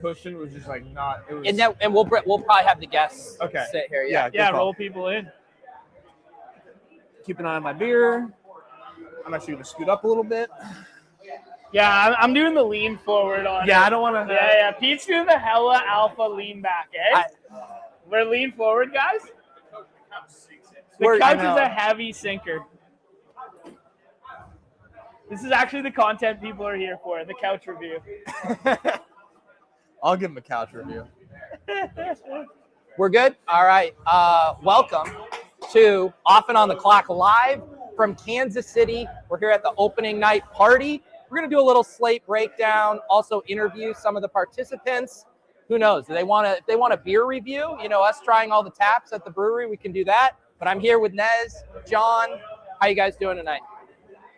cushion was just like not. It was. And we'll probably have the guests sit here. Yeah. Roll people in. Keep an eye on my beer. I'm actually gonna scoot up a little bit. Yeah, I'm doing the lean forward on it. Yeah, I don't want to. Yeah. Pete's doing the hella alpha lean back, eh? We're lean forward, guys. The couch is a heavy sinker. This is actually the content people are here for, the couch review. I'll give him a couch review. We're good? All right. Welcome to Off and On the Clock live from Kansas City. We're here at the opening night party. We're going to do a little Slate breakdown, also interview some of the participants. Who knows? If they want a beer review, us trying all the taps at the brewery, we can do that. But I'm here with Nez, John. How you guys doing tonight?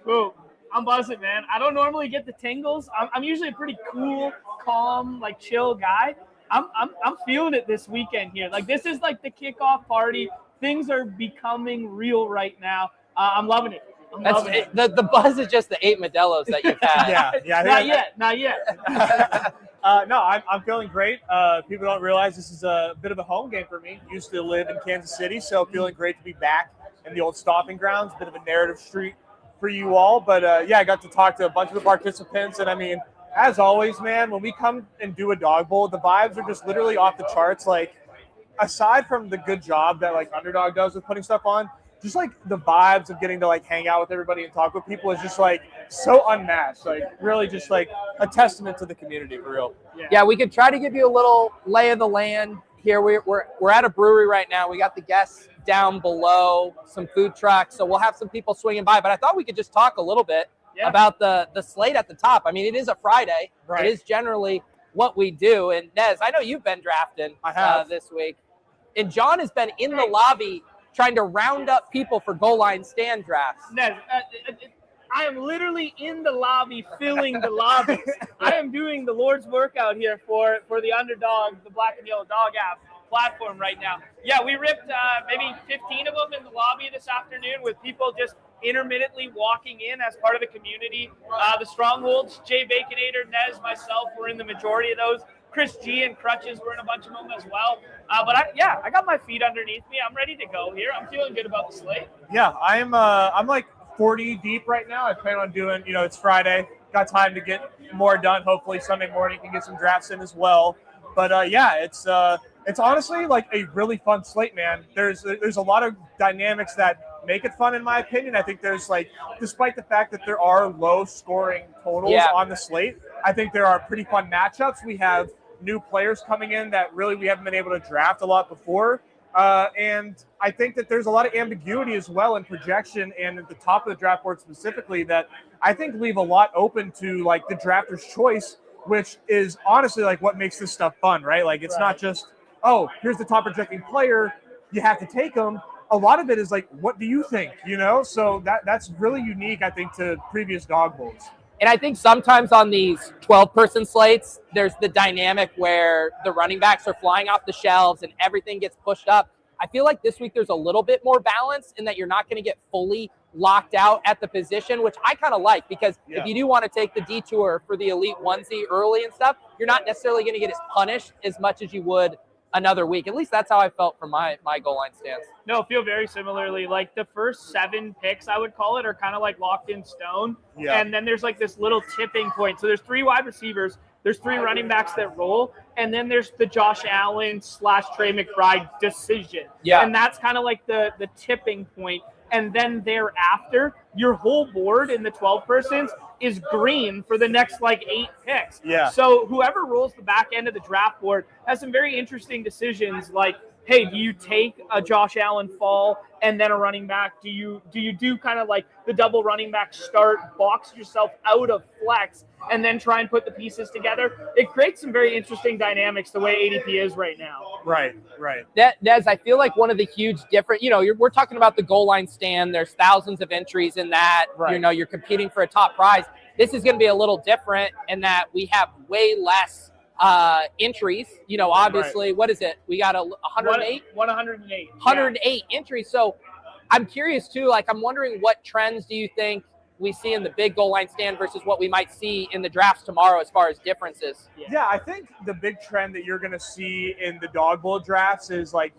Ooh, I'm buzzing, man. I don't normally get the tingles. I'm usually a pretty cool, calm, like chill guy. I'm feeling it this weekend here. Like this is like the kickoff party. Things are becoming real right now. I'm loving it. The buzz is just the 8 Modelo's that you've had. Yeah. Not yet. No, I'm feeling great. People don't realize this is a bit of a home game for me. Used to live in Kansas City, so feeling great to be back in the old stomping grounds. Bit of a narrative street for you all. But, I got to talk to a bunch of the participants. And, I mean, as always, man, when we come and do a dog bowl, the vibes are just literally off the charts. Like, aside from the good job that, like, Underdog does with putting stuff on, just like the vibes of getting to like hang out with everybody and talk with people is just like so unmatched. Like really just like a testament to the community for real. Yeah, we could try to give you a little lay of the land here. We're at a brewery right now. We got the guests down below, some food trucks. So we'll have some people swinging by. But I thought we could just talk a little bit about the slate at the top. I mean, it is a Friday. Right. It is generally what we do. And Nez, I know you've been drafting this week. And John has been in the lobby trying to round up people for goal line stand drafts. Nez, I am literally in the lobby filling the lobbies. I am doing the Lord's work out here for the Underdog, the Black and Yellow Dog app platform right now. Yeah, we ripped maybe 15 of them in the lobby this afternoon with people just intermittently walking in as part of the community. The Strongholds, Jay Baconator, Nez, myself, were in the majority of those. Chris G and Crutches were in a bunch of them as well. But I got my feet underneath me. I'm ready to go here. I'm feeling good about the slate. Yeah, I'm like 40 deep right now. I plan on doing, it's Friday. Got time to get more done. Hopefully Sunday morning can get some drafts in as well. But it's honestly like a really fun slate, man. There's a lot of dynamics that make it fun in my opinion. I think there's like, despite the fact that there are low scoring totals on the slate, I think there are pretty fun matchups. We have new players coming in that really we haven't been able to draft a lot before. And I think that there's a lot of ambiguity as well in projection and at the top of the draft board specifically that I think leave a lot open to like the drafter's choice, which is honestly like what makes this stuff fun, right? Like it's not just, oh, here's the top projecting player, you have to take them. A lot of it is like, what do you think? So that's really unique, I think, to previous dog bowls. And I think sometimes on these 12-person slates, there's the dynamic where the running backs are flying off the shelves and everything gets pushed up. I feel like this week there's a little bit more balance in that you're not going to get fully locked out at the position, which I kind of like because if you do want to take the detour for the elite onesie early and stuff, you're not necessarily going to get as punished as much as you would another week. At least that's how I felt from my goal line stance. No, feel very similarly. Like the first 7 picks, I would call it, are kind of like locked in stone. Yeah. And then there's like this little tipping point. So there's 3 wide receivers, there's 3 running backs that roll, and then there's the Josh Allen / Trey McBride decision. Yeah. And that's kind of like the tipping point. And then thereafter, your whole board in the 12 persons is green for the next like 8 picks. Yeah. So whoever rolls the back end of the draft board has some very interesting decisions like, hey, do you take a Josh Allen fall and then a running back? Do you do kind of like the double running back start, box yourself out of flex, and then try and put the pieces together? It creates some very interesting dynamics the way ADP is right now. Right. Nez, I feel like one of the huge different, we're talking about the goal line stand. There's thousands of entries in that. Right. You're competing for a top prize. This is going to be a little different in that we have way less entries. Obviously, what is it? We got 108? 108. 108 entries. So I'm curious too, like I'm wondering what trends do you think we see in the big goal line stand versus what we might see in the drafts tomorrow as far as differences? Yeah, I think the big trend that you're going to see in the dog bowl drafts is like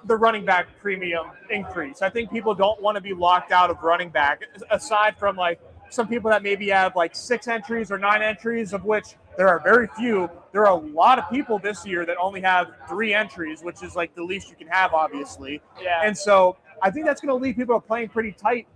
the running back premium increase. I think people don't want to be locked out of running back, aside from like some people that maybe have like 6 entries or 9 entries, of which there are very few. There are a lot of people this year that only have 3 entries, which is like the least you can have, obviously. Yeah. And so I think that's going to leave people playing pretty tight.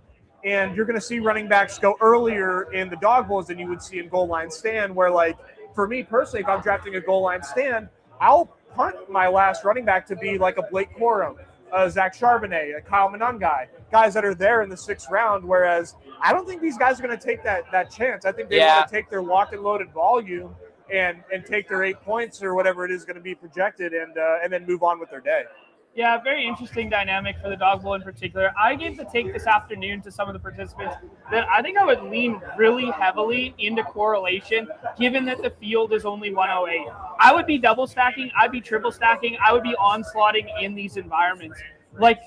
And you're going to see running backs go earlier in the dog bowls than you would see in goal line stand, where, like, for me personally, if I'm drafting a goal line stand, I'll punt my last running back to be like a Blake Corum, a Zach Charbonnet, a Kyle Monangai, guys that are there in the 6th round, whereas I don't think these guys are going to take that chance. I think they want to take their locked and loaded volume and take their 8 points or whatever it is going to be projected and then move on with their day. Yeah, very interesting dynamic for the dog bowl in particular. I gave the take this afternoon to some of the participants that I think I would lean really heavily into correlation, given that the field is only 108. I would be double stacking, I'd be triple stacking, I would be onslaughting in these environments. Like,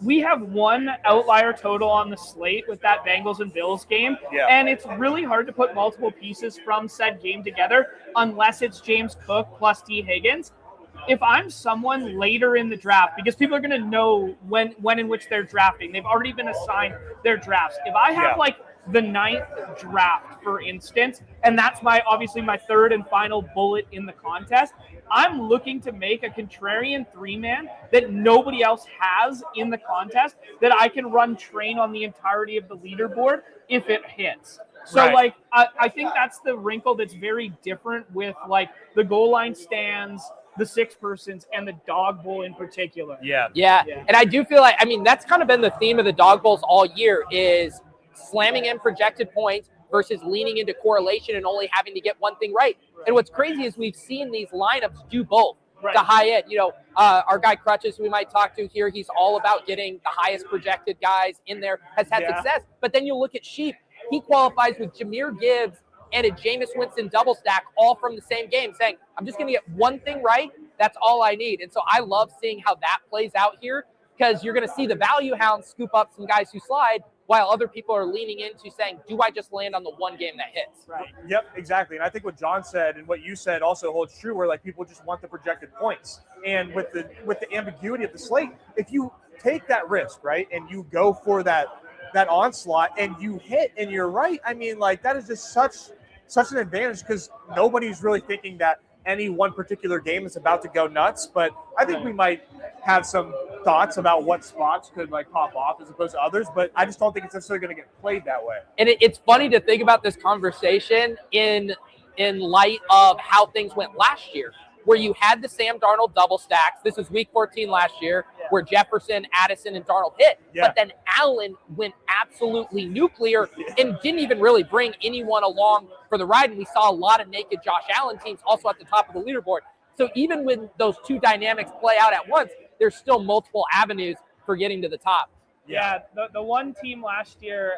we have one outlier total on the slate with that Bengals and Bills game, and it's really hard to put multiple pieces from said game together unless it's James Cook plus T. Higgins. If I'm someone later in the draft, because people are going to know when in which they're drafting, they've already been assigned their drafts. If I have like the 9th draft, for instance, and that's obviously my 3rd and final bullet in the contest, I'm looking to make a contrarian 3-man that nobody else has in the contest that I can run train on the entirety of the leaderboard if it hits. So, like, I think that's the wrinkle that's very different with, like, the goal line stands, the 6 persons, and the dog bowl in particular. Yeah. And I do feel like, I mean, that's kind of been the theme of the dog bowls all year, is slamming in projected points versus leaning into correlation and only having to get one thing right. And what's crazy is we've seen these lineups do both. The high end, our guy Crutches, who we might talk to here, he's all about getting the highest projected guys in there, has had success. But then you look at Sheep, he qualifies with Jahmyr Gibbs and a Jameis Winston double stack all from the same game, saying, I'm just going to get one thing right. That's all I need. And so I love seeing how that plays out here, because you're going to see the value hounds scoop up some guys who slide, while other people are leaning into saying, do I just land on the one game that hits? Yep, exactly. And I think what John said and what you said also holds true, where like people just want the projected points. And with the ambiguity of the slate, if you take that risk, right, and you go for that onslaught and you hit and you're right, I mean, like, that is just such an advantage, because nobody's really thinking that any one particular game is about to go nuts. But I think we might have some thoughts about what spots could like pop off as opposed to others, but I just don't think it's necessarily going to get played that way. And it's funny to think about this conversation in light of how things went last year, where you had the Sam Darnold double stacks. This was week 14 last year, where Jefferson, Addison, and Darnold hit. But then Allen went absolutely nuclear and didn't even really bring anyone along for the ride. And we saw a lot of naked Josh Allen teams also at the top of the leaderboard. So even when those two dynamics play out at once, there's still multiple avenues for getting to the top. Yeah, the one team last year,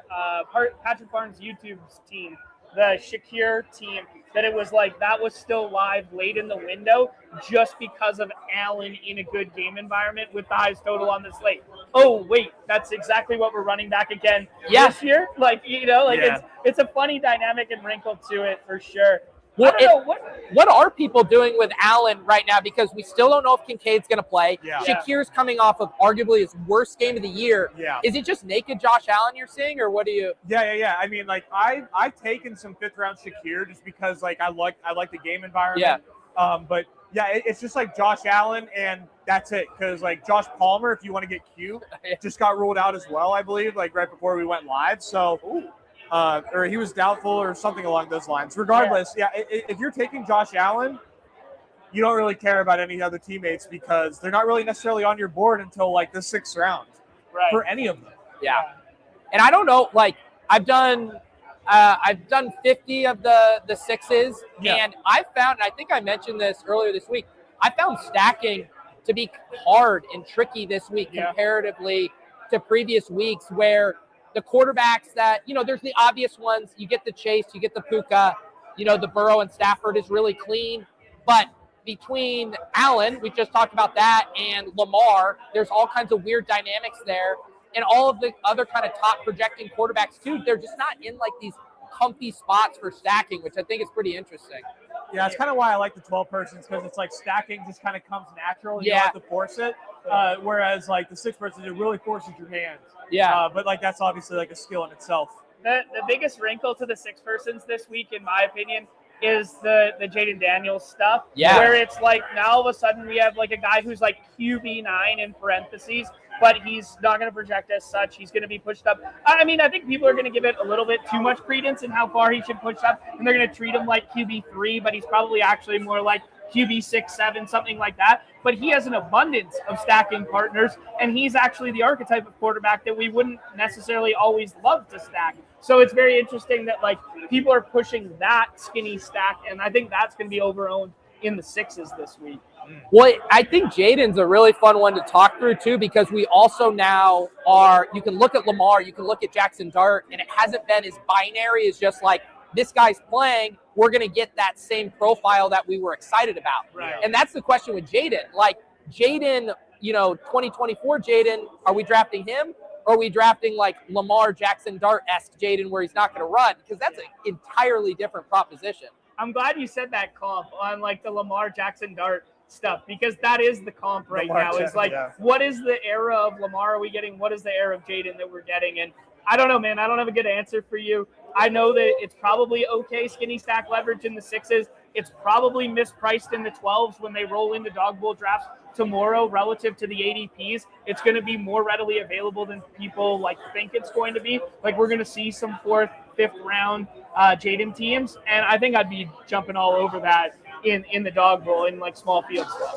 Patrick Barnes' YouTube's team, the Shakir team, that it was like that was still live late in the window just because of Allen in a good game environment with the highest total on the slate. Oh, wait, that's exactly what we're running back again this year? Like, it's a funny dynamic and wrinkle to it for sure. Well, what are people doing with Allen right now? Because we still don't know if Kincaid's going to play. Shakir's coming off of arguably his worst game of the year. Is it just naked Josh Allen you're seeing, or what do you? Yeah. I mean, like, I've taken some 5th round Shakir just because like I like the game environment. But yeah, it's just like Josh Allen, and that's it. Because like Josh Palmer, if you want to get cute, just got ruled out as well, I believe, like right before we went live. So. Or he was doubtful or something along those lines. Regardless, if you're taking Josh Allen, you don't really care about any other teammates, because they're not really necessarily on your board until like the 6th round for any of them. And I don't know, like I've done 50 of the 6s, and I found, and I think I mentioned this earlier this week, I found stacking to be hard and tricky this week comparatively to previous weeks, where the quarterbacks that, there's the obvious ones. You get the Chase, you get the Puka, the Burrow and Stafford is really clean. But between Allen, we just talked about that, and Lamar, there's all kinds of weird dynamics there. and all of the other kind of top projecting quarterbacks too, they're just not in like these comfy spots for stacking, which I think is pretty interesting. Yeah, that's kind of why I like the 12 persons, because it's like stacking just kind of comes natural. You don't have to force it. Whereas like the 6 persons, it really forces your hands. Yeah. But like that's obviously like a skill in itself. The biggest wrinkle to the 6 persons this week, in my opinion, is the Jaden Daniels stuff. Yeah. Where it's like now all of a sudden we have like a guy who's like QB9 in parentheses, but he's not going to project as such. He's going to be pushed up. I mean, I think people are going to give it a little bit too much credence in how far he should push up, and they're going to treat him like QB3, but he's probably actually more like QB6, 7, something like that. But he has an abundance of stacking partners, and he's actually the archetype of quarterback that we wouldn't necessarily always love to stack. So it's very interesting that like people are pushing that skinny stack, and I think that's going to be overowned in the 6s this week. Well, I think Jaden's a really fun one to talk through too, because we also now you can look at Lamar, you can look at Jackson Dart, and it hasn't been as binary as just like this guy's playing, we're going to get that same profile that we were excited about. Right. And that's the question with Jaden. Like Jaden, 2024 Jaden, are we drafting him? Or are we drafting like Lamar Jackson Dart-esque Jaden where he's not going to run? Because that's an entirely different proposition. I'm glad you said that comp on like the Lamar Jackson Dart stuff, because that is the comp right now. Is like, what is the era of Lamar are we getting? What is the era of Jaden that we're getting? And I don't know, man. I don't have a good answer for you. I know that it's probably okay skinny stack leverage in the 6s. It's probably mispriced in the 12s when they roll into dog bowl drafts tomorrow relative to the ADPs. It's going to be more readily available than people like think it's going to be. Like we're going to see some 4th, 5th round Jaden teams, and I think I'd be jumping all over that in the dog bowl in like small field stuff.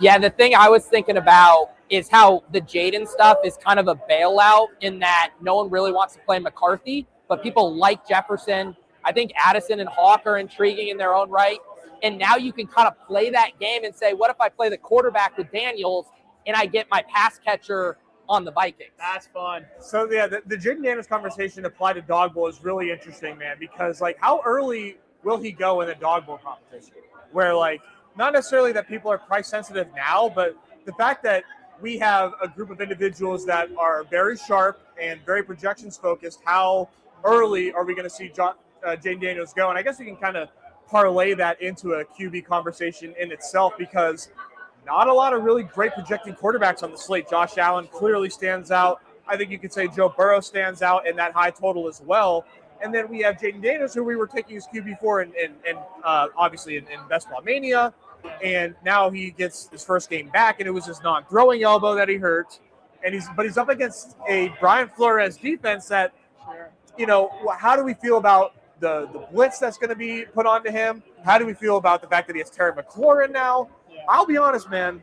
Yeah, the thing I was thinking about is how the Jaden stuff is kind of a bailout in that no one really wants to play McCarthy, but people like Jefferson. I think Addison and Hawk are intriguing in their own right. And now you can kind of play that game and say, what if I play the quarterback with Daniels and I get my pass catcher on the Vikings? That's fun. So, yeah, the Jaden Daniels conversation applied to dog bowl is really interesting, man, because, like, how early will he go in the dog bowl competition? Where, like, not necessarily that people are price sensitive now, but the fact that we have a group of individuals that are very sharp and very projections focused, how early are we going to see Jaden Daniels go? And I guess we can kind of parlay that into a QB conversation in itself, because not a lot of really great projecting quarterbacks on the slate. Josh Allen clearly stands out. I think you could say Joe Burrow stands out in that high total as well. And then we have Jaden Daniels, who we were taking as QB4 and obviously in Best Ball Mania. And now he gets his first game back, and it was his non-throwing elbow that he hurt. And he's up against a Brian Flores defense that, how do we feel about the blitz that's going to be put onto him? How do we feel about the fact that he has Terry McLaurin now? Yeah. I'll be honest, man.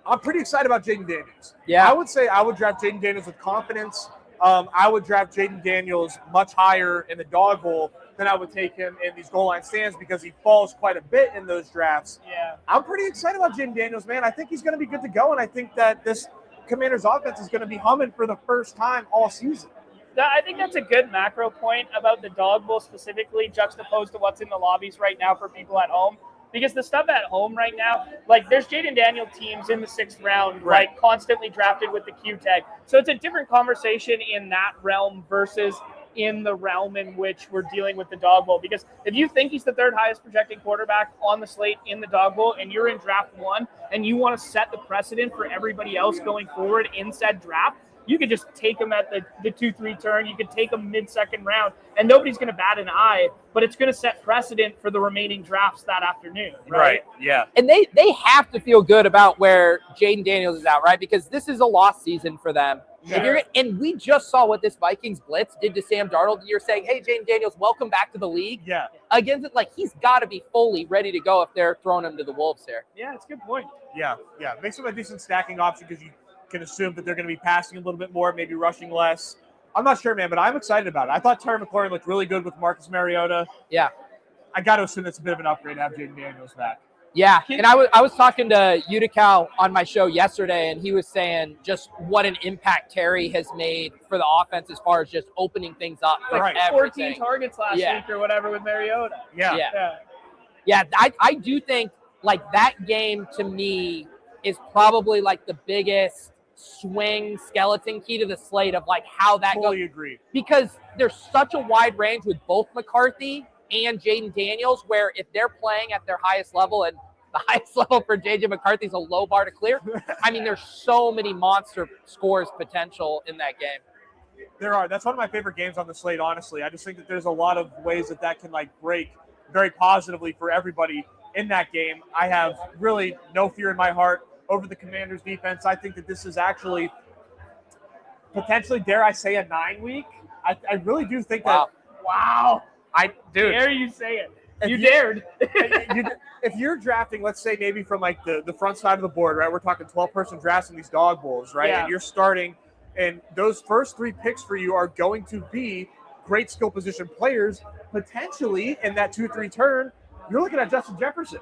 I'm pretty excited about Jaden Daniels. Yeah. I would say I would draft Jaden Daniels with confidence. I would draft Jaden Daniels much higher in the dog bowl than I would take him in these goal line stands, because he falls quite a bit in those drafts. Yeah. I'm pretty excited about Jaden Daniels, man. I think he's going to be good to go, and I think that this Commanders offense is going to be humming for the first time all season. I think that's a good macro point about the dog bowl specifically, juxtaposed to what's in the lobbies right now for people at home. Because the stuff at home right now, like there's Jaden Daniel teams in the 6th round, right, constantly drafted with the Q tag. So it's a different conversation in that realm versus in the realm in which we're dealing with the dog bowl. Because if you think he's the 3rd highest projecting quarterback on the slate in the dog bowl, and you're in draft 1 and you want to set the precedent for everybody else going forward in said draft, you could just take him at the 2-3 turn. You could take him mid-second round, and nobody's going to bat an eye, but it's going to set precedent for the remaining drafts that afternoon. Right? Yeah. And they have to feel good about where Jaden Daniels is at, right? Because this is a lost season for them. Yeah. And we just saw what this Vikings blitz did to Sam Darnold. You're saying, hey, Jaden Daniels, welcome back to the league. Yeah. Against it, like, he's got to be fully ready to go if they're throwing him to the Wolves here. Yeah, that's a good point. Yeah. Makes him a decent stacking option because you can assume that they're going to be passing a little bit more, maybe rushing less. I'm not sure, man, but I'm excited about it. I thought Terry McLaurin looked really good with Marcus Mariota. Yeah. I got to assume it's a bit of an upgrade to have Jaden Daniels back. Yeah, and I was talking to Utica on my show yesterday, and he was saying just what an impact Terry has made for the offense as far as just opening things up for everything. 14 targets last week or whatever with Mariota. Yeah, I do think, like, that game to me is probably, like, the biggest swing skeleton key to the slate of like how that goes. Totally agree. Because there's such a wide range with both McCarthy and Jaden Daniels, where if they're playing at their highest level, and the highest level for JJ McCarthy is a low bar to clear, I mean, there's so many monster scores potential in that game. There are. That's one of my favorite games on the slate, honestly. I just think that there's a lot of ways that can like break very positively for everybody in that game. I have really no fear in my heart over the Commanders defense. I think that this is actually potentially, dare I say, a 9-week. I really do think that. Wow. Dude. Dare you say it? You dared. If you're drafting, let's say maybe from like the front side of the board, right? We're talking 12-person drafts in these dog bowls, right? Yeah. And you're starting, and those first 3 picks for you are going to be great skill position players. Potentially in that 2-3 turn, you're looking at Justin Jefferson.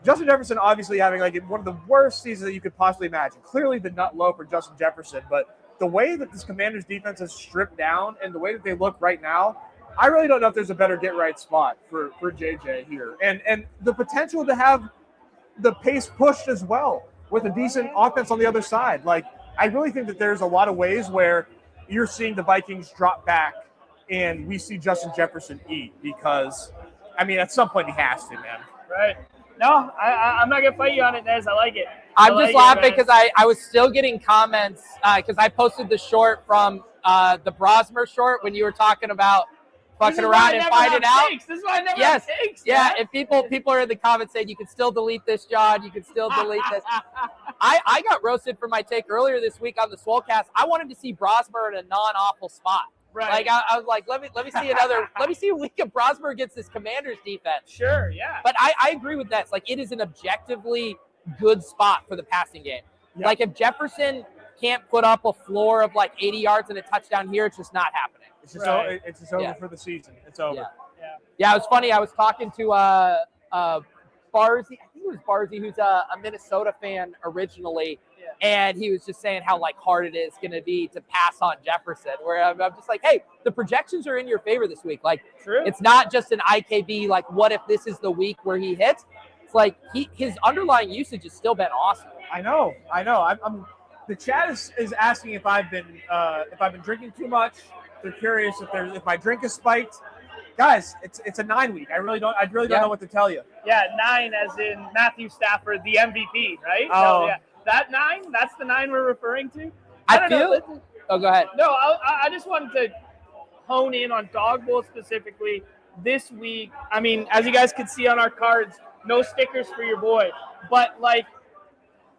Justin Jefferson obviously having like one of the worst seasons that you could possibly imagine. Clearly the nut low for Justin Jefferson, but the way that this Commanders defense is stripped down and the way that they look right now, I really don't know if there's a better get-right spot for JJ here. And the potential to have the pace pushed as well with a decent offense on the other side. Like, I really think that there's a lot of ways where you're seeing the Vikings drop back and we see Justin Jefferson eat because, I mean, at some point he has to, man. Right. No, I'm not going to fight you on it, Nez. I like it. I'm just laughing because I was still getting comments because I posted the short from the Brosmer short when you were talking about fucking around and finding out. This is why I never have takes. Yeah, and people are in the comments saying you can still delete this, John. You can still delete this. I got roasted for my take earlier this week on the Swolecast. I wanted to see Brosmer in a non-awful spot. Right. Like I was like, let me see another. Let me see a week of Brosmer against this Commanders defense. Sure, yeah. But I agree with that. It's like it is an objectively good spot for the passing game. Yep. Like if Jefferson can't put up a floor of like 80 yards and a touchdown here, it's just not happening. It's just over for the season. It's over. Yeah, it was funny. I was talking to Barzy. I think it was Barzy, who's a Minnesota fan originally. And he was just saying how like hard it is going to be to pass on Jefferson. Where I'm just like, hey, the projections are in your favor this week. Like, It's not just an IKB. Like, what if this is the week where he hits? It's like his underlying usage has still been awesome. I know. I'm the chat is asking if I've been drinking too much. They're curious if my drink is spiked. Guys, it's a 9-week. I really don't know what to tell you. Yeah, 9 as in Matthew Stafford, the MVP, right? Oh. So, yeah. That 9, that's the 9 we're referring to? Oh, go ahead. No, I just wanted to hone in on Dog Bowl specifically this week. I mean, as you guys can see on our cards, no stickers for your boy. But, like,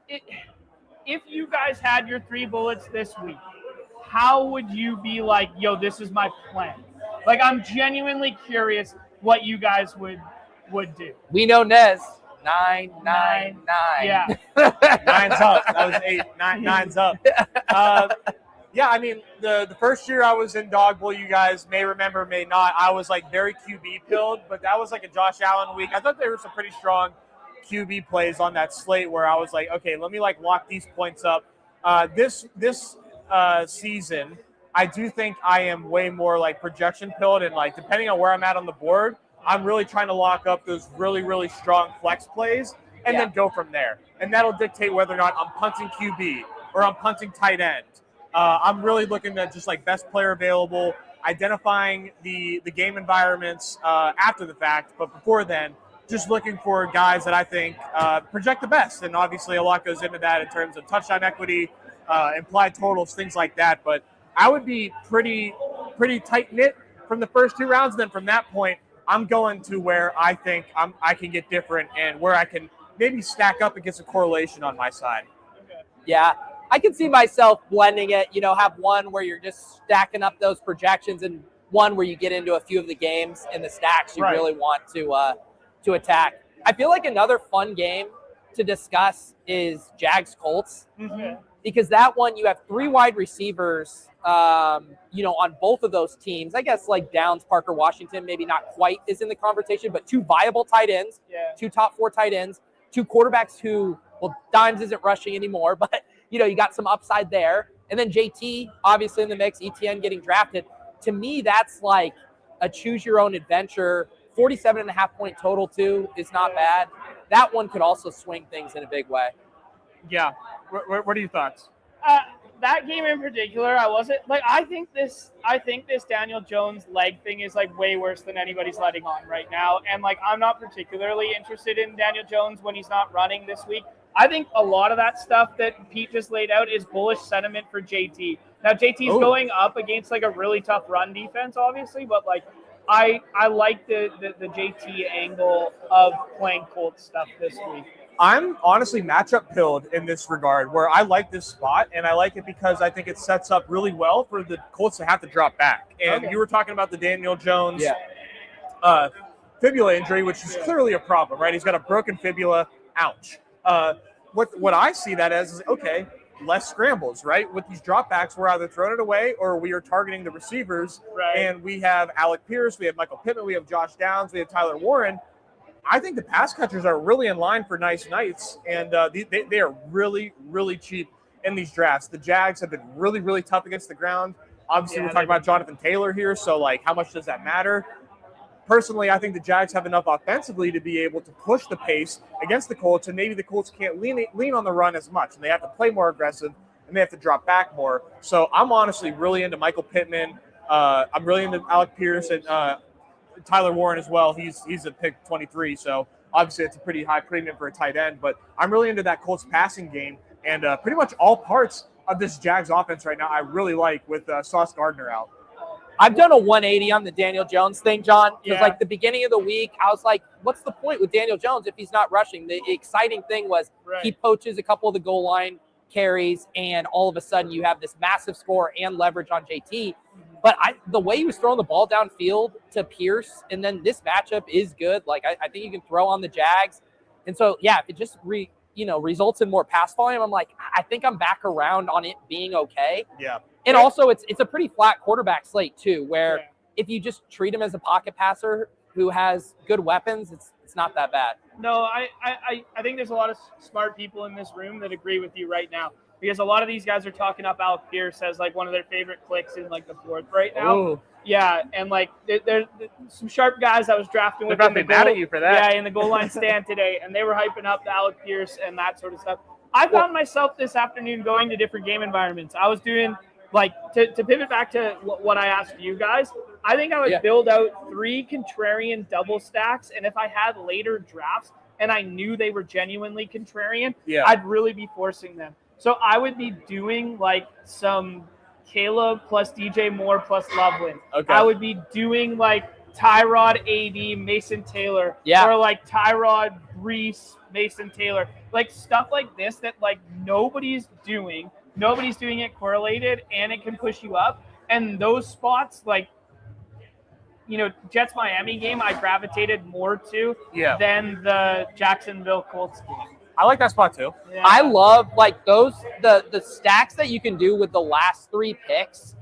if you guys had your 3 bullets this week, how would you be like, yo, this is my plan? Like, I'm genuinely curious what you guys would do. We know Nez. 9, 9, 9. Yeah. 9's up. That was 8. 9's up. Yeah, I mean, the first year I was in Dog Bowl, you guys may remember, may not, I was like very QB pilled, but that was like a Josh Allen week. I thought there were some pretty strong QB plays on that slate where I was like, okay, let me like lock these points up. This season, I do think I am way more like projection pilled, and like depending on where I'm at on the board, I'm really trying to lock up those really, really strong flex plays and then go from there. And that'll dictate whether or not I'm punting QB or I'm punting tight end. I'm really looking at just like best player available, identifying the game environments after the fact. But before then, just looking for guys that I think project the best. And obviously a lot goes into that in terms of touchdown equity, implied totals, things like that. But I would be pretty tight-knit from the first 2 rounds. And then from that point, I'm going to where I think I can get different and where I can maybe stack up against a correlation on my side. Okay. Yeah, I can see myself blending it, have one where you're just stacking up those projections and one where you get into a few of the games in the stacks you really want to attack. I feel like another fun game to discuss is Jags Colts. Mm-hmm. Because that one, you have 3 wide receivers, on both of those teams. I guess like Downs, Parker, Washington, maybe not quite is in the conversation, but 2 viable tight ends, 2 top 4 tight ends, 2 quarterbacks who, well, Dimes isn't rushing anymore, but, you got some upside there. And then JT, obviously in the mix, ETN getting drafted. To me, that's like a choose your own adventure. 47.5 point total too is not bad. That one could also swing things in a big way. Yeah. What are your thoughts? That game in particular, I wasn't like. I think this Daniel Jones leg thing is like way worse than anybody's letting on right now. And like, I'm not particularly interested in Daniel Jones when he's not running this week. I think a lot of that stuff that Pete just laid out is bullish sentiment for JT. Now JT's going up against like a really tough run defense, obviously, but like I like the JT angle of playing Colts stuff this week. I'm honestly matchup pilled in this regard, where I like this spot, and I like it because I think it sets up really well for the Colts to have to drop back. And you were talking about the Daniel Jones fibula injury, which is clearly a problem, right? He's got a broken fibula. Ouch. What I see that as is, okay, less scrambles, right? With these dropbacks, we're either throwing it away or we are targeting the receivers. Right. And we have Alec Pierce, we have Michael Pittman, we have Josh Downs, we have Tyler Warren. I think the pass catchers are really in line for nice nights, and they are really, really cheap in these drafts. The Jags have been really, really tough against the ground. Obviously, we're talking about Jonathan Taylor here, so, like, how much does that matter? Personally, I think the Jags have enough offensively to be able to push the pace against the Colts, and maybe the Colts can't lean on the run as much, and they have to play more aggressive, and they have to drop back more. So I'm honestly really into Michael Pittman. I'm really into Alec Pierce and Tyler Warren as well. He's a pick 23, so obviously it's a pretty high premium for a tight end. But I'm really into that Colts passing game, and pretty much all parts of this Jags offense right now I really like with Sauce Gardner out. I've done a 180 on the Daniel Jones thing, John, because like the beginning of the week, I was like, what's the point with Daniel Jones if he's not rushing? The exciting thing was he poaches a couple of the goal line carries, and all of a sudden you have this massive score and leverage on JT. But the way he was throwing the ball downfield to Pierce, and then this matchup is good. Like, I think you can throw on the Jags. And so, if it just results in more pass volume, I'm like, I think I'm back around on it being okay. Yeah. And also, it's a pretty flat quarterback slate, too, where if you just treat him as a pocket passer who has good weapons, it's not that bad. No, I think there's a lot of smart people in this room that agree with you right now. Because a lot of these guys are talking up Alec Pierce as like one of their favorite clicks in like the fourth right now. Ooh. Yeah, and like there's some sharp guys I was drafting with. They're probably mad at you for that. Yeah, in the goal line stand today, and they were hyping up the Alec Pierce and that sort of stuff. I found myself this afternoon going to different game environments. I was doing like to pivot back to what I asked you guys. I think I would build out 3 contrarian double stacks, and if I had later drafts and I knew they were genuinely contrarian, I'd really be forcing them. So I would be doing like some Caleb plus DJ Moore plus Loveland. Okay. I would be doing like Tyrod AD Mason Taylor. Or like Tyrod Brees Mason Taylor. Like stuff like this that like nobody's doing. Nobody's doing it correlated, and it can push you up. And those spots, like, Jets Miami game, I gravitated more to than the Jacksonville Colts game. I like that spot too. Yeah. I love like those the stacks that you can do with the last 3 picks.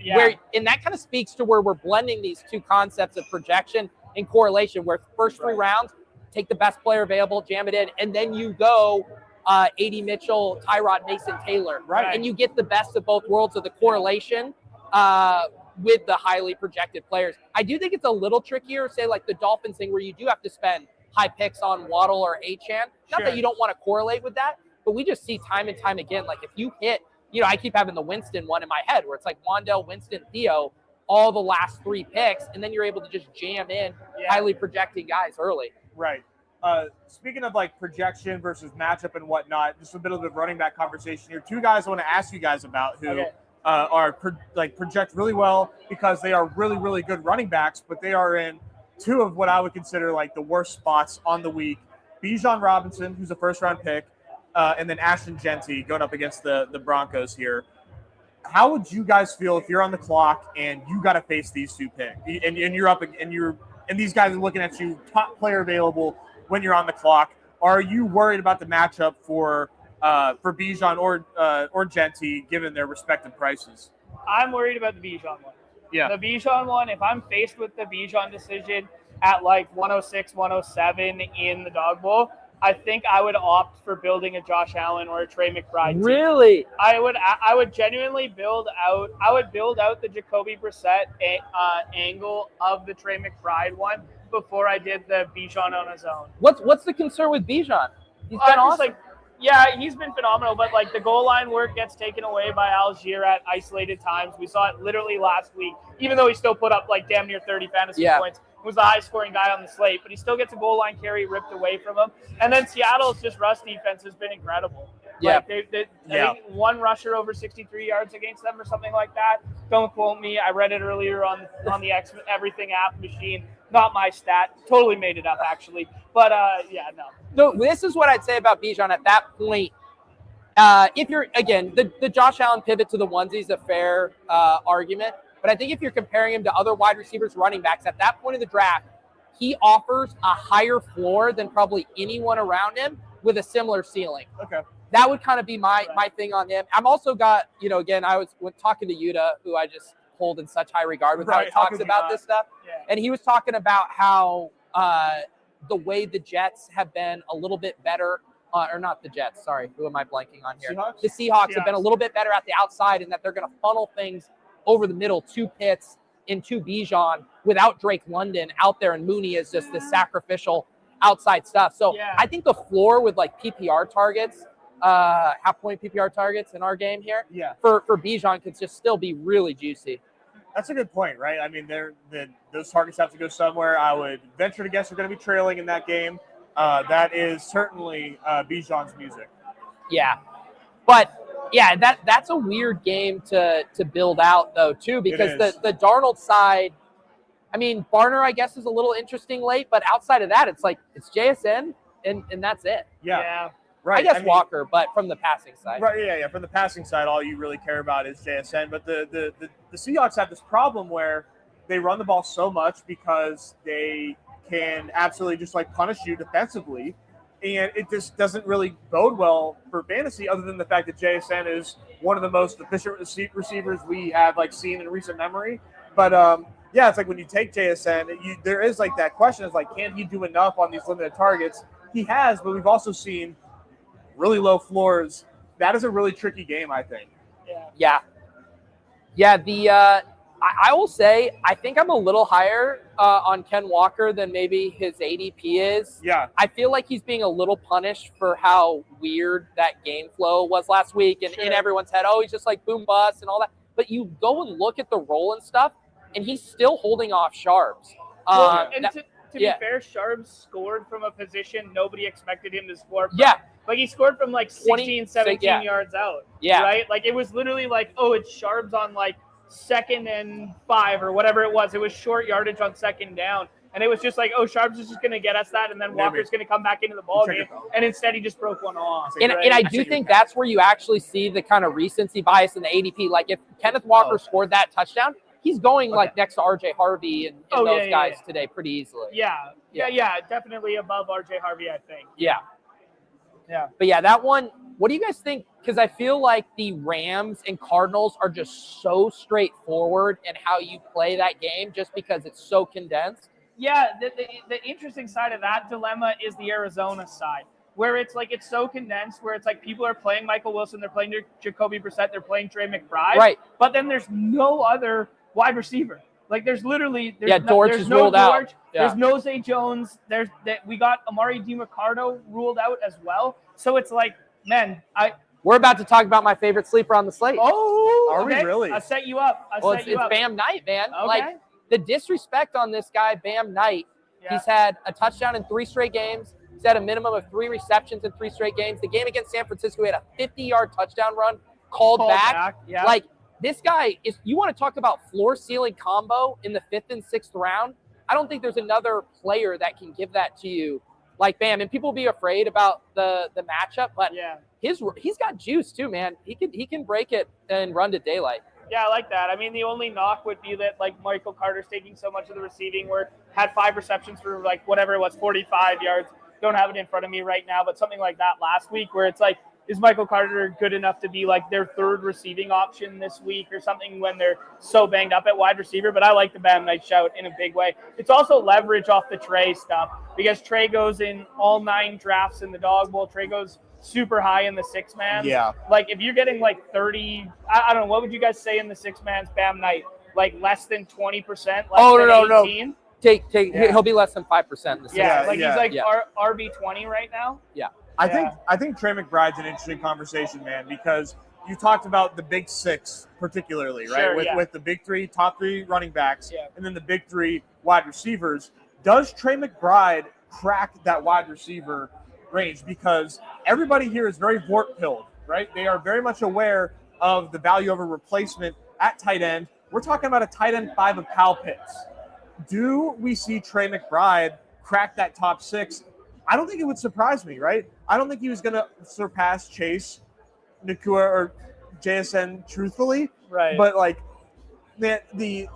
And that kind of speaks to where we're blending these 2 concepts of projection and correlation, where first 3 rounds, take the best player available, jam it in, and then you go AD Mitchell, Tyrod, Mason Taylor. Right. And you get the best of both worlds of the correlation with the highly projected players. I do think it's a little trickier, say like the Dolphins thing, where you do have to spend high picks on Waddle or Achane. Not that you don't want to correlate with that, but we just see time and time again, like if you hit, I keep having the Winston one in my head where it's like Wandale, Winston, Theo, all the last 3 picks, and then you're able to just jam in highly projecting guys early. Right. Speaking of like projection versus matchup and whatnot, just a bit of the running back conversation here. 2 guys I want to ask you guys about who project really well because they are really, really good running backs, but they are in 2 of what I would consider like the worst spots on the week. Bijan Robinson, who's a first-round pick, and then Ashton Genty going up against the Broncos here. How would you guys feel if you're on the clock and you got to face these 2 picks, and you're up and these guys are looking at you, top player available when you're on the clock? Are you worried about the matchup for Bijan or Genty given their respective prices? I'm worried about the Bijan one. Yeah. The Bijan one, if I'm faced with the Bijan decision at like 106, 107 in the Dog Bowl, I think I would opt for building a Josh Allen or a Trey McBride team. Really? I would genuinely build out the Jacoby Brissett angle of the Trey McBride one before I did the Bijan on his own. What's the concern with Bijan? He's been awesome. Yeah, he's been phenomenal, but like the goal line work gets taken away by Algier at isolated times. We saw it literally last week, even though he still put up like damn near 30 fantasy points. He was the highest scoring guy on the slate, but he still gets a goal line carry ripped away from him. And then Seattle's just rush defense has been incredible. Yeah. Like I think one rusher over 63 yards against them or something like that. Don't quote me. I read it earlier on the Everything app machine. Not my stat. Totally made it up, actually. But, no. So this is what I'd say about Bijan at that point. If you're, again, the Josh Allen pivot to the onesie is a fair argument. But I think if you're comparing him to other wide receivers, running backs, at that point of the draft, he offers a higher floor than probably anyone around him with a similar ceiling. Okay. That would kind of be my thing on him. I'm also got, again, I was talking to Yuta, who I just hold in such high regard with how he talks about this stuff. Yeah. And he was talking about how the way the Jets have been a little bit better, or not the Jets, sorry, who am I blanking on here? Seahawks? The Seahawks have been a little bit better at the outside, and that they're going to funnel things over the middle to Pitts and to Bijan without Drake London out there, and Mooney is just the sacrificial outside stuff. So I think the floor with like PPR targets, half-point PPR targets in our game here, for Bijan could just still be really juicy. That's a good point, right? I mean, those targets have to go somewhere. I would venture to guess they're going to be trailing in that game. That is certainly Bijan's music. Yeah. But, yeah, that's a weird game to build out, though, too, because the Darnold side, I mean, Barner, I guess, is a little interesting late, but outside of that, it's like it's JSN, and that's it. Yeah. Right. I guess Walker, but from the passing side. Right, yeah. From the passing side, all you really care about is JSN. But the Seahawks have this problem where they run the ball so much because they can absolutely just like punish you defensively, and it just doesn't really bode well for fantasy, other than the fact that JSN is one of the most efficient receivers we have like seen in recent memory. But it's like when you take JSN, there is like that question is like, can he do enough on these limited targets? He has, but we've also seen really low floors. That is a really tricky game, I think. Yeah. I will say, I think I'm a little higher on Ken Walker than maybe his ADP is. Yeah. I feel like he's being a little punished for how weird that game flow was last week. And in everyone's head, he's just like boom bust and all that. But you go and look at the roll and stuff, and he's still holding off Sharps. To be fair, Sharps scored from a position nobody expected him to score from. Yeah. Like, he scored from, 16, 17 yards out. Yeah. Right? Like, it was literally like, it's Sharps on, 2nd and 5 or whatever it was. It was short yardage on 2nd down. And it was just like, Sharps is just going to get us that, and then Walker's going to come back into the ballgame. And instead, he just broke one off. And I do think that's where you actually see the kind of recency bias in the ADP. Like, if Kenneth Walker scored that touchdown, he's going, next to R.J. Harvey and those guys today pretty easily. Yeah, definitely above R.J. Harvey, I think. Yeah. But that one, what do you guys think? Because I feel like the Rams and Cardinals are just so straightforward in how you play that game just because it's so condensed. Yeah, the interesting side of that dilemma is the Arizona side, where it's it's so condensed, where it's people are playing Michael Wilson, they're playing Jacoby Brissett, they're playing Trey McBride. Right. But then there's no other wide receiver. There's literally Dortch is ruled out. There's no Zay Jones. We got Amari DiMercado ruled out as well. So it's we're about to talk about my favorite sleeper on the slate. Are we really? I'll set you up. It's Bam Knight, man. Okay. The disrespect on this guy, Bam Knight. Yeah. He's had a touchdown in 3 straight games. He's had a minimum of 3 receptions in 3 straight games. The game against San Francisco, he had a 50-yard touchdown run called back. Yeah. This guy is, you want to talk about floor ceiling combo in the 5th and 6th round? I don't think there's another player that can give that to you like Bam. And people be afraid about the matchup, but he's got juice too, man. He can break it and run to daylight. Yeah, I like that. I mean, the only knock would be that Michael Carter's taking so much of the receiving work, had 5 receptions for whatever it was, 45 yards. Don't have it in front of me right now, but something like that last week where it's is Michael Carter good enough to be their 3rd receiving option this week or something when they're so banged up at wide receiver? But I like the Bam Knight shout in a big way. It's also leverage off the Trey stuff because Trey goes in all 9 drafts in the dog bowl. Trey goes super high in the 6-man. Yeah. If you're getting 30, I don't know, what would you guys say in the 6-man's Bam Knight? Less than 20%? Less than 18? No. He'll be less than 5% in the 6. Yeah, he's RB20 right now. Yeah. I think Trey McBride's an interesting conversation, man, because you talked about the big six particularly, right? Sure, With the big three, top three running backs, Yeah. and then the big three wide receivers. Does Trey McBride crack that wide receiver range? Because everybody here is very Vort-pilled, right? They are very much aware of the value of a replacement at tight end. We're talking about a tight end 5 of Kyle Pitts. Do we see Trey McBride crack that top 6? I don't think it would surprise me, right? I don't think he was going to surpass Chase, Nakua, or JSN truthfully. Right. But, like, the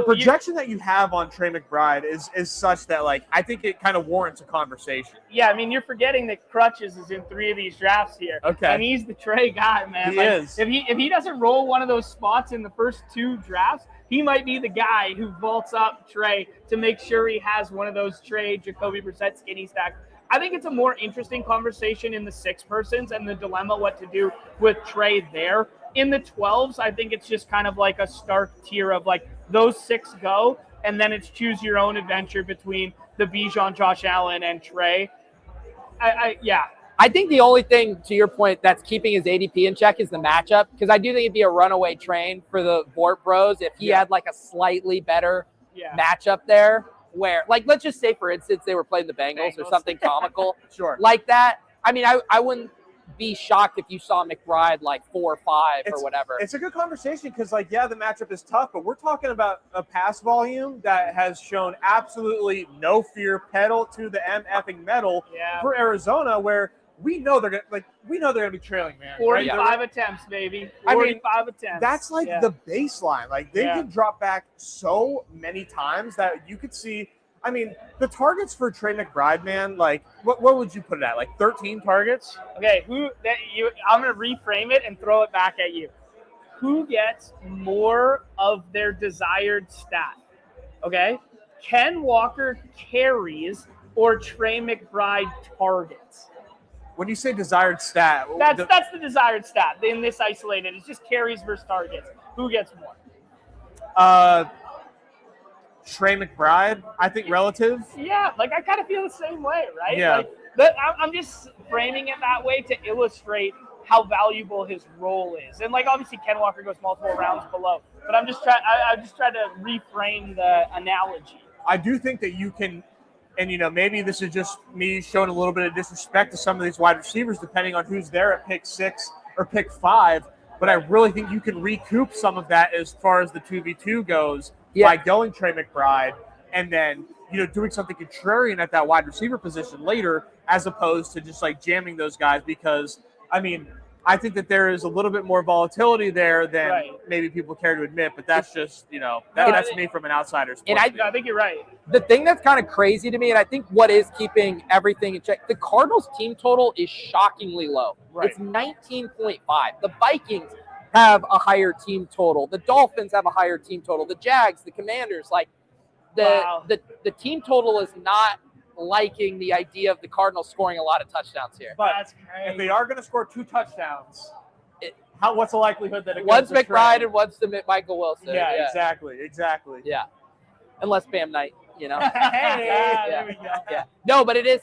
projection that you have on Trey McBride is such that, like, I think it kind of warrants a conversation. Yeah, I mean, you're forgetting that Crutches is in 3 of these drafts here. Okay. And he's the Trey guy, man. He is. If he doesn't roll one of those spots in the first 2 drafts, he might be the guy who vaults up Trey to make sure he has one of those Trey, Jacoby Brissett skinny stacks. I think it's a more interesting conversation in the 6 persons and the dilemma what to do with Trey there. In the 12s, I think it's just kind of like a stark tier of like those 6 go, and then it's choose your own adventure between the Bijan, Josh Allen, and Trey. I think the only thing, to your point, that's keeping his ADP in check is the matchup, because I do think it'd be a runaway train for the Vort Bros if he had like a slightly better matchup there where, like, let's just say, for instance, they were playing the Bengals or something comical Sure. like that. I mean, I wouldn't be shocked if you saw McBride like 4 or 5 or whatever. It's a good conversation because, like, yeah, the matchup is tough, but we're talking about a pass volume that has shown absolutely no fear, pedal to the MFing metal for Arizona, where we know they're gonna be trailing, man. 45 attempts, baby. 45 attempts. That's like the baseline. Like, they can drop back so many times that you could see. I mean, the targets for Trey McBride, man, like, what would you put it at? Like 13 targets? Okay, I'm going to reframe it and throw it back at you. Who gets more of their desired stat? Okay? Ken Walker carries or Trey McBride targets? When you say desired stat, that's the desired stat in this isolated. It's just carries versus targets. Who gets more? Trey McBride, I think relative. Yeah, like I kind of feel the same way, right? Yeah. Like, I'm just framing it that way to illustrate how valuable his role is. And like obviously Ken Walker goes multiple rounds below, but I'm just trying to reframe the analogy. I do think that you can, and maybe this is just me showing a little bit of disrespect to some of these wide receivers, depending on who's there at pick 6 or pick 5. But I really think you can recoup some of that as far as the 2v2 goes by going Trey McBride and then, doing something contrarian at that wide receiver position later, as opposed to just like jamming those guys. Because, I mean, I think that there is a little bit more volatility there than maybe people care to admit. But that's just, that's me from an outsider's point of view. I think you're right. The thing that's kind of crazy to me, and I think what is keeping everything in check, the Cardinals team total is shockingly low. Right. It's 19.5. The Vikings have a higher team total. The Dolphins have a higher team total. The Jags, the Commanders, like the team total is not liking the idea of the Cardinals scoring a lot of touchdowns here. But if they are going to score 2 touchdowns, what's the likelihood that it one's goes to McBride Trey? and one's to Michael Wilson? Yeah, exactly. Yeah, unless Bam Knight, Hey, there we go. Yeah. No, but it is.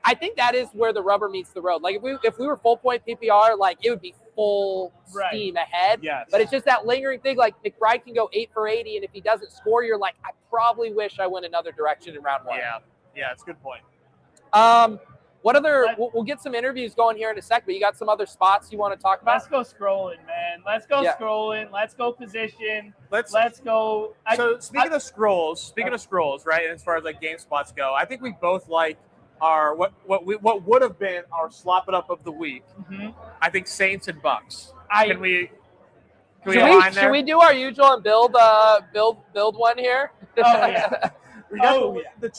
I think that is where the rubber meets the road. Like if we were full point PPR, like it would be full steam ahead. Yes. But it's just that lingering thing. Like McBride can go 8 for 80, and if he doesn't score, you're like, I probably wish I went another direction in round 1. Yeah, it's a good point. What other? We'll get some interviews going here in a sec, but you got some other spots you want to talk about? Let's go scrolling, man. Let's go scrolling. Let's go position. Let's go. So speaking of scrolls, right? As far as like game spots go, I think we both like our what would have been our slop it up of the week. Mm-hmm. I think Saints and Bucks. Should we do our usual and build one here? Oh yeah. The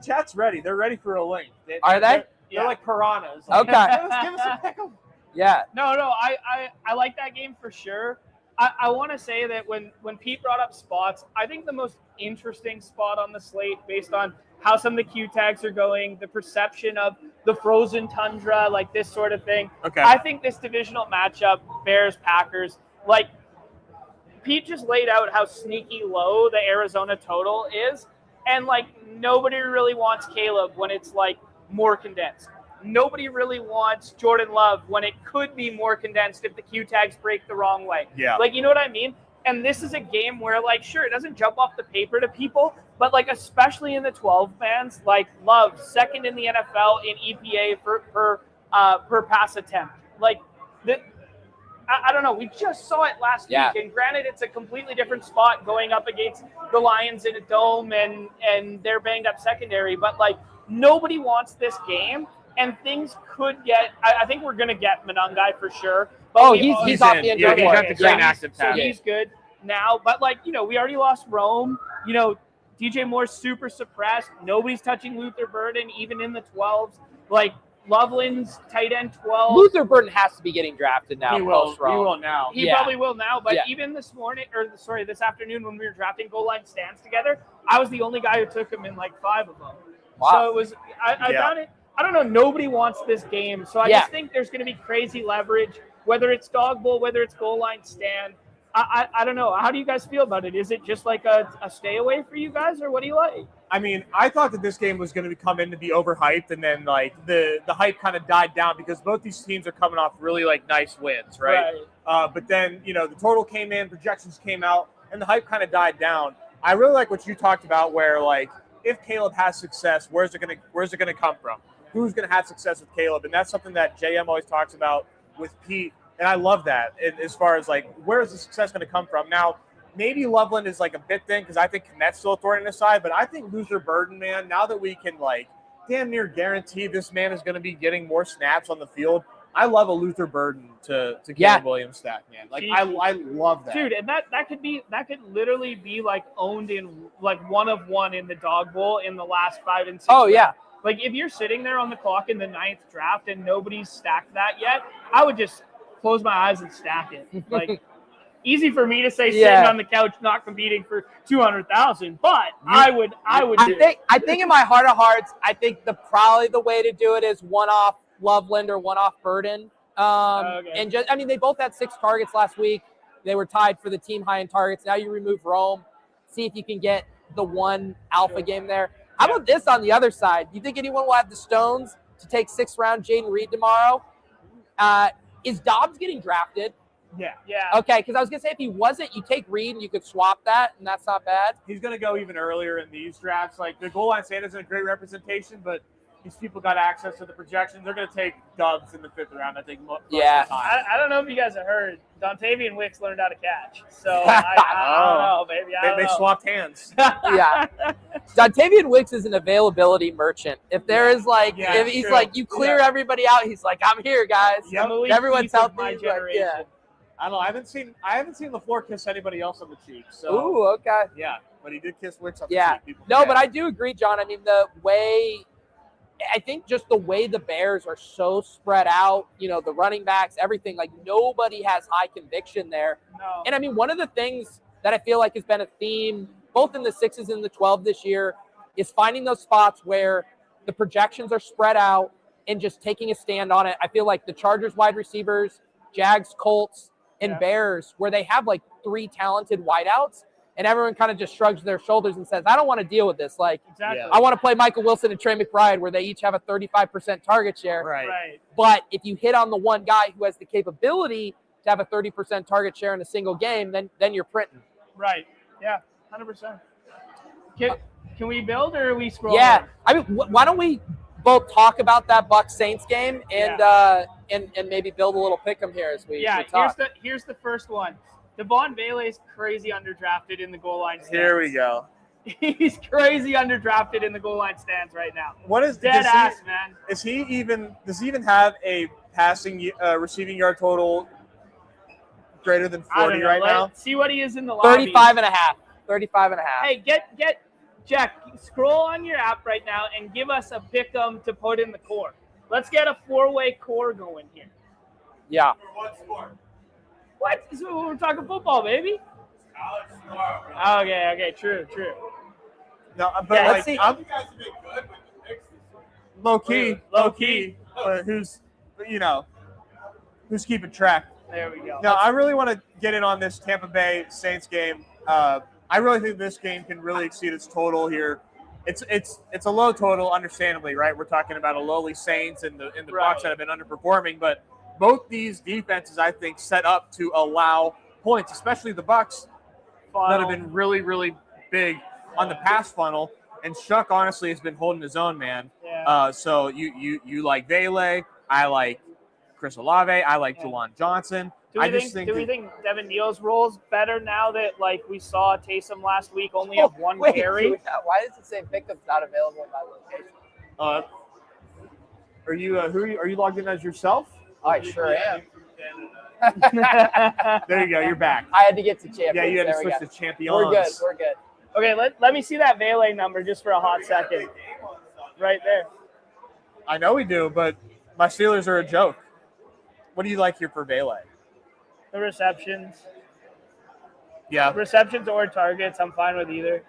chat's ready. They're ready for a link. Are they? They're like piranhas. Okay. Give us a pick 'em. Yeah. No, I like that game for sure. I want to say that when Pete brought up spots, I think the most interesting spot on the slate, based on how some of the Q tags are going, the perception of the frozen tundra, like this sort of thing. Okay. I think this divisional matchup, Bears-Packers, like Pete just laid out how sneaky low the Arizona total is. And like nobody really wants Caleb when it's like more condensed. nobody really wants Jordan Love when it could be more condensed if the Q tags break the wrong way. Yeah. Like, you know what I mean? And this is a game where, like, sure, it doesn't jump off the paper to people, but, like, especially in the 12 bands, like, Love, second in the NFL in EPA per pass attempt. Like, I don't know. We just saw it last week, and granted, it's a completely different spot going up against the Lions in a dome and their banged-up secondary, but, like, nobody wants this game, and things could get – I think we're going to get Monangai for sure. But he's off the injury report. He's got the green active tab. So he's good now. But, like, you know, we already lost Rome. You know, DJ Moore's super suppressed. Nobody's touching Luther Burden, even in the 12s. Like, Loveland's tight end 12. Luther Burden has to be getting drafted now. He will now. He probably will now. But even this afternoon when we were drafting goal line stands together, I was the only guy who took him in like 5 of them. Wow. So it was I found it. I don't know. Nobody wants this game. So I just think there's going to be crazy leverage, whether it's dog bowl, whether it's goal line stand. I don't know. How do you guys feel about it? Is it just like a stay away for you guys, or what do you like? I mean, I thought that this game was going to come in to be overhyped, and then like the hype kind of died down because both these teams are coming off really like nice wins, right? But then, you know, the total came in, projections came out, and the hype kind of died down. I really like what you talked about, where like if Caleb has success, where's it gonna come from? Who's gonna have success with Caleb? And that's something that JM always talks about with Pete. And I love that as far as, like, where is the success going to come from? Now, maybe Loveland is, like, a bit thin because I think Kmet's still a thorn in his side. But I think Luther Burden, man, now that we can, like, damn near guarantee this man is going to be getting more snaps on the field, I love a Luther Burden to Caleb Williams stack, man. Like, I love that. Dude, and that could literally be, like, owned in, like, 1 of 1 in the dog bowl in the last 5 and 6 Oh, yeah. Like, if you're sitting there on the clock in the 9th draft and nobody's stacked that yet, I would just – close my eyes and stack it. Like, easy for me to say sitting on the couch not competing for 200,000, but I would do it. I think in my heart of hearts, I think probably the way to do it is one off Loveland or one off Burden. And just, I mean, they both had 6 targets last week. They were tied for the team high in targets. Now you remove Rome, see if you can get the one alpha game there. How about this on the other side? Do you think anyone will have the stones to take 6th round Jaden Reed tomorrow? Is Dobbs getting drafted? Yeah. Okay, because I was going to say if he wasn't, you take Reed and you could swap that, and that's not bad. He's going to go even earlier in these drafts. Like, the goal line stand isn't a great representation, but these people got access to the projections. They're going to take Dobbs in the 5th round, I think, most of the time. I don't know if you guys have heard. Dontavian Wicks learned how to catch. So, I don't know, baby. They swapped hands. Yeah. Dontavian Wicks is an availability merchant. If there is, like, if he's true. Like, you clear everybody out, he's like, I'm here, guys. Yep. Everyone's healthy. My generation. Like, I don't know. I haven't seen LaFleur kiss anybody else on the cheek. So. Ooh, okay. Yeah, but he did kiss Wicks on the cheek. People but I do agree, John. I mean, I think just the way the Bears are so spread out, you know, the running backs, everything, like nobody has high conviction there. No. And I mean, one of the things that I feel like has been a theme, both in the 6s and the 12 this year, is finding those spots where the projections are spread out and just taking a stand on it. I feel like the Chargers wide receivers, Jags, Colts, and Bears, where they have like 3 talented wideouts, and everyone kind of just shrugs their shoulders and says, I don't want to deal with this. Like, I want to play Michael Wilson and Trey McBride where they each have a 35% target share. Right. But if you hit on the one guy who has the capability to have a 30% target share in a single game, then you're printing. Right. Yeah, 100%. Can we build or are we scrolling? Yeah. I mean, why don't we both talk about that Bucs Saints game and maybe build a little pick'em here as we talk. Here's the first one. Devon Bailey's crazy underdrafted in the goal line stands. Here we go. He's crazy underdrafted in the goal line stands right now. What is dead ass, man? Does he even have a receiving yard total greater than 40 right now? See what he is in the lobby. 35 and a half. Hey, get Jack, scroll on your app right now and give us a pick'em to put in the core. Let's get a 4-way core going here. Yeah. For what sport? What? We're talking football, baby. College tomorrow. Okay, true. No, but let's see. You guys have been good with the picks this week. Low key. Who's keeping track? There we go. No, I really want to get in on this Tampa Bay Saints game. I really think this game can really exceed its total here. it's a low total, understandably, right? We're talking about a lowly Saints and the Right. Bucs that have been underperforming, but both these defenses, I think, set up to allow points, especially the Bucs that have been really, really big on the pass funnel. And Shuck honestly has been holding his own, man. Yeah. So you like Vele, I like Chris Olave, I like Jawan Johnson. Do we think Devin Neal's role is better now that like we saw Taysom last week only have one carry? Why does it say pickup's not available by location? Are you are you logged in as yourself? I sure am. There you go. You're back. I had to get to champions. Yeah, you had to switch to champions. We're good. Okay, let me see that Vele number just for a hot second. Right there. I know we do, but my Steelers are a joke. What do you like here for Vele? The receptions. Yeah. Receptions or targets, I'm fine with either.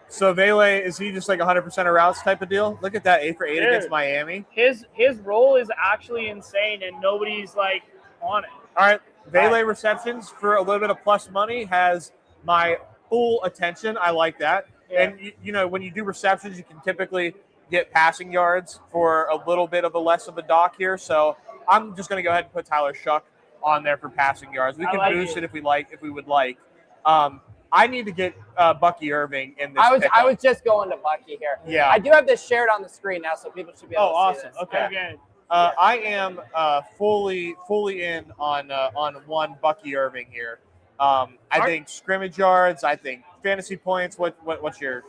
So Vele, is he just like 100% of routes type of deal? Look at that 8 for 8 against Miami. His role is actually insane, and nobody's like on it. All right, Vele receptions for a little bit of plus money has my full attention. I like that. Yeah. And you know, when you do receptions, you can typically get passing yards for a little bit of a less of a dock here. So I'm just going to go ahead and put Tyler Shuck on there for passing yards. We can boost it if we would like. I need to get Bucky Irving in this. I was just going to Bucky here. Yeah. I do have this shared on the screen now, so people should be able to see this. Okay. I am fully in on one Bucky Irving here. I think scrimmage yards. I think fantasy points. What's your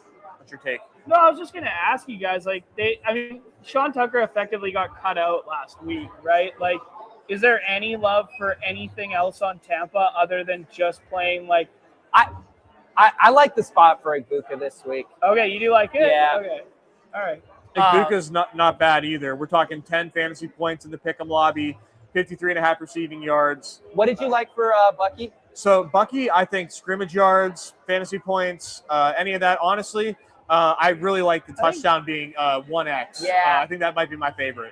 take? No, I was just gonna ask you guys. Like, Sean Tucker effectively got cut out last week, right? Like, is there any love for anything else on Tampa other than just playing like? I like the spot for Igbukah this week. Okay, you do like it? Yeah. Okay. All right. Igbukah's not bad either. We're talking 10 fantasy points in the pick'em lobby, 53.5 receiving yards. What did you like for Bucky? So Bucky, I think scrimmage yards, fantasy points, any of that. Honestly, I really like the touchdown being 1x. Yeah. I think that might be my favorite.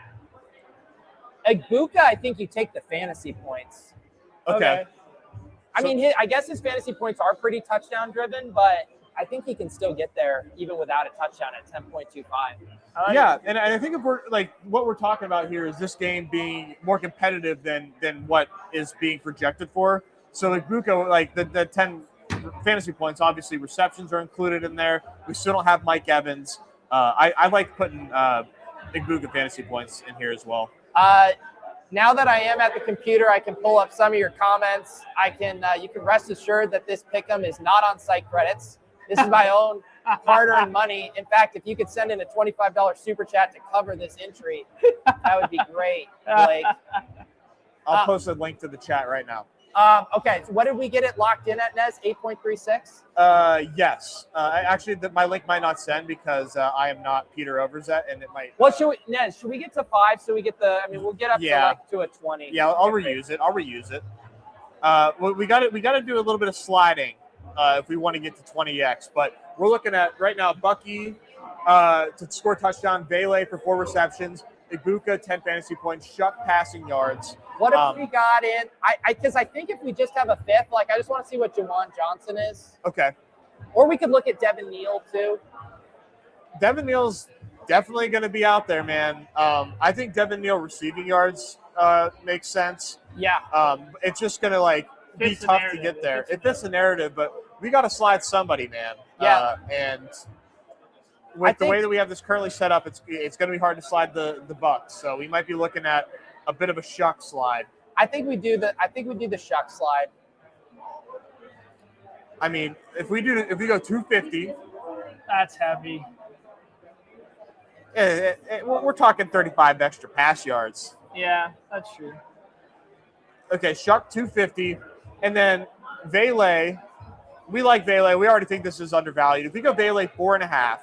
Igbukah, I think you take the fantasy points. Okay. I mean, I guess his fantasy points are pretty touchdown driven, but I think he can still get there even without a touchdown at 10.25. Yeah, and I think if we're like what we're talking about here is this game being more competitive than what is being projected for. So like Igbukah, like the 10 fantasy points, obviously receptions are included in there. We still don't have Mike Evans. I like putting Igbukah fantasy points in here as well. Now that I am at the computer, I can pull up some of your comments. You can rest assured that this pick'em is not on site credits. This is my own hard-earned money. In fact, if you could send in a $25 super chat to cover this entry, that would be great, Blake. I'll post a link to the chat right now. Okay, so what did we get it locked in at, Nez? 8.36? Yes. Actually, my link might not send because I am not Peter Overzet, and it might. Well, Nez, should we get to 5 so we get we'll get up to a 20. Yeah, I'll reuse it. Well, we got to do a little bit of sliding if we want to get to 20x. But we're looking at right now Bucky to score touchdown, Vele for 4 receptions, Igbukah 10 fantasy points, Shuck passing yards. What if we got in? Because I think if we just have a 5th, like I just want to see what Jawan Johnson is. Okay. Or we could look at Devin Neal too. Devin Neal's definitely going to be out there, man. I think Devin Neal receiving yards makes sense. Yeah. It's just going to be tough to get there. It fits the narrative, but we got to slide somebody, man. Yeah. And with the way that we have this currently set up, it's going to be hard to slide the Bucs. So we might be looking at a bit of a Shuck slide. I think we do the Shuck slide. I mean, if we go 250, that's heavy. We're talking 35 extra pass yards. Yeah, that's true. Okay, Shuck 250, and then Vele. We like Vele. We already think this is undervalued. If we go Vele 4.5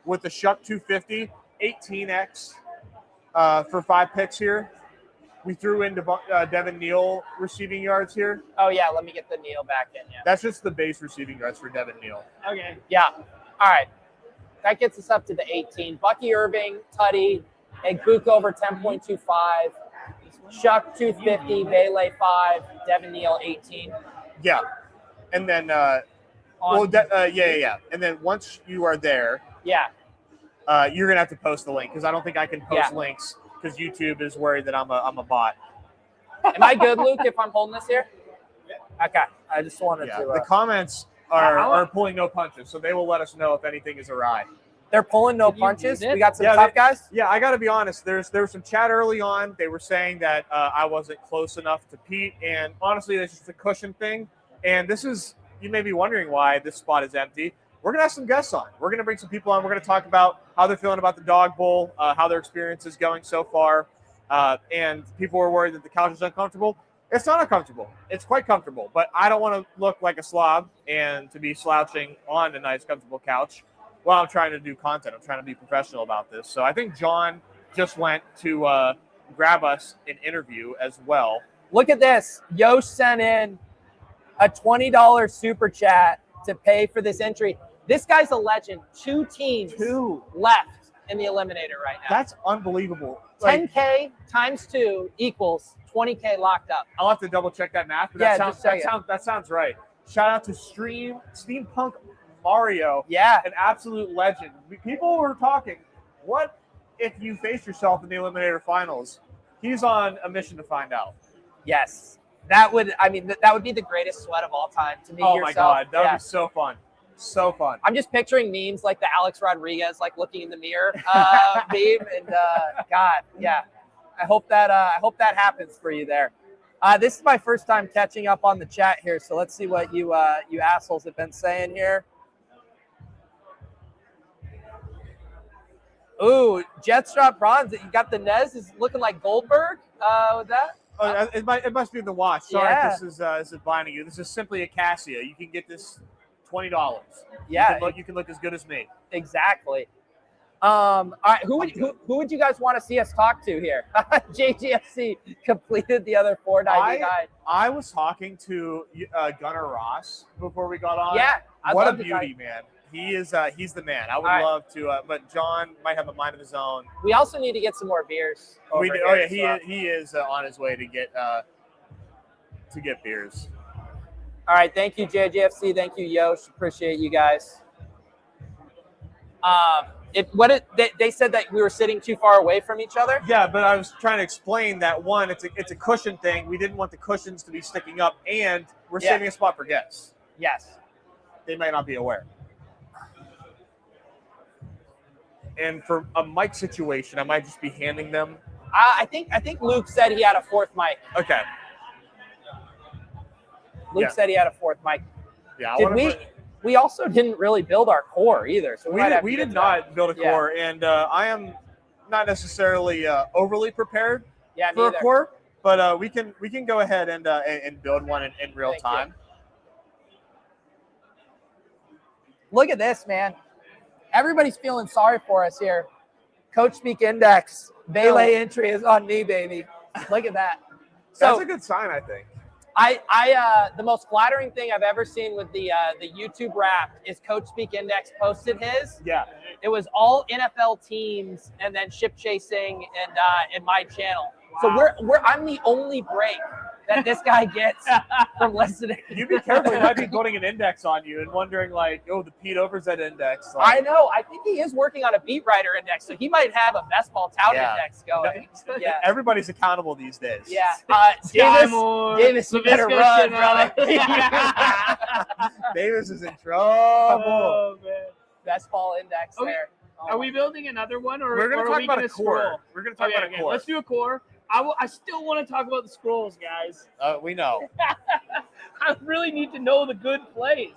with the Shuck 250, 18x for 5 picks here. We threw into Devin Neal receiving yards here. Oh, yeah, let me get the Neal back in. Yeah, that's just the base receiving yards for Devin Neal. Okay. Yeah. All right. That gets us up to the 18. Bucky Irving, Tutty, Igbukah over 10.25. Shuck 250, Vele 5, Devin Neal 18. Yeah. And then on. Well, yeah. And then once you are there, Yeah. you're gonna have to post the link because I don't think I can post links because YouTube is worried that I'm a bot. Am I good, Luke, if I'm holding this here? Okay. I just wanted to. The comments are pulling no punches, so they will let us know if anything is awry. They're pulling no punches. We got some tough guys. Yeah, I got to be honest. There was some chat early on. They were saying that I wasn't close enough to Pete, and honestly, it's just a cushion thing. And this is, you may be wondering why this spot is empty. We're going to have some guests on. We're going to bring some people on. We're going to talk about how they're feeling about the Dog Bowl, how their experience is going so far. And people are worried that the couch is uncomfortable. It's not uncomfortable. It's quite comfortable. But I don't want to look like a slob and to be slouching on a nice, comfortable couch while I'm trying to do content. I'm trying to be professional about this. So I think John just went to grab us an interview as well. Look at this. Yosh sent in a $20 super chat to pay for this entry. This guy's a legend. 2 teams left in the eliminator right now. That's unbelievable. 10K times 2 equals 20K locked up. I'll have to double check that math, but that sounds right. Shout out to Steampunk Mario. Yeah. An absolute legend. People were talking, what if you face yourself in the eliminator finals? He's on a mission to find out. Yes. That would be the greatest sweat of all time to meet yourself. Oh my God. That would be so fun. So fun. I'm just picturing memes like the Alex Rodriguez, like looking in the mirror meme. And God, yeah. I hope that happens for you there. This is my first time catching up on the chat here, so let's see what you assholes have been saying here. Ooh, Jetstrap Bronze. You got the Nez is looking like Goldberg with that. Oh, it must be the watch. Sorry, if this is blinding you. This is simply a Casio. You can get this $20. Yeah, you can look as good as me. Exactly. All right, who would you guys want to see us talk to here? JGFC completed the other 499. I was talking to Gunnar Ross before we got on. Yeah, what a beauty, man. He's the man. I would love to, but John might have a mind of his own. We also need to get some more beers. He is on his way to get beers. All right, thank you, JGFC. Thank you, Yosh. Appreciate you guys. They said that we were sitting too far away from each other. Yeah, but I was trying to explain that one, it's a cushion thing. We didn't want the cushions to be sticking up, and we're saving a spot for guests. Yes, they may not be aware. And for a mic situation, I might just be handing them. I think Luke said he had a 4th mic. Okay. Luke said he had a 4th mic. Yeah. We also didn't really build our core either. So we did not build a core, and I am not necessarily overly prepared for a core, but we can go ahead and build one in real time. Look at this, man. Everybody's feeling sorry for us here. Coach Speak Index. Bailey entry is on me, baby. Look at that. That's a good sign, I think. The most flattering thing I've ever seen with the YouTube Wrapped is Coach Speak Index posted his. Yeah. It was all NFL teams and then ship chasing and my channel. Wow. So I'm the only break that this guy gets from listening. You be careful. He might be putting an index on you and wondering the Pete Overzet index. I know. I think he is working on a beat writer index, so he might have a best ball tout index going. Yeah. Everybody's accountable these days. Yeah. Davis, you better run, brother. Davis is in trouble. Oh, man. Best ball index there. Are we building another one, or we're going to talk about a core? Scroll? We're going to talk about a core. Let's do a core. I still want to talk about the scrolls, guys. We know. I really need to know the good plays.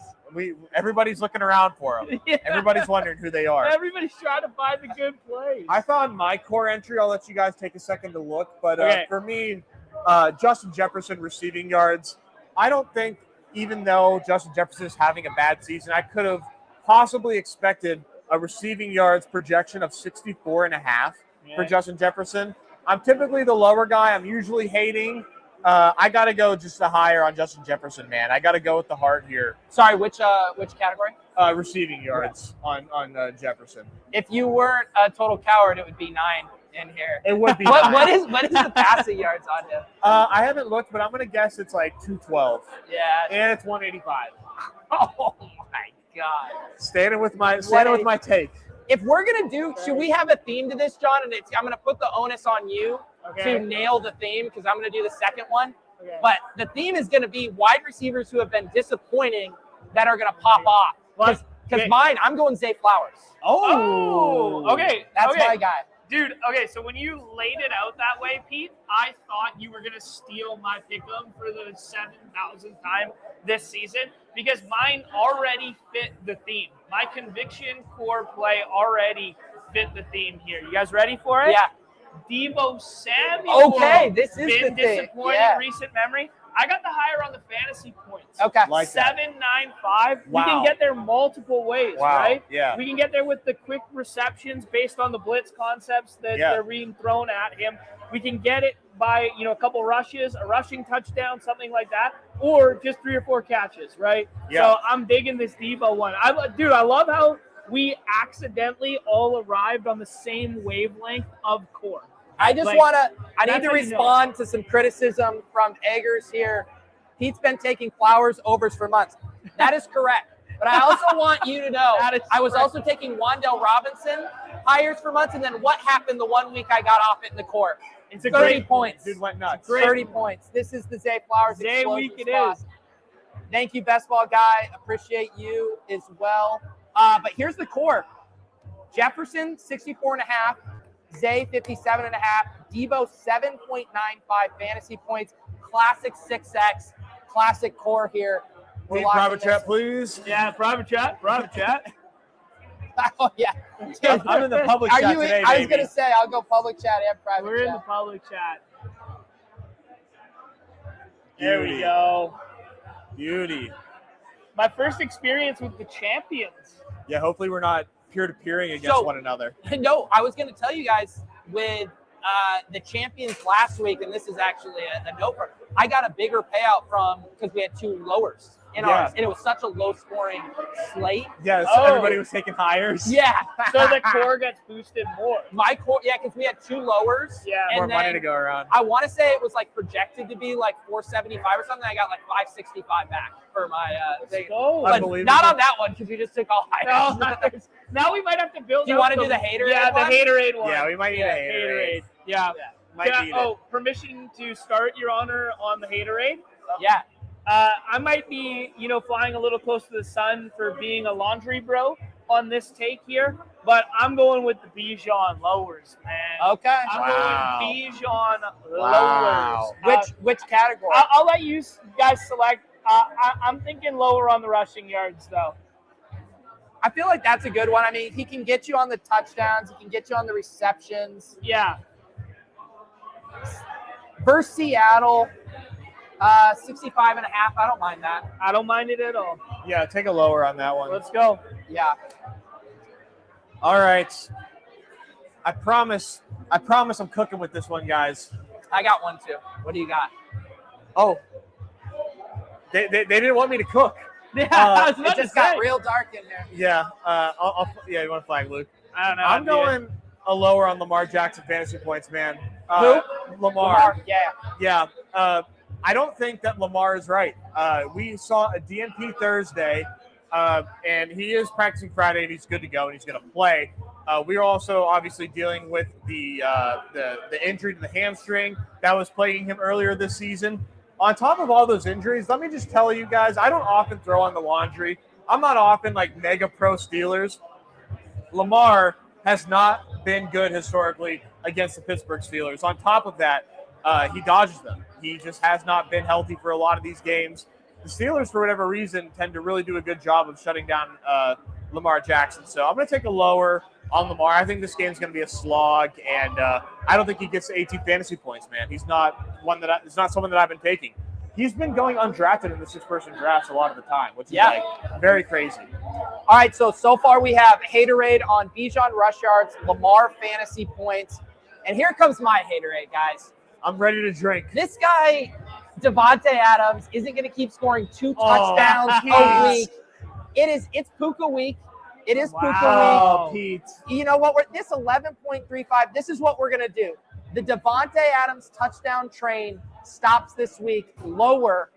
Everybody's looking around for them. Yeah. Everybody's wondering who they are. Everybody's trying to find the good plays. I found my core entry. I'll let you guys take a second to look. But for me, Justin Jefferson receiving yards. I don't think, even though Justin Jefferson is having a bad season, I could have possibly expected a receiving yards projection of 64.5 for Justin Jefferson. I'm typically the lower guy. I'm usually hating. I got to go just a higher on Justin Jefferson, man. I got to go with the heart here. Sorry, which category? Receiving yards on Jefferson. If you weren't a total coward, it would be 9 in here. It would be 9. What is the passing yards on him? I haven't looked, but I'm going to guess it's like 212. Yeah. And it's 185. Oh, my God. Standing with my take. If we're going to do, should we have a theme to this, John? And I'm going to put the onus on you to nail the theme because I'm going to do the second one. Okay. But the theme is going to be wide receivers who have been disappointing that are going to pop off. Because mine, I'm going Zay Flowers. Oh, okay. That's my guy. Dude, okay, so when you laid it out that way, Pete, I thought you were going to steal my pick'em for the 7,000th time this season because mine already fit the theme. My conviction core play already fit the theme here. You guys ready for it? Yeah. Deebo Samuel. Okay, this is been the thing. disappointing Yeah. recent memory. I got the higher on the fantasy points. Okay. Like 795. Wow. We can get there multiple ways, Wow. right? Yeah. We can get there with the quick receptions based on the blitz concepts that they're being thrown at him. We can get it by, a couple rushes, a rushing touchdown, something like that, or just 3 or 4 catches, right? Yeah. So I'm digging this Deebo one. I love how we accidentally all arrived on the same wavelength of core. I just Like, I need that's to how you respond to some criticism from Eggers here. Pete's been taking Flowers overs for months. That is correct. But I also want you to know, I was also taking Wan'Dale Robinson hires for months, and then what happened the 1 week I got off it in the court? It's a 30 great points. Dude went nuts. 30 points. This is the Zay Flowers Zay explosion week it spot. is. Thank you, Best Ball Guy. Appreciate you as well. But here's the core. Jefferson, 64.5. Zay, 57.5. Deebo, 7.95 fantasy points. Classic 6X. Classic core here. We're Need locking private this. chat, please. Yeah, private chat. Oh, yeah. I'm in the public Are chat you in? today, I was baby. going to say, I'll go public chat and private We're chat. in the public chat. There we Beauty. go. Beauty. My first experience with the champions. Yeah, hopefully we're not peer-to-peering against one another. No, I was going to tell you guys with the champions last week, and this is actually a note for I got a bigger payout from because we had 2 lowers in ours, and it was such a low-scoring slate. Yeah, so everybody was taking hires. Yeah. So the core gets boosted more. My core, because we had 2 lowers. Yeah. and More money then to go around. I want to say it was like projected to be like 475 or something. I got like 565 back for my thing. Go. But Unbelievable. not on that one because you just took all high. No, now we might have to build. Do you out want to do the Haterade Yeah, one? the Haterade one. Yeah, we might need a Haterade. Yeah. Might Can I- need it. oh, permission to start, Your Honor, on the Haterade? Yeah. I might be, flying a little close to the sun for being a laundry bro on this take here, but I'm going with the Bijan lowers, man. Okay. I'm going Bijan Wow. lowers. Which category? I'll let you guys select. I'm thinking lower on the rushing yards, though. I feel like that's a good one. I mean, he can get you on the touchdowns. He can get you on the receptions. Yeah. Versus Seattle, 65.5. I don't mind that. I don't mind it at all. Yeah, take a lower on that one. Let's go. Yeah. All right. I promise I'm cooking with this one, guys. I got one too. What do you got? Oh. They didn't want me to cook. Yeah, I was about It just to say. got real dark in there. Yeah. You want to flag Luke? I don't know. I'm going a lower on Lamar Jackson fantasy points, man. Who? Lamar. Yeah. Yeah. I don't think that Lamar is right. We saw a DNP Thursday, and he is practicing Friday, and he's good to go, and he's going to play. We are also obviously dealing with the injury to the hamstring that was plaguing him earlier this season. On top of all those injuries, let me just tell you guys, I don't often throw on the laundry. I'm not often like mega pro Steelers. Lamar has not been good historically against the Pittsburgh Steelers. On top of that, he dodges them. He just has not been healthy for a lot of these games. The Steelers, for whatever reason, tend to really do a good job of shutting down Lamar Jackson. So I'm going to take a lower on Lamar. I think this game's going to be a slog, and I don't think he gets 18 fantasy points, man. He's not it's not someone that I've been taking. He's been going undrafted in the 6-person drafts a lot of the time, which is like very crazy. All right, so far we have Haterade on Bijan rush yards, Lamar fantasy points, and here comes my Haterade, guys. I'm ready to drink. This guy, Devontae Adams, isn't going to keep scoring 2 touchdowns a week. It's Puka week. It is Puka week. Oh, Pete. You know what? This 11.35, this is what we're going to do. The Devontae Adams touchdown train stops this week lower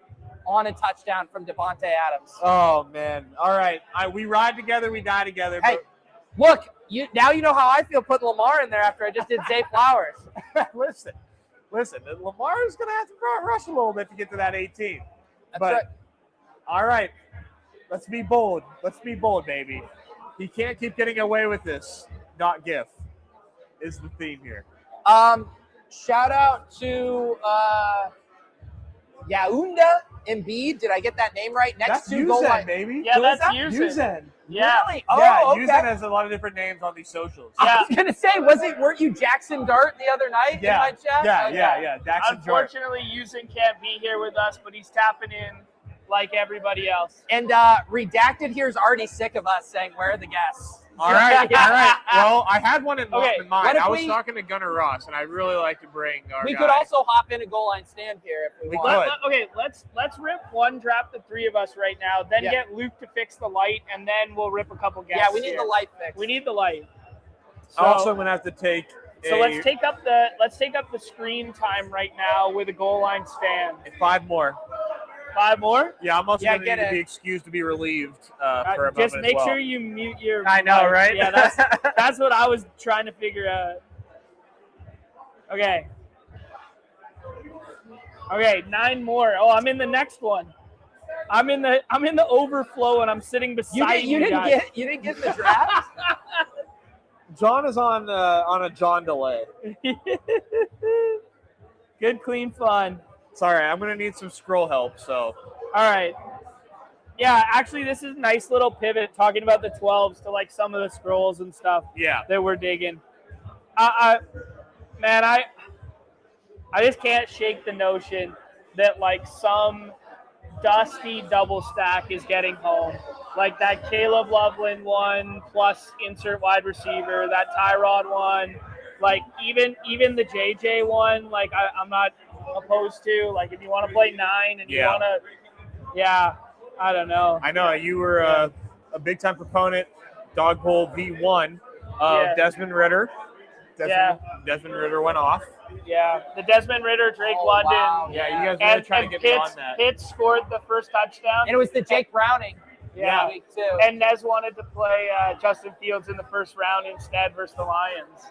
on a touchdown from Devontae Adams. Oh, man. All right. We ride together, we die together. Hey, look, now you know how I feel putting Lamar in there after I just did Zay Flowers. Listen, Lamar is going to have to rush a little bit to get to that 18. That's right. All right. Let's be bold. Let's be bold, baby. He can't keep getting away with this. Not GIF is the theme here. Shout out to Yaounda Embiid. Did I get that name right? That's Uzen, baby. Yeah, that's Uzen. Yeah. Really? Yeah, Oh, okay. Uzen has a lot of different names on these socials. I was gonna say, weren't you Jackson Dart the other night in my chat? Yeah. Daxon Dart. Unfortunately, Uzen can't be here with us, but he's tapping in like everybody else. And Redacted here is already sick of us saying, where are the guests? All right. Well, I had one in mind. what if I was talking to Gunnar Ross, and I really like to bring our We guy. could also hop in a goal line stand here if we want. Let's rip one draft, the three of us right now, then get Luke to fix the light, and then we'll rip a couple guests. Yeah, we need the light fixed. We need the light. So, Also, I'm gonna have to take. Let's take up the screen time right now with a goal line stand. 5 more. 5 more? Yeah, I'm also gonna need get to it. be excused to be relieved for a moment Just make as well. sure you mute your. I know, mic. right? Yeah, that's what I was trying to figure out. Okay. Okay, 9 more. Oh, I'm in the next one. I'm in the overflow, and I'm sitting beside you. You didn't get the draft. John is on a John delay. Good, clean fun. Sorry, I'm gonna need some scroll help. So, all right. Yeah, actually, this is a nice little pivot talking about the 12s to like some of the scrolls and stuff. Yeah. That we're digging. I just can't shake the notion that like some dusty double stack is getting home. Like that Caleb Loveland one plus insert wide receiver, that Tyrod one, like even the JJ one. Like I'm not opposed to. Like if you want to play 9 and you want to, I don't know. I know you were a big time proponent, Dog Bowl V1 of Desmond Ritter. Desmond Ritter went off. Yeah, the Desmond Ritter, Drake London. Wow. Yeah, you guys really trying to get me on that. Pitts scored the first touchdown. And it was the Jake Browning. Yeah, week 2. And Nez wanted to play Justin Fields in the first round instead versus the Lions.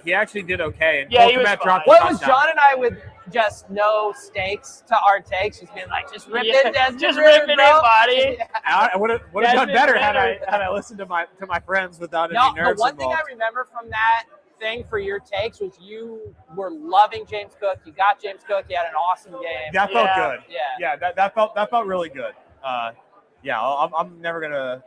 He actually did okay. And he was fine. What was John and I with just no stakes to our takes? Just being like, just rip it, Desmond. Just rip it in, buddy. I would have done better had I listened to my friends without any nerves the one involved. thing I remember from that thing for your takes was you were loving James Cook. You got James Cook. You had an awesome game. That felt good. Yeah. That felt really good. I'm never gonna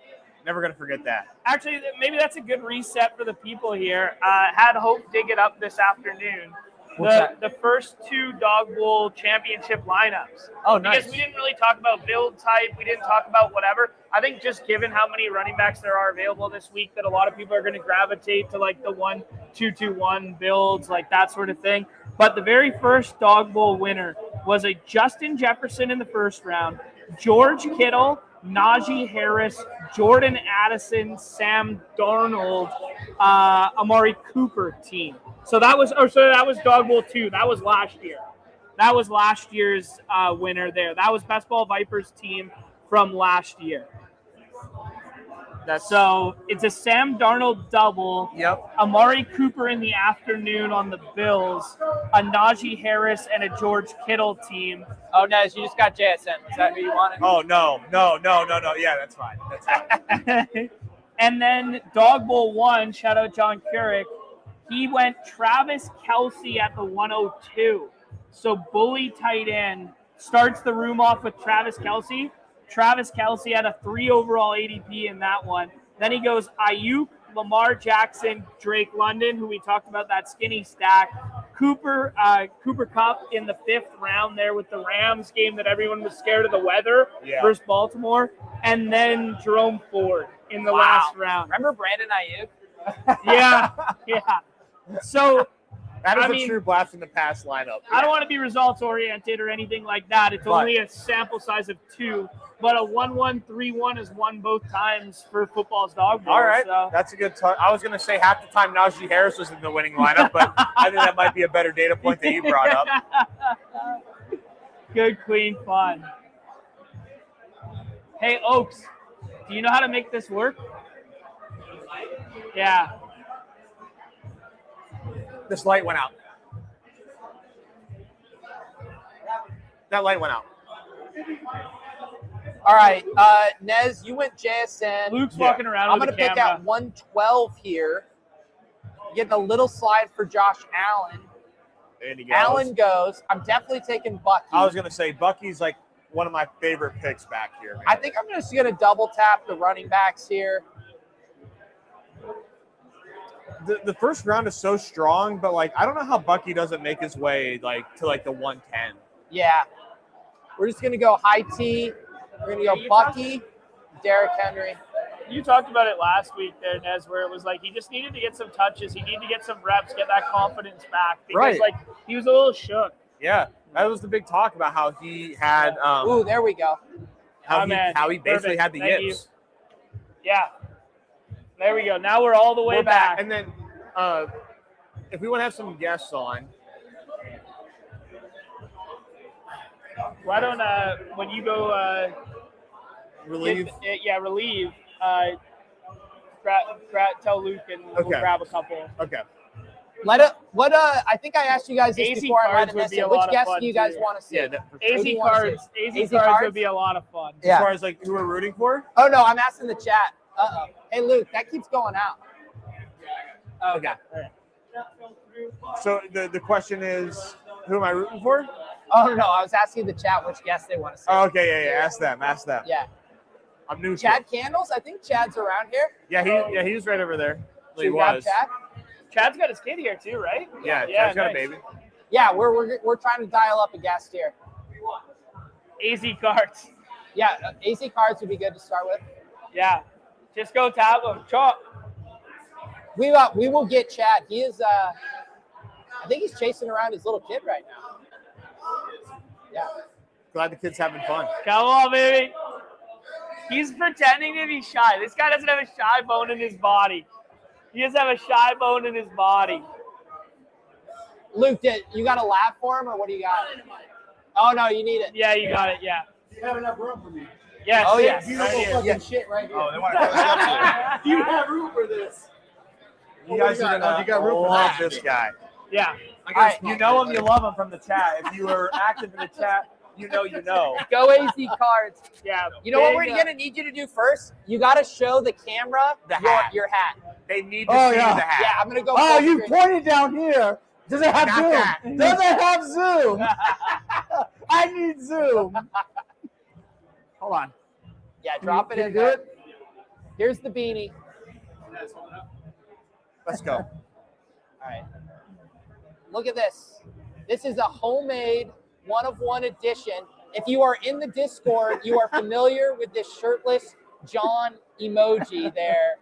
forget that. Actually, maybe that's a good reset for the people here. Had Hope dig it up this afternoon. The first 2 Dog Bowl championship lineups. Oh, nice. Because we didn't really talk about build type. We didn't talk about whatever. I think just given how many running backs there are available this week, that a lot of people are going to gravitate to like the 1-2-2-1 builds, like that sort of thing. But the very first Dog Bowl winner was a Justin Jefferson in the first round, George Kittle, Najee Harris, Jordan Addison, Sam Darnold, Amari Cooper team. So that was Dog Bowl 2. That was last year. That was last year's winner there. That was Best Ball Vipers team from last year. So it's a Sam Darnold double. Yep. Amari Cooper in the afternoon on the Bills, a Najee Harris and a George Kittle team. Oh, Nez, you just got JSN. Is that who you wanted? Oh, no. Yeah, that's fine. That's fine. And then Dog Bowl 1, shout out John Curick. He went Travis Kelce at the 102. So bully tight end starts the room off with Travis Kelce. Travis Kelce had a 3 overall ADP in that one. Then he goes Ayuk, Lamar Jackson, Drake London, who we talked about, that skinny stack. Cooper Kupp in the 5th round there with the Rams game that everyone was scared of the weather versus Baltimore. And then Jerome Ford in the last round. Remember Brandon Ayuk? Yeah. So that is a true blast in the past lineup. I don't want to be results oriented or anything like that. It's only a sample size of 2, but a 1-1-3-1 is won both times for football's Dog Bowl. All right, so. that's a good. I was going to say half the time Najee Harris was in the winning lineup, but I think that might be a better data point that you brought up. Good, clean fun. Hey, Oaks, do you know how to make this work? Yeah. This light went out. That light went out. All right, Nez, you went JSN. Luke's walking around I'm with going the to pick camera. at 112 here. Getting a little slide for Josh Allen. And he goes. Allen goes. I'm definitely taking Bucky. I was going to say, Bucky's like one of my favorite picks back here. Man. I think I'm just going to double tap the running backs here. The first round is so strong, but like I don't know how Bucky doesn't make his way like to like the 110. Yeah. We're just going to go high T. We're going to go Bucky, Derrick Henry. You talked about it last week there, Nez, where it was like he just needed to get some touches. He needed to get some reps, get that confidence back. Because, Right. like, he was a little shook. Yeah, that was the big talk about how he had Ooh, there we go. how he basically Perfect. had the Thank yips. Yeah. There we go. Now we're all the way We're back. And then if we want to have some guests on, Why don't, when you go relieve. relieve, tell Luke and we'll Okay. grab a couple. Okay. I think I asked you guys this AC before. I might cards have would missed be a it. Which lot of guest fun, do you guys too. want to see? Yeah. Who do AZ you wanna cards. see? AZ AZ cards cards? would be a lot of fun. Yeah. As far as like who we're rooting for. Oh, no, I'm asking the chat. Uh-oh. Hey, Luke, that keeps going out. Okay. So the question is, who am I rooting for? Oh, no, I was asking the chat which guest they want to see. Oh, okay, yeah. Ask them. Yeah. I'm new. Chad Candles? I think Chad's around here. He's right over there. Should He we grab was. Chad? Chad's got his kid here too, right? Yeah, Yeah, Chad's got a nice. baby. Yeah, we're trying to dial up a guest here. AZ cards. Yeah, AC cards would be good to start with. Yeah. Just go tap him. Chop. We will get Chad. He is I think he's chasing around his little kid right now. Yeah. Glad the kid's having fun. Come on, baby. He's pretending to be shy. This guy doesn't have a shy bone in his body. He doesn't have a shy bone in his body. Luke, you got a lap for him or what do you got? Oh no, you need it. Yeah, you got it. Yeah. You have enough room for me. Yes. Oh, yeah. Right here. Fucking shit right here. Oh, they want to You have room for this. You guys are gonna you got room for love that. this guy. Yeah. All right. You know him, you love him from the chat. If you were active in the chat, you know. Go AZ cards. Yeah. You know what Big, we're gonna need you to do first? You gotta show the camera The hat. your hat. They need to Oh, see yeah. the hat. Yeah, I'm gonna go. Oh, full you screen. pointed down here. Does it have Not Zoom? that. Does it have Zoom? I need Zoom. Hold on. Yeah, drop it Can in you do there. it? Here's the beanie. Let's go. All right. Look at this. This is a homemade one-of-one edition. If you are in the Discord, you are familiar with this shirtless John emoji there.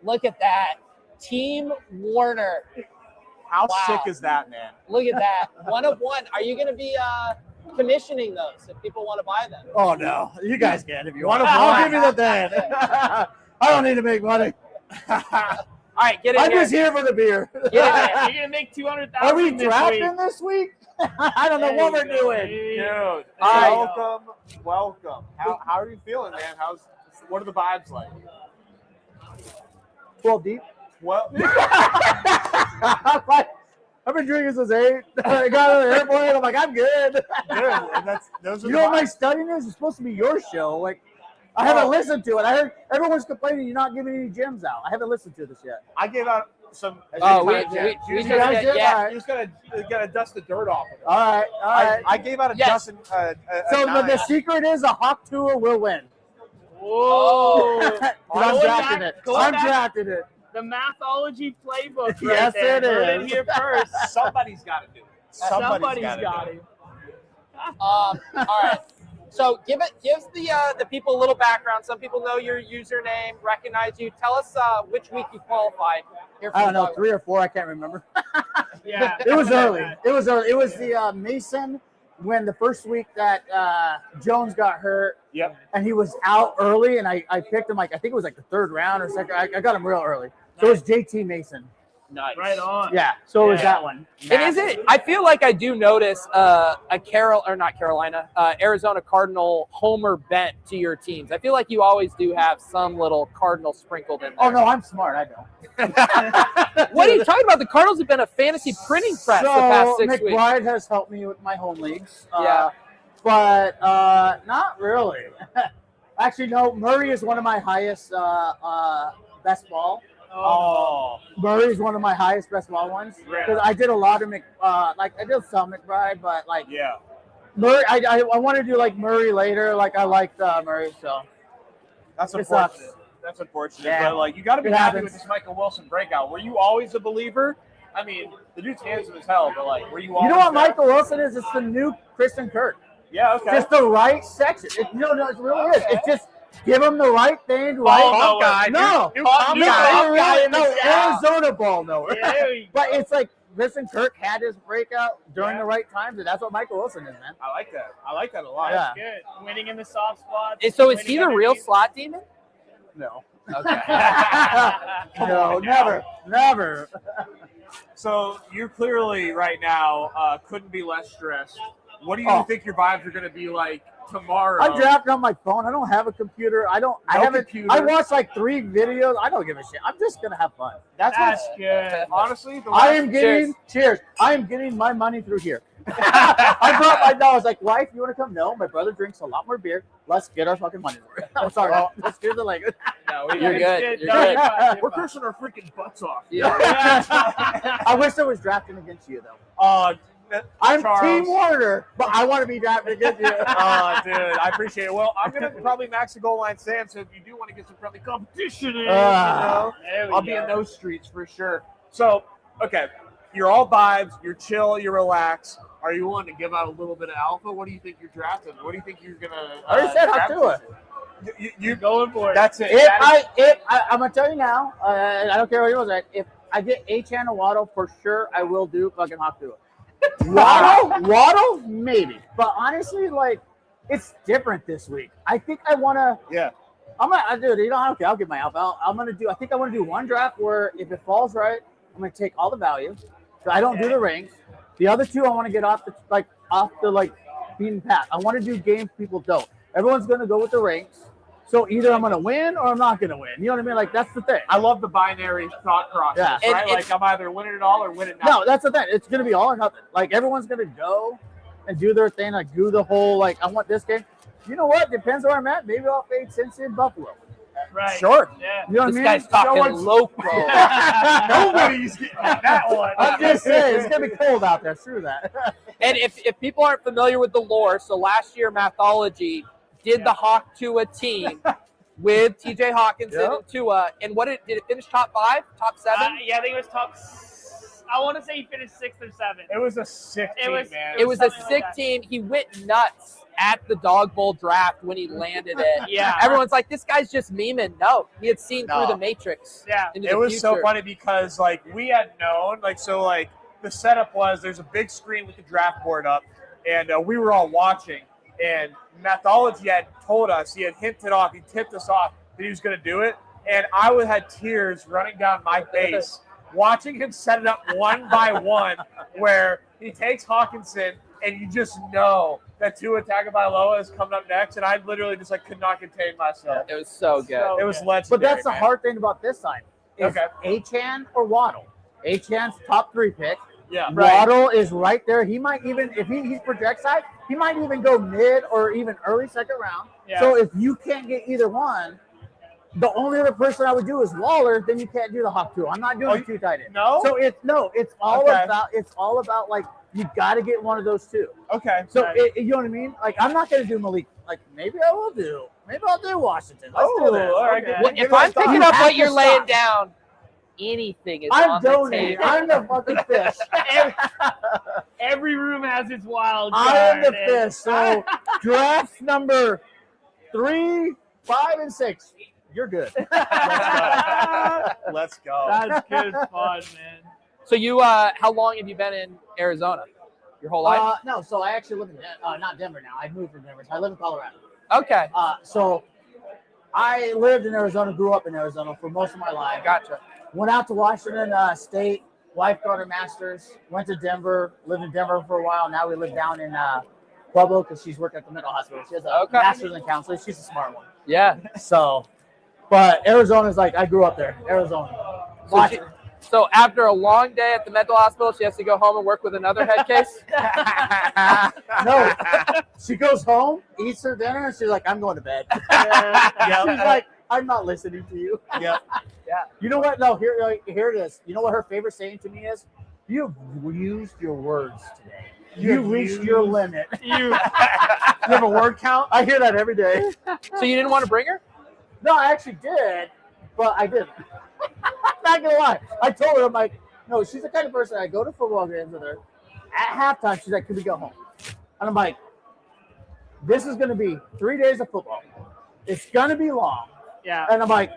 Look at that. Team Warner. How Wow. sick is that, man? Look at that. One of one. Are you going to be commissioning those if people want to buy them? Oh, no. You guys can if you One want. of I'll one. give you the then. I don't need to make money. All right, get in I'm here. just here for the beer. Yeah. You're gonna make 200,000. Are we this drafting week. this week? I don't know There what you we're go, doing. baby. Dude, All right. welcome. How are you feeling, man? What are the vibes like? 12 deep. Well, I've been drinking since 8. I got on the airplane. I'm like, I'm good. dude, and those are You the know what my vibes. studying is? It's supposed to be your show. Like, I haven't listened to it. I heard everyone's complaining you're not giving any gems out. I haven't listened to this yet. I gave out some. Oh, we You just guys got, did? yeah. All right. just gotta dust the dirt off of it. All right. All right. I gave out a Yes. Justin. A So nine. the secret is a Hawk Tour will win. Whoa. 'Cause I'm Going drafting back- it. going I'm back- drafting it. The mathology playbook right Yes, there. it Heard it is. here first. Somebody's got to do it. Somebody's gotta got do it. All right. So give the people a little background. Some people know your username, recognize you. Tell us which week you qualified. Here for I don't the know, dog. 3 or 4. I can't remember. Yeah. It was early. It was early. It was the Mason when the first week that Jones got hurt. Yep. And he was out early, and I picked him, like, I think it was like the 3rd round or second. I got him real early. So it was JT Mason. Nice. Right on. Yeah, so is that one. And is it? I feel like I do notice Arizona Cardinal homer bent to your teams. I feel like you always do have some little Cardinal sprinkled in there. Oh, no, I'm smart. I don't. What are you talking about? The Cardinals have been a fantasy printing press the past 6 weeks. McBride has helped me with my home leagues. Yeah. But not really. Actually, no, Murray is one of my highest best ball. Oh, Murray is one of my highest best ball ones. Because I did a lot of I did some McBride, but yeah. Murray, I want to do Murray later. I liked Murray, so That's it unfortunate. sucks. That's unfortunate. Yeah. But you got to be It happy happens. with this Michael Wilson breakout. Were you always a believer? I mean, the dude's handsome as hell, but were you always? You know what there? Michael Wilson is? It's the new Kristen Kirk. Yeah. Okay. Just the right section. It really is. It's just give him the right thing. Ball Right. knower. No. New pump guy. No, Arizona ball knower. Yeah, there we But go. it's Kristen Kirk had his breakout during the right times, and that's what Michael Wilson is, man. I like that. I like that a lot. Yeah. Good. Winning in the soft spots. So is he winning the real underneath. slot demon? No. Okay. No, never. So you clearly right now couldn't be less stressed. What do you think your vibes are going to be like tomorrow? I'm drafting on my phone. I don't have a computer. I haven't. computer. I watched 3 videos. I don't give a shit. I'm just gonna have fun. That's good. honestly. I am getting cheers. I am getting my money through here. I brought my dollars. Wife, you want to come? No, my brother drinks a lot more beer. Let's get our fucking money worth. I'm sorry. Let's do the No, It's you're good. good. You're No, good. you're fine. We're cursing our freaking butts off. Yeah. I wish I was drafting against you though. I'm Charles. Team Warner, but I want to be drafted against you. Dude, I appreciate it. Well, I'm going to probably max the goal line Sam, so if you do want to get some friendly competition in, There we I'll be go. in those streets for sure. So, okay, you're all vibes, you're chill, you're relaxed. Are you willing to give out a little bit of alpha? What do you think you're drafting? What do you think you're going to I already said Hatua. You Going for it. That's it. I'm gonna tell you now, I don't care what he was like. If I get Achane and Waddle, for sure I will do fucking Hatua. Waddle, maybe. But honestly, it's different this week. I think I want to. Yeah. I'm gonna do it. Okay, I'll give my alpha. I think I want to do one draft where if it falls right, I'm gonna take all the value. So I don't do the rings. The other two I want to get off the beaten path. I want to do games people don't. Everyone's gonna go with the rings. So either I'm gonna win or I'm not gonna win. You know what I mean? That's the thing. I love the binary thought process, Yeah. right? I'm either winning it all or winning nothing. No, that's the thing. It's gonna be all or nothing. Everyone's gonna go and do their thing. Do the whole I want this game. You know what? Depends where I'm at. Maybe I'll fade Cincy and Buffalo. Right. Sure. Yeah. You know what This I mean? guy's talking Someone's- local. Nobody's getting that one. I'm just saying, it's gonna be cold out there. Screw that. And if people aren't familiar with the lore, so last year Mathology did the Hawk Tua team with TJ Hawkinson and Tua. And did it finish top 5, top 7? Yeah, I think it was top. I want to say he finished 6th or 7th. It was a sick team, man. It was a something sick like that. team. He went nuts at the Dog Bowl draft when he landed it. Yeah. Everyone's like, this guy's just memeing. No, he had seen No. through the Matrix. Yeah. into It the was so future. funny because we had known the setup was there's a big screen with the draft board up, and we were all watching. And Mathology had told us, he had hinted off, he tipped us off that he was going to do it, and I had tears running down my face watching him set it up one by one, where he takes Hawkinson, and you just know that Tua Tagovailoa is coming up next, and I literally just could not contain myself. It was so good. It was legendary. But that's the man. hard thing about this side. Is Okay. Achane or Waddle. Achane's top 3 pick. Yeah. Waddle is right there. He might even, if he's project side, he might even go mid or even early second round. Yeah. So if you can't get either one, the only other person I would do is Waller. Then you can't do the Hawk 2. I'm not doing 2 tight ends. No? So it's all Okay. about you got to get one of those 2. Okay. So Right. you know what I mean? I'm not going to do Malik. Maybe I will do. Maybe I'll do Washington. Let's do this. all right. Okay. Well, If I'm picking You up have what to you're laying stop. down, anything is I'm on the donating. table. I'm the fucking fish. Every room has its wild I am card. the fish. So draft number 3, 5, and 6. You're good. Let's go. That's good fun, man. So you, how long have you been in Arizona? Your whole life? No, so I actually live in not Denver now. I moved from Denver. So I live in Colorado. Okay. So I lived in Arizona, grew up in Arizona for most of my life. Gotcha. Went out to Washington State wife got her master's, went to Denver, lived in Denver for a while. Now we live down in Pueblo because she's working at the mental hospital. She has a master's in counseling. She's a smart one. Yeah. So, but Arizona's like, I grew up there. Arizona. So after a long day at the mental hospital, she has to go home and work with another head case? No. She goes home, eats her dinner, and she's like, I'm going to bed. She's like, I'm not listening to you. Yeah. You know what? No, here it is. You know what her favorite saying to me is? You've used your words today. You've reached your limit. You have a word count? I hear that every day. So you didn't want to bring her? No, I actually did, but I didn't. Not gonna lie. I told her, I'm like, no, she's the kind of person I go to football games with her. At halftime, she's like, can we go home? And I'm like, this is gonna be 3 days of football. It's gonna be long. Yeah. And I'm like,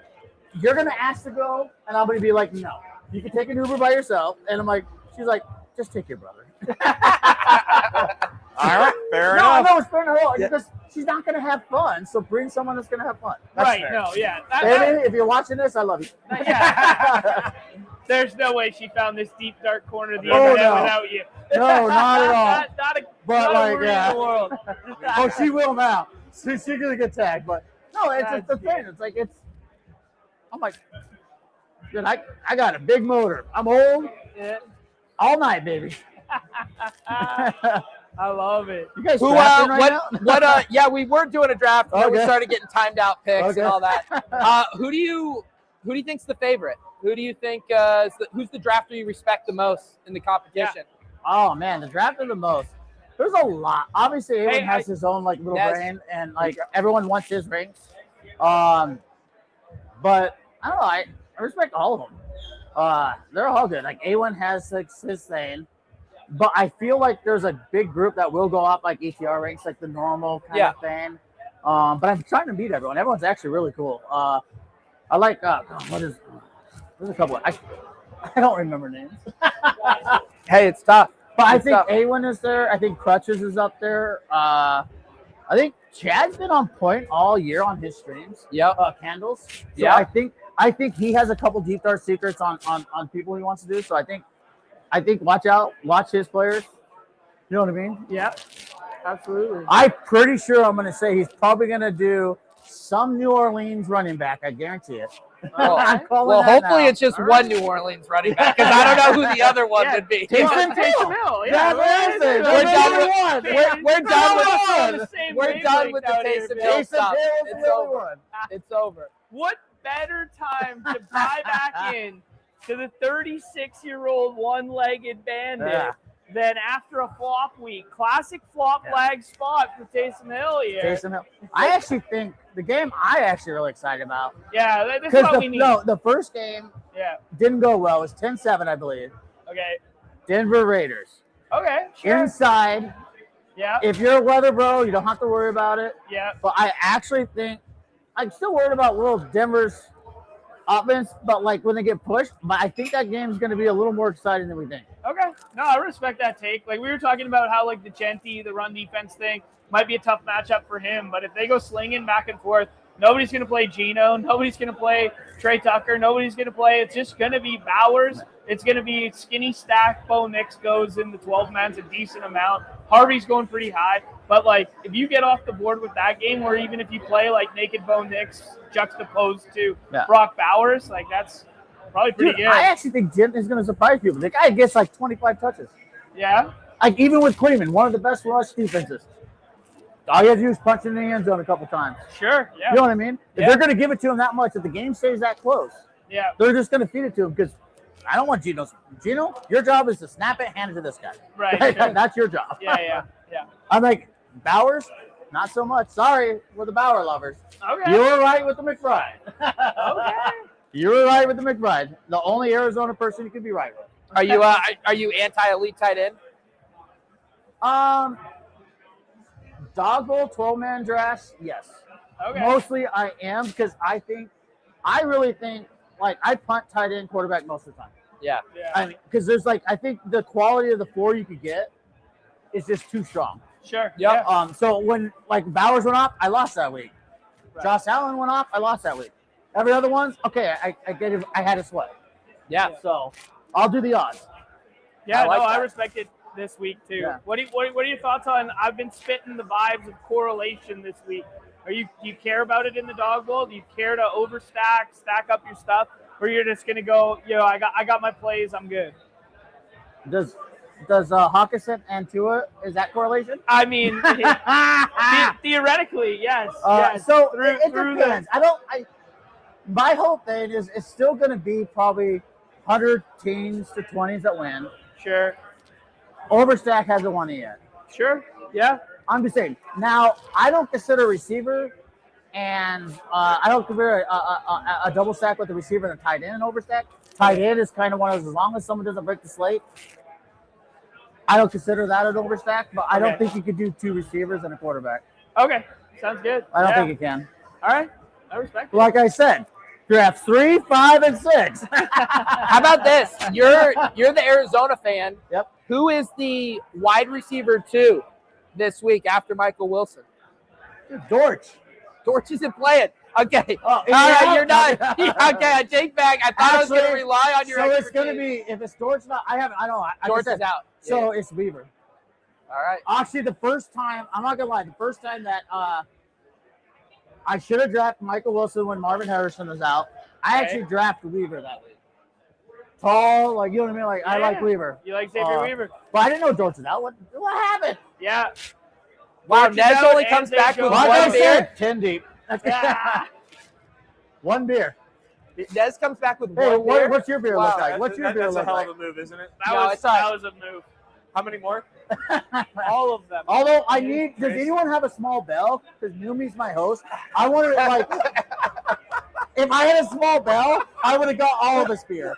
you're gonna ask to go, and I'm gonna be like, no. You can take an Uber by yourself. And I'm like, she's like, just take your brother. All right, fair No, enough. no, it's fair enough. Because she's not gonna have fun. So bring someone that's gonna have fun. That's Right. fair. No. Yeah. Baby, if you're watching this, I love you. Yeah. There's no way she found this deep dark corner of the Oh, internet no. without you. No, not at all. Not a, But, not like, a worry yeah. in the world. Oh, she will now. She's gonna get tagged. But no, it's That's the thing. It's like I'm like, dude, I got a big motor. I'm old. Yeah. All night, baby. I love it. You guys Who? drafting right now? Yeah, we were doing a draft. And then we Okay. started getting timed out picks Okay. and all that. Who do you think's the favorite? Who do you think who's the drafter you respect the most in the competition? Oh man, the draft of the most. There's a lot. Obviously, everyone Hey, has his own like little Yes. brain, and like everyone wants his rings. But I don't know. I respect all of them. They're all good. Like A1 has like, his thing, but I feel like there's a big group that will go up like ETR ranks, like the normal kind of thing. But I'm trying to beat everyone. Everyone's actually really cool. I like there's a couple. I don't remember names. Hey, it's tough. But I It's think tough. A1 is there. I think Crutches is up there. I think Chad's been on point all year on his streams. Yep. Candles. So Yeah. I think he has a couple deep dark secrets on people he wants to do. So I think watch out, watch his players. You know what I mean? Yeah. Absolutely. I'm pretty sure I'm going to say he's probably going to do some New Orleans running back. I guarantee it. Oh, I'm calling well, that hopefully now. it's just one New Orleans running back because I don't know who the other one would be. Taysom Hill. Hill. That's what I'm saying. We're done with- one. We're done with on the the same we're done with the wavelength out Taysom here, Hill Taysom stuff. Hill is It's the only over. one. It's over. What better time to buy back in to the 36-year-old one-legged bandit Yeah. than after a flop week? Classic flop lag spot for Taysom Hill here. Taysom Hill. I actually think the game I actually really excited about. Yeah, this is Because what we need. the first game Yeah. didn't go well. It was 10-7, I believe. Okay. Denver Raiders. Okay. Sure. Inside. Yeah. If you're a weather bro, you don't have to worry about it. Yeah. But I actually think I'm still worried about little Denver's offense, but like when they get pushed. But I think that game is going to be a little more exciting than we think. Okay. No, I respect that take. Like we were talking about how like the Genty, the run defense thing might be a tough matchup for him, but if they go slinging back and forth, nobody's going to play Geno. Nobody's going to play Trey Tucker. Nobody's going to play. It's just going to be Bowers. It's going to be skinny stack. Bo Nix goes in the 12-man's a decent amount. Harvey's going pretty high. But, like, if you get off the board with that game, or even if you play, like, naked Bo Nix juxtaposed to Brock Bowers, like, that's probably pretty good. I actually think Jim is going to surprise people. The guy gets like 25 touches. Yeah? Like even with Cleveland, one of the best rush defenses. All you have to do is punch in the end zone a couple times. Sure, yeah. You know what I mean? If Yeah. they're going to give it to him that much, if the game stays that close, Yeah. they're just going to feed it to him because I don't want Geno. Geno, your job is to snap it, hand it to this guy. Right. Sure. That's your job. Yeah. I'm like, Bowers, not so much. Sorry, we're the Bauer lovers. Okay. You were right with the McBride. Okay. You were right with the McBride. The only Arizona person you could be right with. Are you anti-elite tight end? Dog bowl 12-man drafts, yes. Okay. Mostly I am because I really think like I punt tight end quarterback most of the time. Yeah. Yeah. I mean, because there's like I think the quality of the floor you could get is just too strong. Sure. Yep. Yeah. So when like Bowers went off, I lost that week. Right. Josh Allen went off, I lost that week. Every other one's okay. I get it. I had a sweat. Yeah. So, I'll do the odds. Yeah, I that. respect it this week too. Yeah. What are your thoughts on? I've been spitting the vibes of correlation this week. Do you care about it in the dog bowl? Do you care to stack up your stuff, or you're just gonna go, I got my plays, I'm good? Does Hawkinson and Tua, is that correlation? I mean, theoretically, yes. Yes. So Through it depends. My whole thing is it's still going to be probably 100 teams to 20s that win. Sure. Overstack hasn't won it yet. Sure. Yeah. I'm just saying. Now, I don't consider receiver, and I don't consider a double stack with the receiver and a tight end an overstack. Tight end is kind of one of those, as long as someone doesn't break the slate, I don't consider that an overstack, but I don't think you could do 2 receivers and a quarterback. Okay. Sounds good. I don't think you can. All right. I respect it. Like I said, draft 3, 5, and 6. How about this? You're the Arizona fan. Yep. Who is the wide receiver 2 this week after Michael Wilson? Dortch. Dortch isn't playing. Okay. Oh, All right, you're done. Yeah. Okay, I take back. I thought I was going to rely on your So expertise. it's going to be, if it's Dortch, not, I don't know. Dortch is out. So it's Weaver. All right. Actually, the first time, I'm not going to lie, the first time that I should have drafted Michael Wilson when Marvin Harrison was out, I actually drafted Weaver that week. Tall, like, you know what I mean? Like, I like Weaver. You like Xavier Weaver? But I didn't know Dortch was out. What happened? Yeah. Wow, Dortch is Nez out only and comes Zay back with Jones. Like one I beer. said, 10 deep. Yeah. One beer. Nez comes back with Hey, one beer. what's your beer look like? What's your beer That's a look hell like? of a move, isn't it? That was a move. How many more? All of them. Although does anyone have a small bell? Because Numi's my host. I want to, like, if I had a small bell, I would have got all of this beer.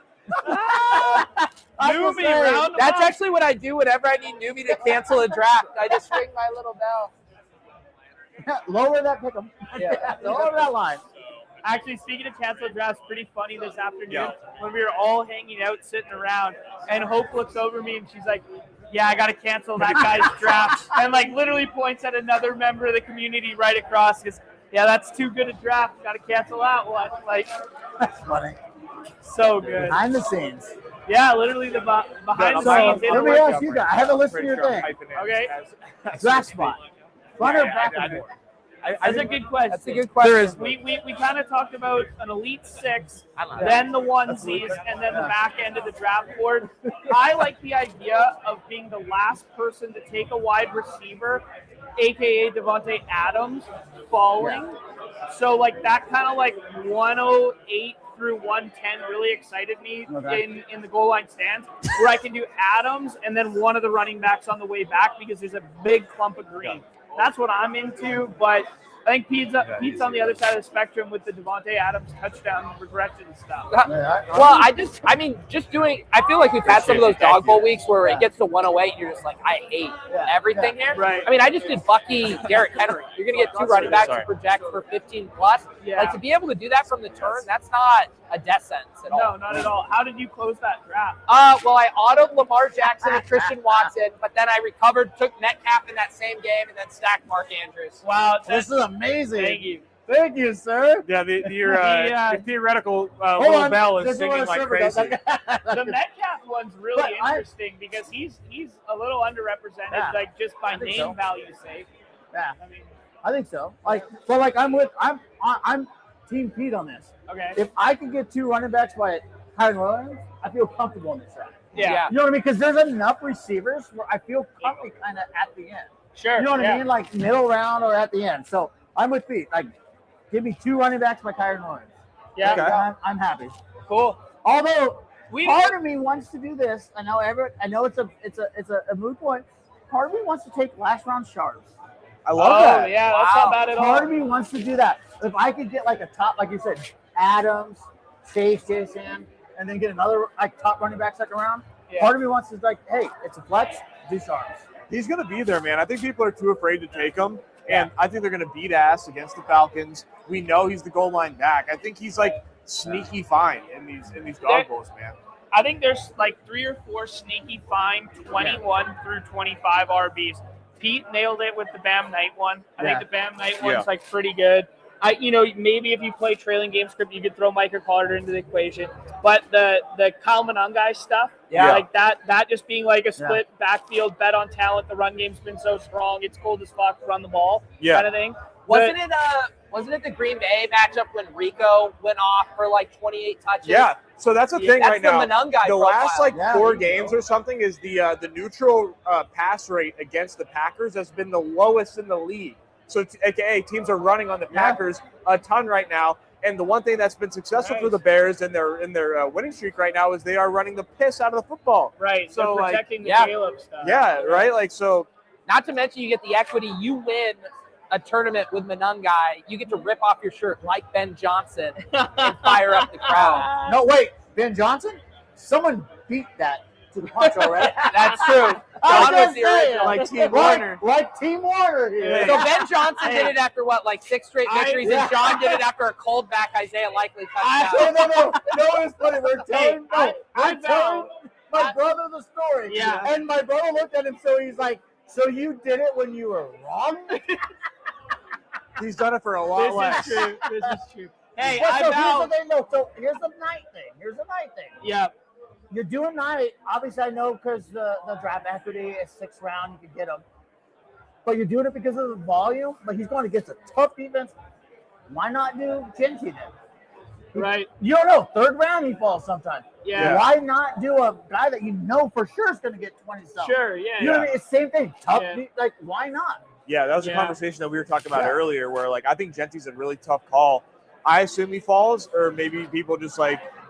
Numi, round That's actually what I do whenever I need Numi to cancel a draft. I just ring my little bell. Lower that pick'em. Yeah. Lower that line. Actually, speaking of canceled drafts, pretty funny this afternoon when we were all hanging out, sitting around, and Hope looks over me and she's like, "Yeah, I got to cancel that guy's draft," and like literally points at another member of the community right across. Because that's too good a draft. Got to cancel that one. Like, That's funny. so good. Behind the scenes. Yeah, literally the behind the So scenes. let me ask you guys. I haven't listened to your thing. Okay. Draft spot. Front or back of the board? That's a good question. That's a good question. We kind of talked about an elite 6, then the onesies, and then the back end of the draft board. I like the idea of being the last person to take a wide receiver, aka Devontae Adams, falling. So like that kind of like 108 through 110 really excited me in the goal line stands, where I can do Adams and then one of the running backs on the way back because there's a big clump of green. That's what I'm into, but I think Pete's on the other side of the spectrum with the Devontae Adams touchdown regression stuff. Well, I feel like we've had some of those dog bowl weeks where it gets to 108 and you're just like, I hate everything here. Right. I mean, I just did Bucky, Derrick Henry. You're going to get 2 running backs to project for 15 plus. Yeah. Like, to be able to do that from the turn, that's not a death sentence at all. No, not at all. How did you close that draft? Well, I autoed Lamar Jackson and Christian Watson, but then I recovered, took Metcalf in that same game, and then stacked Mark Andrews. Wow, This is amazing. thank you. Thank you, sir. Yeah, your theoretical Hold little on. bell This is singing what a like server crazy. does. The Metcalf one's really interesting because he's a little underrepresented, like just by think name so. value's sake. Yeah, I mean, I think so. I'm Team Pete on this. okay. If I could get 2 running backs by Kyron Williams, I feel comfortable in this draft. Yeah. You know what I mean? Because there's enough receivers where I feel comfy kind of at the end. Sure. You know what I mean? Like middle round or at the end. So I'm with Pete. Like, give me 2 running backs by Kyron Williams. Yeah. Okay. I'm happy. Cool. Although part of me wants to do this. I know it's a moot point. Part of me wants to take last round sharps. I love that. Yeah, that's not bad at all. Part of me wants to do that. If I could get like a top, like you said, Adams, Chase, Jason, and then get another like top running back second round. Yeah. Part of me wants to like, hey, it's a flex, do sharps. He's going to be there, man. I think people are too afraid to take him, and I think they're going to beat ass against the Falcons. We know he's the goal line back. I think he's like sneaky fine in these dog bowls, man. I think there's like 3 or 4 sneaky fine 21 through 25 RBs. Pete nailed it with the Bam Knight one. I think the Bam Knight one's like pretty good. Maybe if you play trailing game script, you could throw Micah Carter into the equation. But the Kyle Monangai stuff, like that just being like a split backfield bet on talent. The run game's been so strong; it's cold as fuck to run the ball, kind of thing. Wasn't it the Green Bay matchup when Rico went off for like 28 touches? Yeah. So that's the thing right now. The last 4 games or something is the neutral pass rate against the Packers has been the lowest in the league. So it's, AKA teams are running on the Packers a ton right now. And the one thing that's been successful for the Bears in their winning streak right now is they are running the piss out of the football. Right. So protecting the Caleb stuff. Yeah. Right. Like so. Not to mention you get the equity. You win a tournament with Monangai, you get to rip off your shirt like Ben Johnson and fire up the crowd. No, wait, Ben Johnson? Someone beat that to the punch already. That's true. John was the original. Like Team Warner. Like Team Warner here. So Ben Johnson did it after 6 straight victories, and John did it after a cold back Isaiah Likely touchdown. No, it's funny. We're telling my brother the story. Yeah. And my brother looked at him, so he's like, so you did it when you were wrong? He's done it for a lot less. This is true. Hey, here's the thing, though. So here's the night thing. Yeah. You're doing night. Obviously, I know because the draft equity is 6th round, you can get him. But you're doing it because of the volume. But he's going against a tough defense. Why not do Genty then? Right. You don't know. 3rd round he falls sometimes. Yeah. Why not do a guy that you know for sure is going to get 20-something? Sure. Yeah. You know what I mean? It's the same thing. Tough. Like, why not? Yeah, that was a conversation that we were talking about earlier where, I think Genty's a really tough call. I assume he falls, or maybe people just,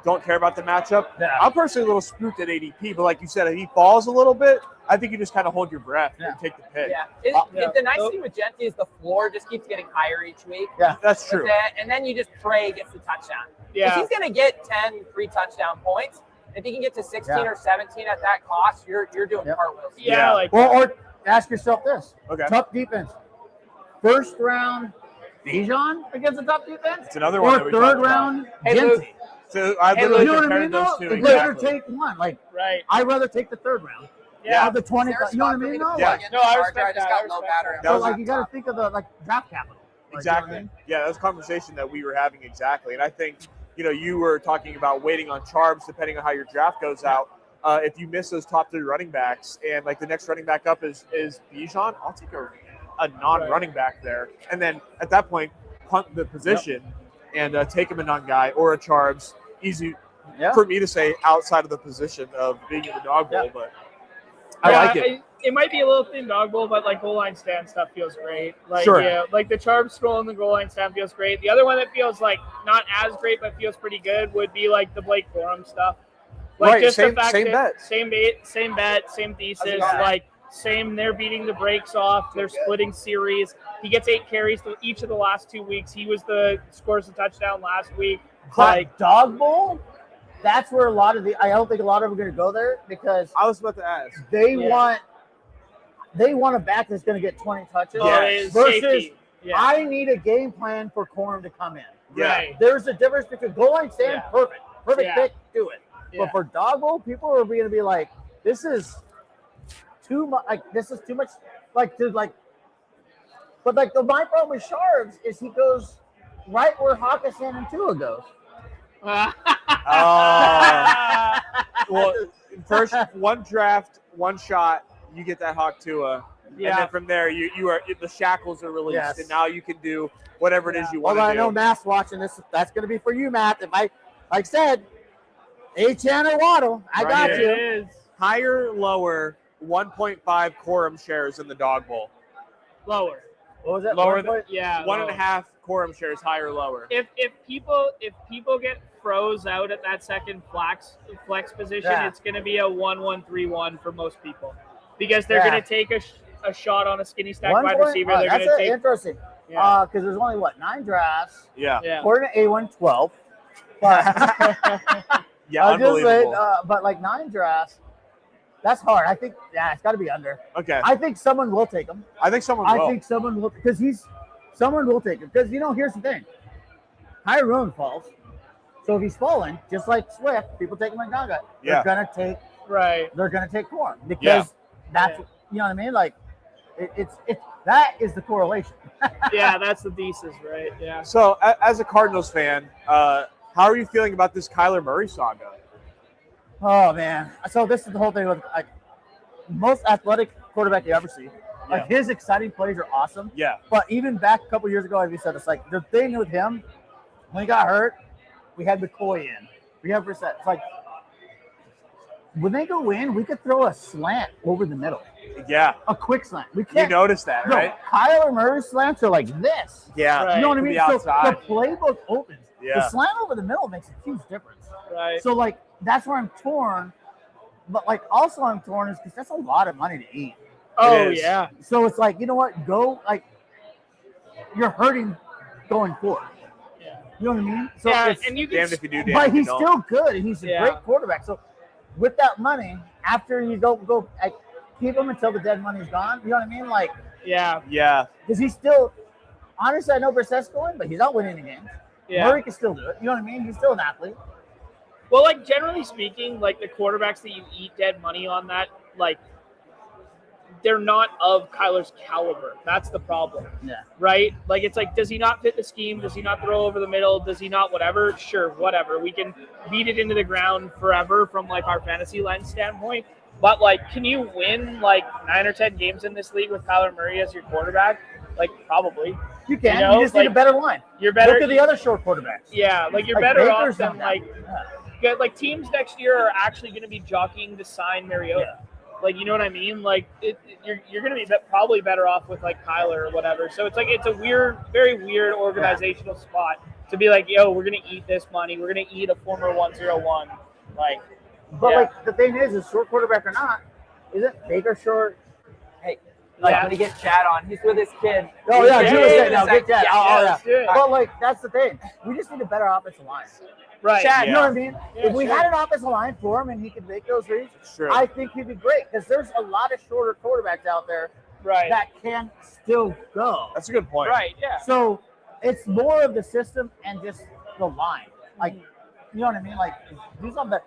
don't care about the matchup. Yeah. I'm personally a little spooked at ADP, but like you said, if he falls a little bit, I think you just kind of hold your breath and take the pick. Yeah. The nice thing with Genty is the floor just keeps getting higher each week. Yeah, that's true. And then you just pray he gets the touchdown. Yeah. If he's going to get 10 free touchdown points, if he can get to 16 or 17 at that cost, you're doing cartwheels. Yeah. Or ask yourself this. Okay. Tough defense. 1st round, Bijan against a tough defense? It's another one. Or 3rd round, Genty. So I literally compared those two. I'd rather take one. Right. I'd rather take the 3rd round. Yeah. Of the 20. You know what I mean? No, I respect that. Got low battery. So, you got to think of the draft capital. Exactly. You know what I mean? Yeah, that was a conversation that we were having exactly. And I think, you were talking about waiting on Charbs depending on how your draft goes out. If you miss those top 3 running backs and the next running back up is Bijan, I'll take a non-running back there. And then at that point, punt the position and take him a non-guy or a Charbs. Easy for me to say outside of the position of being in the dog bowl, but I like it. It might be a little thin dog bowl, but goal line stand stuff feels great. The Charbs scroll and the goal line stand feels great. The other one that feels not as great but feels pretty good would be the Blake Corum stuff. Just same, the fact same that bet. Same bet, same thesis. Same, they're beating the brakes off. They're splitting series. He gets 8 carries each of the last 2 weeks. He was scores a touchdown last week. Dog bowl. That's where I don't think a lot of them are going to go there because I was about to ask. They want a back that's going to get 20 touches versus I need a game plan for Corum to come in. Yeah. Right. There's a difference between goal line stand, perfect pick, do it. Yeah. But for dog bowl, people are going to be like, this is too much. This is too much. But my problem with Sharps is he goes right where Hawkinson and Tua goes. Well, first one draft, one shot, you get that Hawk Tua. Yeah. And then from there, you are the shackles are released, and now you can do whatever it is you want to do. I know Matt's watching this. That's going to be for you, Matt. If like I said, Achan or Waddle, I got you. It is. Higher, lower, 1.5 Corum shares in the dog bowl. Lower. What was it? Lower. 1.5 Corum shares, higher, lower. If people get froze out at that second flex position, it's going to be a 1-1-3-1 for most people because they're going to take a shot on a skinny stack wide receiver. They're going to take interesting. Because there's only 9 drafts. Yeah. According to A1, 12. But unbelievable. But 9 drafts. That's hard. I think, it's got to be under. Okay. I think someone will take him. I think someone will. Because someone will take him. Because, here's the thing. Tyrone falls. So if he's falling, just like Swift, people take him like Gaga. They're going to take Corum. Because that's, you know what I mean? It's that is the correlation. Yeah, that's the thesis, right? Yeah. So, as a Cardinals fan, how are you feeling about this Kyler Murray saga? Oh man! So this is the whole thing with like most athletic quarterback you ever see. Like his exciting plays are awesome. Yeah. But even back a couple years ago, as we said, it's like the thing with him when he got hurt, we had McCoy in. We have Brissett. It's like when they go in, we could throw a slant over the middle. Yeah. A quick slant. We You can't. noticed that, No, right? Kyler Murray's slants are like this. Yeah. Right. You know what I mean? The So outside. the playbook opens. Yeah. The slant over the middle makes a huge difference. Right. So like that's where I'm torn. But like also I'm torn is because that's a lot of money to eat. Oh, is. yeah. So it's like, you know what? Go like you're hurting going forward. Yeah. You know what I mean? So Yeah, it's, and you can Damned if you do, damned but if you he's don't. still good and he's a Yeah. great quarterback. So with that money, after you go like, keep him until the dead money's gone. You know what I mean? Like Yeah. Yeah. because he's still honestly I know Brissett's going, but he's not winning the games. Yeah. Murray can still do it. You know what I mean? He's still an athlete. Well, like generally speaking, like the quarterbacks that you eat dead money on that, like they're not of Kyler's caliber. That's the problem. Yeah. Right? Like it's like, does he not fit the scheme? Does he not throw over the middle? Does he not whatever? Sure, whatever. We can beat it into the ground forever from like our fantasy lens standpoint. But like, can you win like 9 or 10 games in this league with Kyler Murray as your quarterback? Like probably. You can. You know, you just need like, a better line. You're better. Look at the other short quarterbacks. Yeah, like you're Like better Baker's off than done that. like good. Like teams next year are actually going to be jockeying to sign Mariota. Like you know what I mean? Like you're going to be probably better off with like Kyler or whatever. So it's like it's a weird, very weird organizational spot to be like, yo, we're going to eat this money. We're going to eat a former 101. Like, But yeah. like the thing is short quarterback or not, isn't Baker short? Hey, like, Yeah. I'm gonna get Chad on. He's with his kid. Oh yeah, Yeah, Drew yeah, was yeah, saying now yeah, get that. yeah, Oh, let's do it. But like that's the thing. We just need a better offensive line. right? Chad, You know what I mean? Yeah, if we sure. had an offensive line for him and he could make those reads, True. I think he'd be great because there's a lot of shorter quarterbacks out there Right. that can still go. That's a good point. Right. Yeah. So it's more of the system and just the line. Like, you know what I mean? Like, do something better.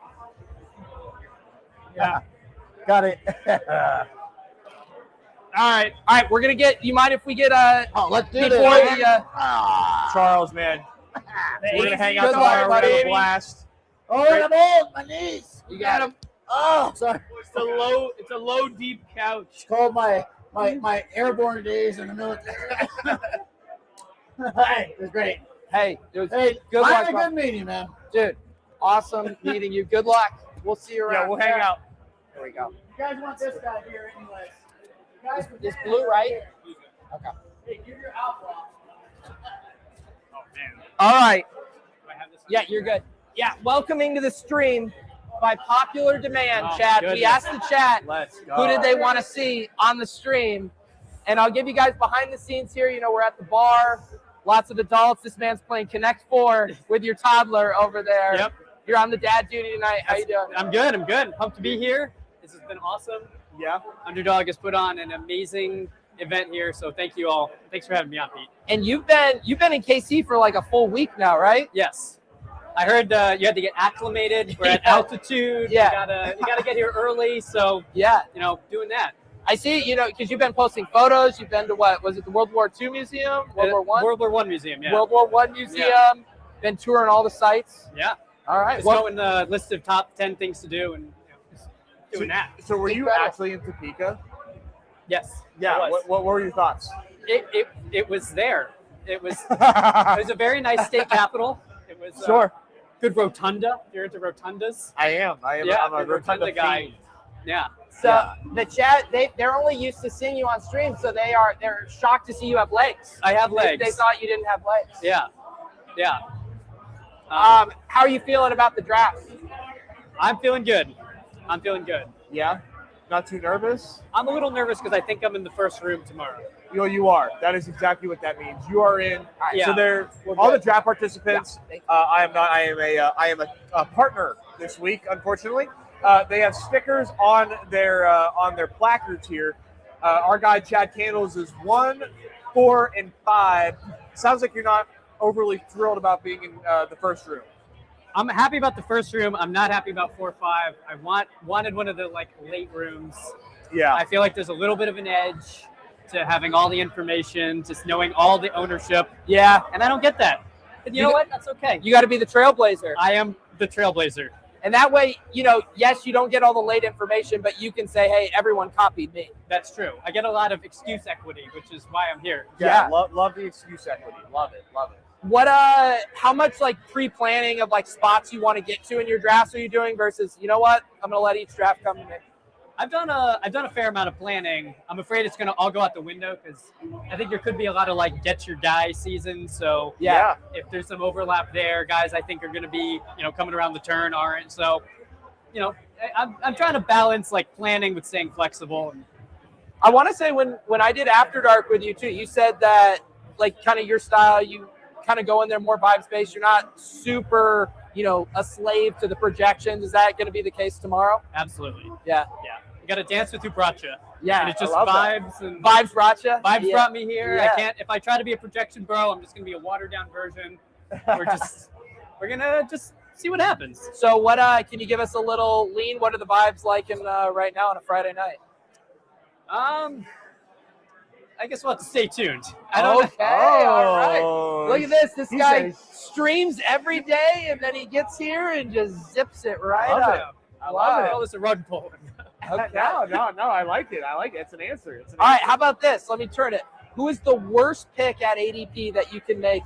Yeah. Got it. All right. We're gonna get. You mind if we get Oh, let's do before this. the Charles, man. We're going to hang out Good tomorrow. luck, We're going to have a baby. blast. Oh, I'm in. My knees. You got him. Oh, sorry. It's a low, deep couch. It's called my airborne days in the military. Hey, it was great. Hey, it was Hey, good I luck, had a bro. good meeting, man. Dude. Awesome meeting you. Good luck. We'll see you around. Yeah, we'll hang out. There we go. You guys want this guy here anyways. You guys can It's hang blue, out right? here. Okay. Hey, give your outlaw. All right. Yeah, you're good. Yeah, welcoming to the stream by popular demand, Oh, Chad. We goodness. asked the chat Let's go. who did they want to see on the stream. And I'll give you guys behind the scenes here. You know, we're at the bar, lots of adults. This man's playing Connect 4 with your toddler over there. Yep. You're on the dad duty tonight. How you doing? I'm good. Pumped to be here. This has been awesome. Yeah. Underdog has put on an amazing event here, so thank you all. Thanks for having me on, Pete. And you've been in KC for like a full week now, right? Yes. I heard you had to get acclimated. We're at Yeah. altitude. Yeah. You gotta get here early, so Yeah. doing that. I see, because you've been posting photos. You've been to what? Was it the World War II Museum? World War One? World War One Museum, yeah. World War One Museum. Been touring all the sites. Yeah. All right. Just Well, going the list of top 10 things to do and just doing that. So were you Incredible. actually in Topeka? Yes. Yeah. I was. What were your thoughts? It was there. It was a very nice state capital. It was Sure. good rotunda. If you're into rotundas. I am. Yeah, I'm a big rotunda rotunda guy. fiend. Yeah. So the chat, they're only used to seeing you on stream, so they're shocked to see you have legs. I have legs. They thought you didn't have legs. Yeah. Yeah. How are you feeling about the draft? I'm feeling good. Yeah. Not too nervous? I'm a little nervous because I think I'm in the first room tomorrow. You are. That is exactly what that means. You are in. Yeah. So they're We're all the good. draft participants. Thank you. I am not. I am a partner this week. Unfortunately, they have stickers on their placards here. Our guy Chad Candles is 1, 4, and 5. Sounds like you're not overly thrilled about being in the first room. I'm happy about the first room. I'm not happy about 4 or 5. I wanted one of the late rooms. Yeah. I feel like there's a little bit of an edge to having all the information, just knowing all the ownership. Yeah. And I don't get that. And you know what? That's okay. You got to be the trailblazer. I am the trailblazer. And that way, yes, you don't get all the late information, but you can say, hey, everyone copied me. That's true. I get a lot of excuse equity, which is why I'm here. Yeah. Love the excuse equity. Love it. What how much like pre-planning of like spots you want to get to in your drafts are you doing versus, you know what, I'm gonna let each draft come to me? I've done a fair amount of planning. I'm afraid it's gonna all go out the window because I think there could be a lot of like get your guy season. So yeah, if there's some overlap there, guys I think are gonna be coming around the turn aren't. So I'm trying to balance like planning with staying flexible. I want to say when I did After Dark with you too, you said that like kind of your style, you kind of go in there more vibes based. You're not super, a slave to the projections. Is that going to be the case tomorrow? Absolutely. Yeah. You got to dance with who brought you. Yeah. And it's just vibes and vibes brought you. Vibes brought me here. Yeah. I can't. If I try to be a projection bro, I'm just going to be a watered down version. We're gonna just see what happens. So what? Can you give us a little lean? What are the vibes like in right now on a Friday night? I guess we'll have to stay tuned. I don't Okay, all right. Look at this. This guy streams every day, and then he gets here and just zips it right up. I love it. I call this a rug pull. Okay. No, I like it. It's an answer. All right, how about this? Let me turn it. Who is the worst pick at ADP that you can make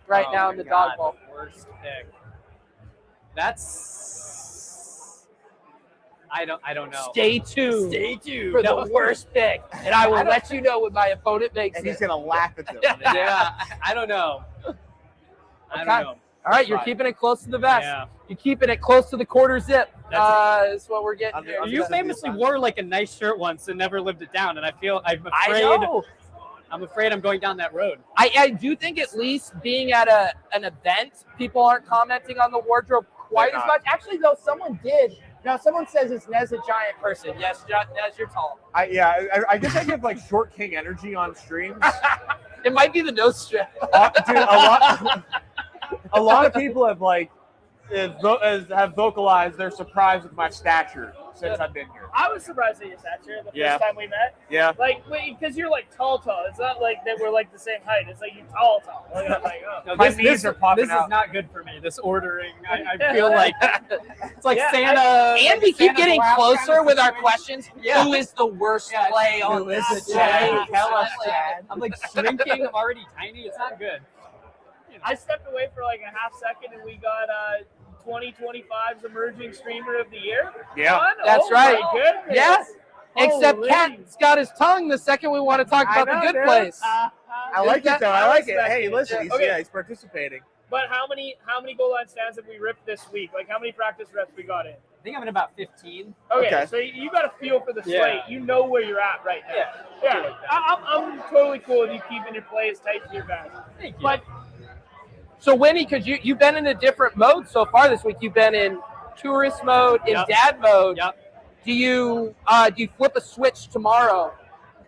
right now in the dog bowl? The worst pick. That's I don't know. Stay tuned. Stay tuned for the worst pick, and I will let you know when my opponent makes and it. he's gonna laugh at them. Yeah, I don't know. I don't know. All right, you're keeping it close to the vest. Yeah. You're keeping it close to the quarter zip. Is what we're getting here. You famously wore like a nice shirt once and never lived it down, and I'm afraid. I know. I'm afraid I'm going down that road. I do think at least being at an event, people aren't commenting on the wardrobe quite as much. Actually, though, someone did. Now, someone says it's Nez a giant person. Yes, Nez, you're tall. I guess I give like short king energy on streams. It might be the nose strip. Dude, a lot of people have have vocalized their surprise with my stature since I've been here. I was surprised at your stature the first time we met. Yeah. Like, because you're like tall. It's not like that we're like the same height. It's like you tall. Like, I'm like, oh. No, My knees are popping This out. is not good for me. This ordering, I feel like it's like Yeah, Santa. And we keep Santa's getting lap closer kind of with our situation. questions. Yeah. Who is the worst Yeah, play on who is this it, day? Chad? Tell us, Chad. I'm like shrinking. I'm already tiny. It's not good. I stepped away for like a half second, and we got 2025's emerging streamer of the year. Yeah. That's right. My goodness. Yes. Except Holy. Cat's got his tongue the second we want to talk about the good place. I like it though. I like it. Hey, listen, Okay. he's participating. But how many goal line stands have we ripped this week? Like how many practice reps we got in? I think I'm at about 15. Okay. So you got a feel for the slate. Yeah. You know where you're at right now. Yeah. Yeah. I'm totally cool with you keeping your play as tight to your bag. Thank you. But So Winnie, because you've been in a different mode so far this week. You've been in tourist mode, in dad mode. Yep. Do you flip a switch tomorrow?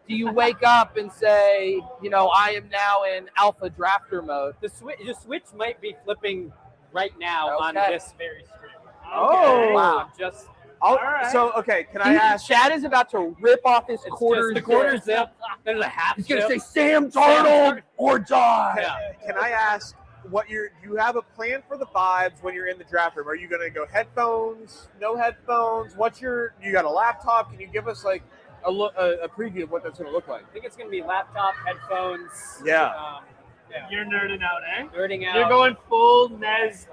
Do you wake up and say, I am now in alpha drafter mode? The switch might be flipping right now on Okay. this very stream. Oh, wow. Just right. So, okay, can I ask? Chad is about to rip off his quarter the quarter zip. There's a half He's going to say zip. Sam Darnold or die. Yeah. Can I ask what do you have a plan for the vibes when you're in the draft room? Are you going to go headphones, no headphones? You got a laptop? Can you give us like a preview of what that's going to look like? I think it's going to be laptop, headphones. Yeah. you're nerding out, eh? Nerding out. You're going full Nez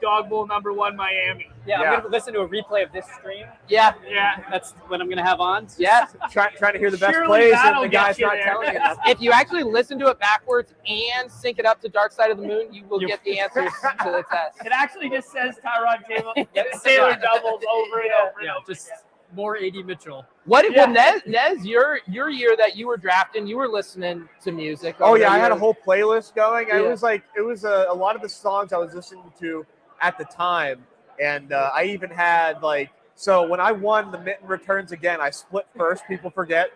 Dog Bowl #1 Miami. Yeah, Yeah. I'm going to listen to a replay of this stream. Yeah. Yeah. That's what I'm going to have on. Yes. Trying to hear the best Surely plays, and that'll the get guy's you not there. telling you nothing. If you actually listen to it backwards and sync it up to Dark Side of the Moon, you will get the answers to the test. It actually just says Tyrod Taylor Yes. Taylor doubles over and over and Yeah, over. just more 80 Mitchell. What Yeah. well, Nez, your year that you were drafting, you were listening to music. Oh over yeah, I the had a years. whole playlist going. Yeah. It was a lot of the songs I was listening to at the time, and I even had so when I won the Mitten Returns again, I split first. People forget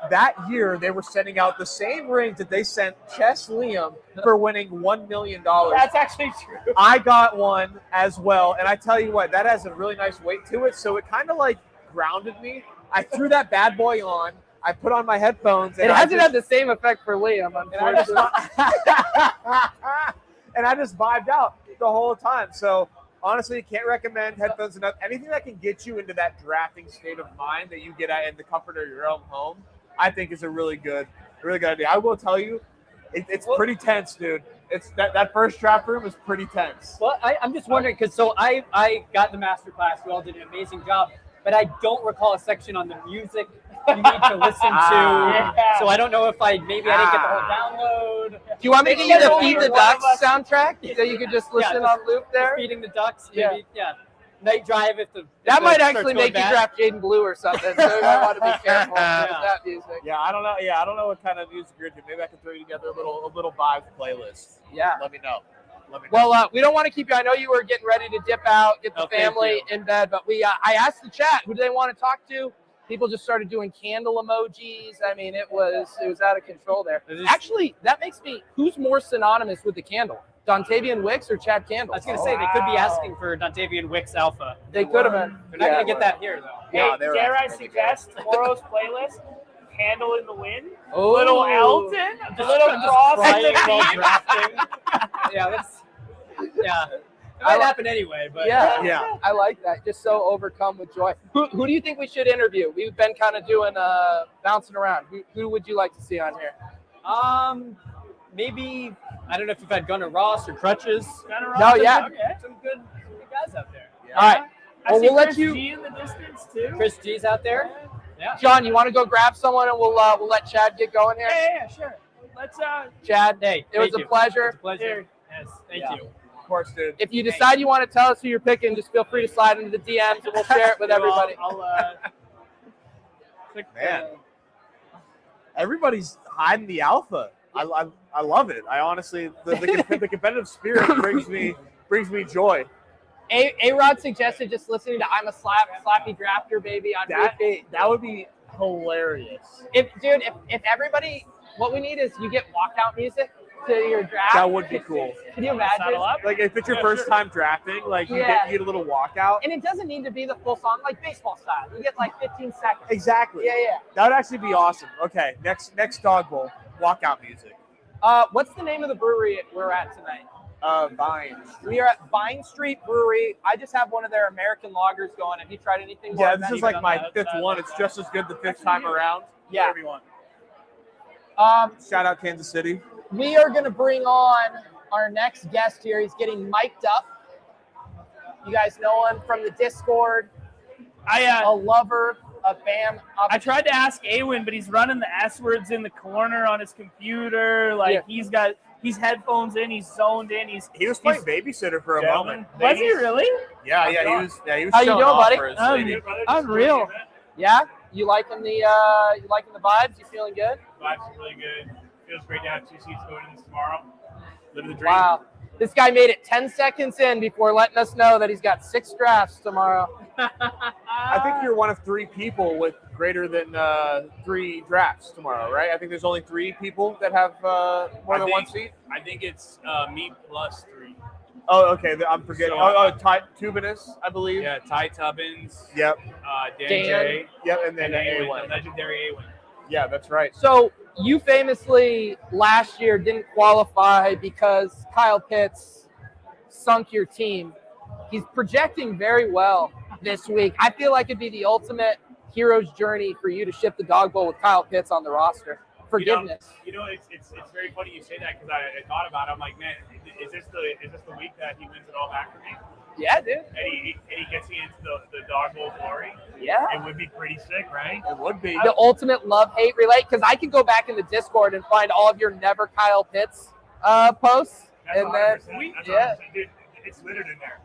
that year they were sending out the same rings that they sent Chess Liam for winning $1 million. That's actually true. I got one as well, and I tell you what, that has a really nice weight to it. So it kind of grounded me. I threw that bad boy on. I put on my headphones. And It hasn't had the same effect for Liam, unfortunately. And I just vibed out the whole time. So honestly, can't recommend headphones enough. Anything that can get you into that drafting state of mind that you get at in the comfort of your own home, I think is a really good idea. I will tell you, it's pretty tense, dude. It's that first draft room is pretty tense. Well, I'm just wondering because I got the master class. You all did an amazing job, but I don't recall a section on the music you need to listen to. So I don't know if I didn't get the whole download. Do you want me to get you the Feed the Ducks soundtrack so you could just listen on loop there? Feeding the ducks, maybe, night drive if the that might actually make you draft Jaden Blue or something. So you might want to be careful with that music. Yeah, I don't know. Yeah, I don't know what kind of music you're into. Maybe I can throw you together a little vibes playlist. Yeah. Let me know. Well, we don't want to keep you. I know you were getting ready to dip out, get the family in bed, but I asked the chat who do they want to talk to. People just started doing candle emojis. I mean, it was out of control there. Actually, that makes me. Who's more synonymous with the candle, Dontavian Wicks or Chad Candle? I was going to say they could be asking for Dontavian Wicks Alpha. They could have been. They're not going to get that here though. Hey, dare I suggest tomorrow's playlist? Candle in the Wind, Oh. little Elton, a little Cross in the while Deep. drafting. It might happen anyway, but Yeah, I like that. Just so overcome with joy. Who do you think we should interview? We've been kind of doing bouncing around. Who would you like to see on here? Maybe I don't know if you've had Gunnar Ross or Crutches. No, yeah. Okay. Some good guys out there. All right. I Well, see we'll let Chris you. G in the distance too. Chris G's out there. Yeah. John, you want to go grab someone and we'll let Chad get going here? Yeah, sure. Let's Chad, Hey, it was a pleasure. It's a pleasure. Yes, thank you. Of course, dude. If you decide you want to tell us who you're picking, just feel free to slide into the DMs and we'll share it with everybody. I'll click Man, everybody's hiding the alpha. I love it. I honestly, the competitive spirit brings me joy. A-Rod suggested just listening to "I'm a Slappy Drafter" baby on repeat. That would be hilarious. If everybody, what we need is you get walkout music to your draft. That would be cool. Can you imagine? Saddle up. Like if it's your first time drafting, like you Yeah. get a little walkout. And it doesn't need to be the full song, like baseball style. You get like 15 seconds. Exactly. Yeah. That would actually be awesome. Okay, next dog bowl, walkout music. What's the name of the brewery we're at tonight? Vines. We are at Vine Street Brewery. I just have one of their American lagers going. Have you tried anything? Yeah, more this than is that? like my fifth one. It's just as good the fifth time around. Yeah. Whatever you want. Shout out Kansas City. We are going to bring on our next guest here. He's getting mic'd up. You guys know him from the Discord. A lover of BAM. I tried to ask Awen, but he's running the S words in the corner on his computer. Like he's headphones in, he's zoned in. He was playing babysitter for a moment. Was he really? Yeah, he was. Yeah, he was. How you showing doing, off buddy? for his lady. Unreal. Yeah? You liking the vibes? You feeling good? Vibes are really good. Feels great to have 2 seats going in this tomorrow. Living the dream. Wow. This guy made it 10 seconds in before letting us know that he's got 6 drafts tomorrow. I think you're one of 3 people with greater than 3 drafts tomorrow, right? I think there's only 3 people that have more than 1 seat. I think it's me plus 3. Oh, okay. I'm forgetting. So, Ty Tubinis, I believe. Yeah, Ty Tubbins. Yep. Dan J. Yep, and then A1, A1. the legendary A1. Yeah, that's right. So you famously last year didn't qualify because Kyle Pitts sunk your team. He's projecting very well this week. I feel like it'd be the ultimate hero's journey for you to ship the dog bowl with Kyle Pitts on the roster. Forgiveness. It's very funny you say that because I thought about it. I'm like, man, is this the week that he wins it all back for me? Yeah, dude. And he gets me into the dog bowl glory. Yeah. It would be pretty sick, right? It would be. The ultimate love-hate relate, because I could go back in the Discord and find all of your never Kyle Pitts posts. That's And 100%. then, That's yeah. 100%. Dude, it's littered in there.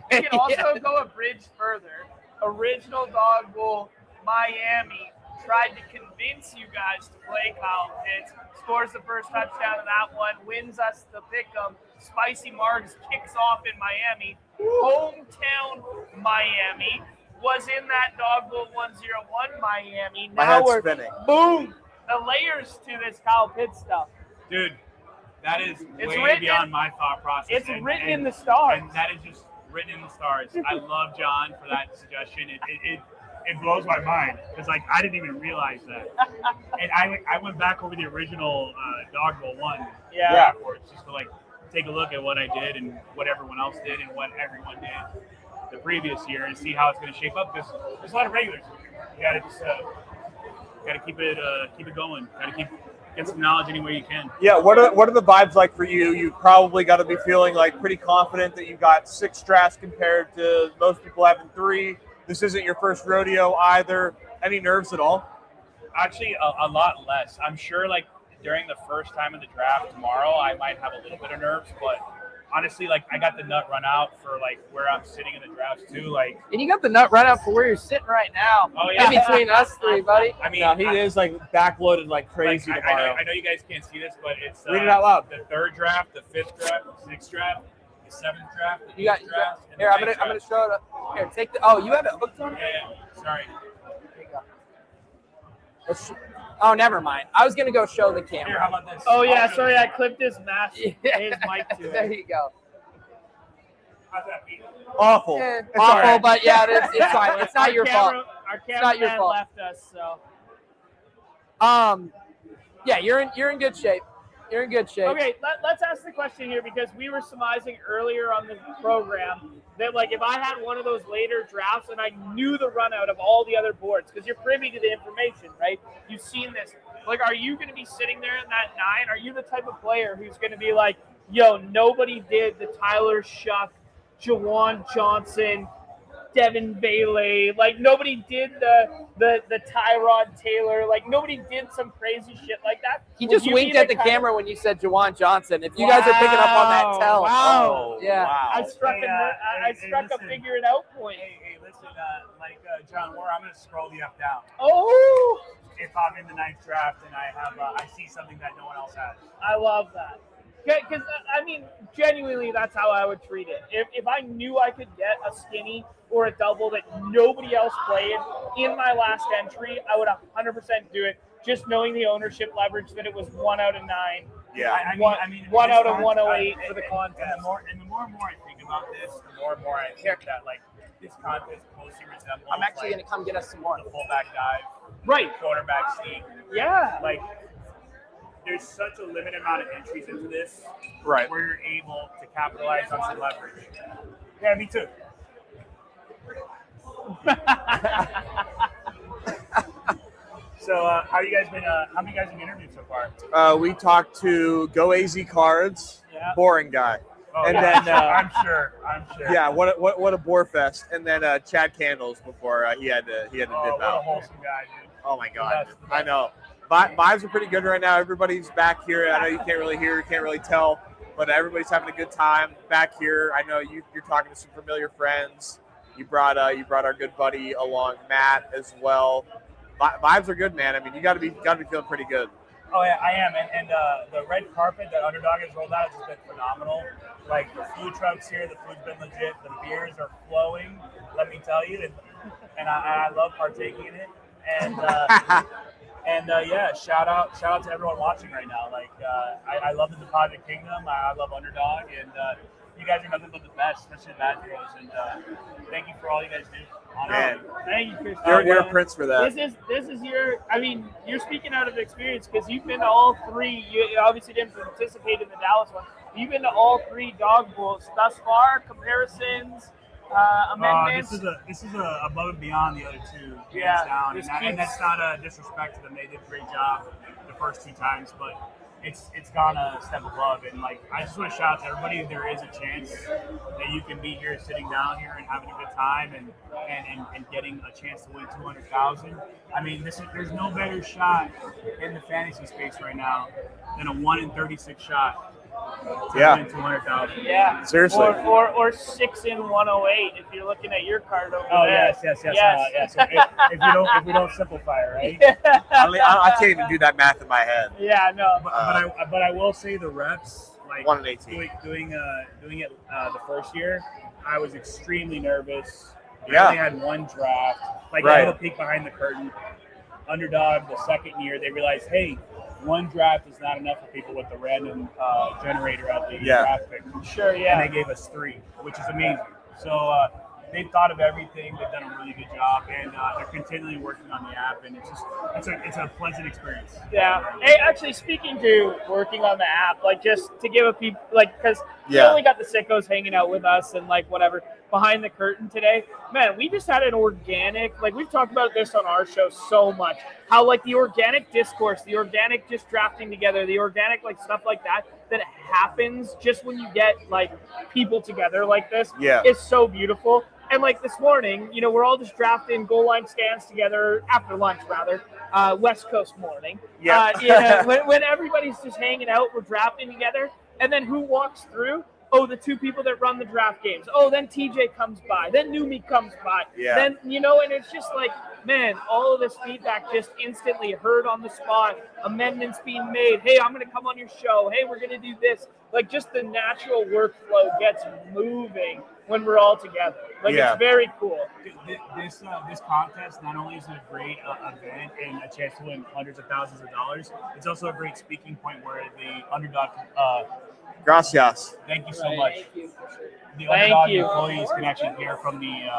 We can also go a bridge further. Original Dog Bowl, Miami tried to convince you guys to play Kyle Pitts. Scores the first touchdown in that one, wins us the pick'em. Spicy Margs kicks off in Miami. Hometown Miami was in that Dog Bowl 101 Miami. My Now head's we're spinning. boom. The layers to this Kyle Pitts stuff. Dude, that is It's way written beyond in- my thought process. It's written in the stars. And that is just written in the stars. I love John for that suggestion. it blows my mind because like I didn't even realize that. And I went back over the original Dog Bowl 1 reports just to like take a look at what I did and what everyone else did and what everyone did the previous year and see how it's going to shape up. Because there's a lot of regulars. You got to just keep it going. Got to get some knowledge any way you can. Yeah, what are the vibes like for you? You probably got to be feeling like pretty confident that you got 6 drafts compared to most people having 3. This isn't your first rodeo either. Any nerves at all? Actually, a lot less. I'm sure like during the first time of the draft tomorrow, I might have a little bit of nerves, but honestly, like I got the nut run out for like where I'm sitting in the drafts too. Like, And you got the nut run out for where you're sitting right now. Oh, yeah. In between us 3, buddy. I mean, No, he is like backloaded like crazy like, tomorrow. I know you guys can't see this, but it's Read it out loud. The 3rd draft, the 5th draft, the 6th draft, the 7th draft, the 8th You got draft. and the here. I'm 9th gonna draft. show it. Here, take the. Oh, you have it hooked on. Yeah. Sorry. Oh, never mind. I was gonna go show the Here, camera. how about this? Oh yeah, I'll show sorry, this. I clipped his mask, his mic to There it. you go. How's that, Pete? Awful. Eh, It's all awful, right. but yeah, it's fine. It's not your fault. Our not your cameraman fault. left us, so. Yeah, you're in good shape. You're in good shape. Okay, let's ask the question here because we were surmising earlier on the program that like if I had one of those later drafts and I knew the run out of all the other boards because you're privy to the information, right? You've seen this. Like, are you going to be sitting there in that 9? Are you the type of player who's going to be like, yo, nobody did the Tyler Shuck, Jawan Johnson, Devin Bailey, like nobody did the Tyrod Taylor, like nobody did some crazy shit like that. He Will just you winked be at the kind of- camera when you said Jawan Johnson. If you guys are picking up on that, tell. Wow. Yeah. Wow. I struck Hey, I struck a listen. figure it out point. Hey, listen, like John Moore, I'm going to scroll the F down. Oh, If I'm in the 9th draft and I see something that no one else has. I love that. Because, I mean, genuinely, that's how I would treat it. If I knew I could get a skinny or a double that nobody else played in my last entry, I would 100% do it, just knowing the ownership leverage that it was 1 out of 9. Yeah. I mean, one this out of contest- 108 for the and contest. the more and more I think about this, the more and more I think that like this contest closely resembles. I'm actually like, gonna come get us some more. the fullback dive, Right. quarterback sneak. Yeah. Like, there's such a limited amount of entries into this, Right. where you're able to capitalize on some leverage. Yeah, me too. So, how you guys been? How many guys have you interviewed so far? We talked to Go AZ Cards, Yeah. boring guy. Oh, And yeah, then, I'm sure. Yeah, what a bore fest. And then Chad Candles before he had to Oh, dip what a out. wholesome guy, dude. Oh my God, The best. I know. Vibes are pretty good right now. Everybody's back here. I know you can't really hear, can't really tell, but everybody's having a good time back here. I know you're talking to some familiar friends. You brought our good buddy along, Matt, as well. Vibes are good, man. I mean, you got to be feeling pretty good. Oh yeah, I am, and the red carpet that Underdog has rolled out has just been phenomenal. Like the food trucks here, the food's been legit. The beers are flowing. Let me tell you, and I love partaking in it. And yeah, shout out to everyone watching right now. Like I love the Deposit Kingdom. I love Underdog, and you guys are nothing but the best, especially the Bad Bros. And thank you for all you guys do. Man, Thank you, Chris. you're a prince for that. This is your. I mean, you're speaking out of experience because you've been to all 3. You obviously didn't participate in the Dallas one. You've been to all 3 dog bowls thus far. Comparisons, amendments. This is above and beyond the other 2, hands Yeah, down. this And keeps- that's not a disrespect to them. They did a great job the first 2 times, but it's gone a step above. And like, I just want to shout out to everybody. There is a chance that you can be here, sitting down here, and having a good time, and getting a chance to win $200,000. I mean, there's no better shot in the fantasy space right now than a 1 in 36 shot to Yeah. win $200,000. Yeah. Seriously. Or 6 in 108 if you're looking at your card over Oh there. yes. Yes. If we don't simplify it, right? I can't even do that math in my head. Yeah, no. But I will say the reps, like 1 in 18. doing it the first year, I was extremely nervous. I Yeah. only had 1 draft. Like Right. a little peek behind the curtain. Underdog, the second year, they realized, hey, 1 draft is not enough for people with the random generator at the Yeah. draft pick. Sure, And yeah. they gave us 3, which is amazing. So they've thought of everything. They've done a really good job, and they're continually working on the app, and it's a pleasant experience. Yeah. Hey, actually, speaking to working on the app, like just to give a people because we only got the sickos hanging out with us and like whatever behind the curtain today. Man, we just had an organic, like we've talked about this on our show so much, how like the organic discourse, the organic just drafting together, the organic like stuff like that happens just when you get like people together like this. Yeah. It's so beautiful. And like this morning, we're all just drafting goal line scans together after lunch, rather, West Coast morning. Yeah. When everybody's just hanging out, we're drafting together. And then who walks through? Oh, the two people that run the draft games. Oh, then TJ comes by. Then Numi comes by. Yeah. Then, and it's just like, man, all of this feedback just instantly heard on the spot, amendments being made. Hey, I'm going to come on your show. Hey, we're going to do this. Like, just the natural workflow gets moving when we're all together. Like, it's very cool. This contest not only is it a great event and a chance to win hundreds of thousands of dollars, it's also a great speaking point where the Underdog Gracias. thank you so much. Thank you. The Underdog employees can actually hear from the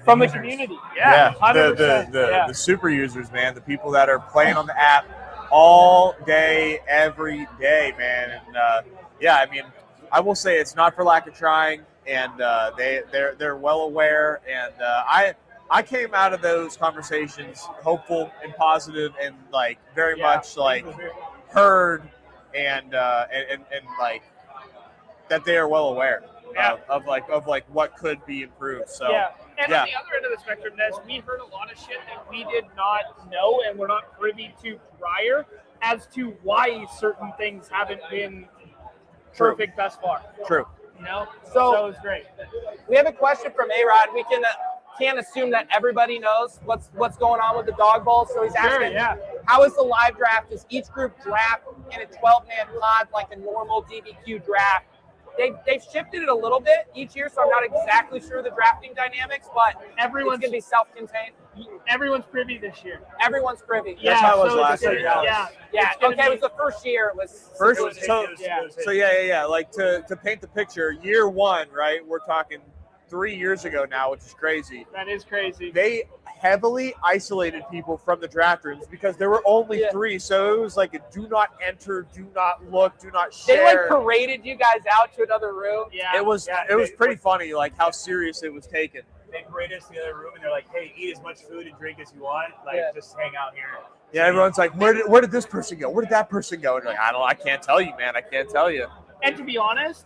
From the users. community. Yeah. 100%. The super users, man, the people that are playing on the app all day, every day, man. And I mean, I will say it's not for lack of trying, and they're well aware. And I came out of those conversations hopeful and positive, and like very much like heard and like that they are well aware of what could be improved. So And on the other end of the spectrum, Nez, we heard a lot of shit that we did not know and we're not privy to prior as to why certain things haven't been perfect thus far. True. So it's great. We have a question from A-Rod. We can't assume that everybody knows what's going on with the dog bowl. So he's asking, how is the live draft? Does each group draft in a 12-man pod like a normal DBQ draft? They've shifted it a little bit each year, so I'm not exactly sure the drafting dynamics, but everyone's going to be self-contained. Everyone's privy this year. Everyone's privy. That's how it was last year. Yeah. Okay, it was the first year. It was first. So Like to paint the picture, year one, right? We're talking 3 years ago now, which is crazy. That is crazy. They heavily isolated people from the draft rooms because there were only 3. So it was like a do not enter, do not look, do not share. They like paraded you guys out to another room. Yeah. It was pretty funny, like how serious it was taken. They paraded us to the other room and they're like, hey, eat as much food and drink as you want. Like, just hang out here. Yeah, everyone's like, where did this person go? Where did that person go? And like, I can't tell you, man. I can't tell you. And to be honest,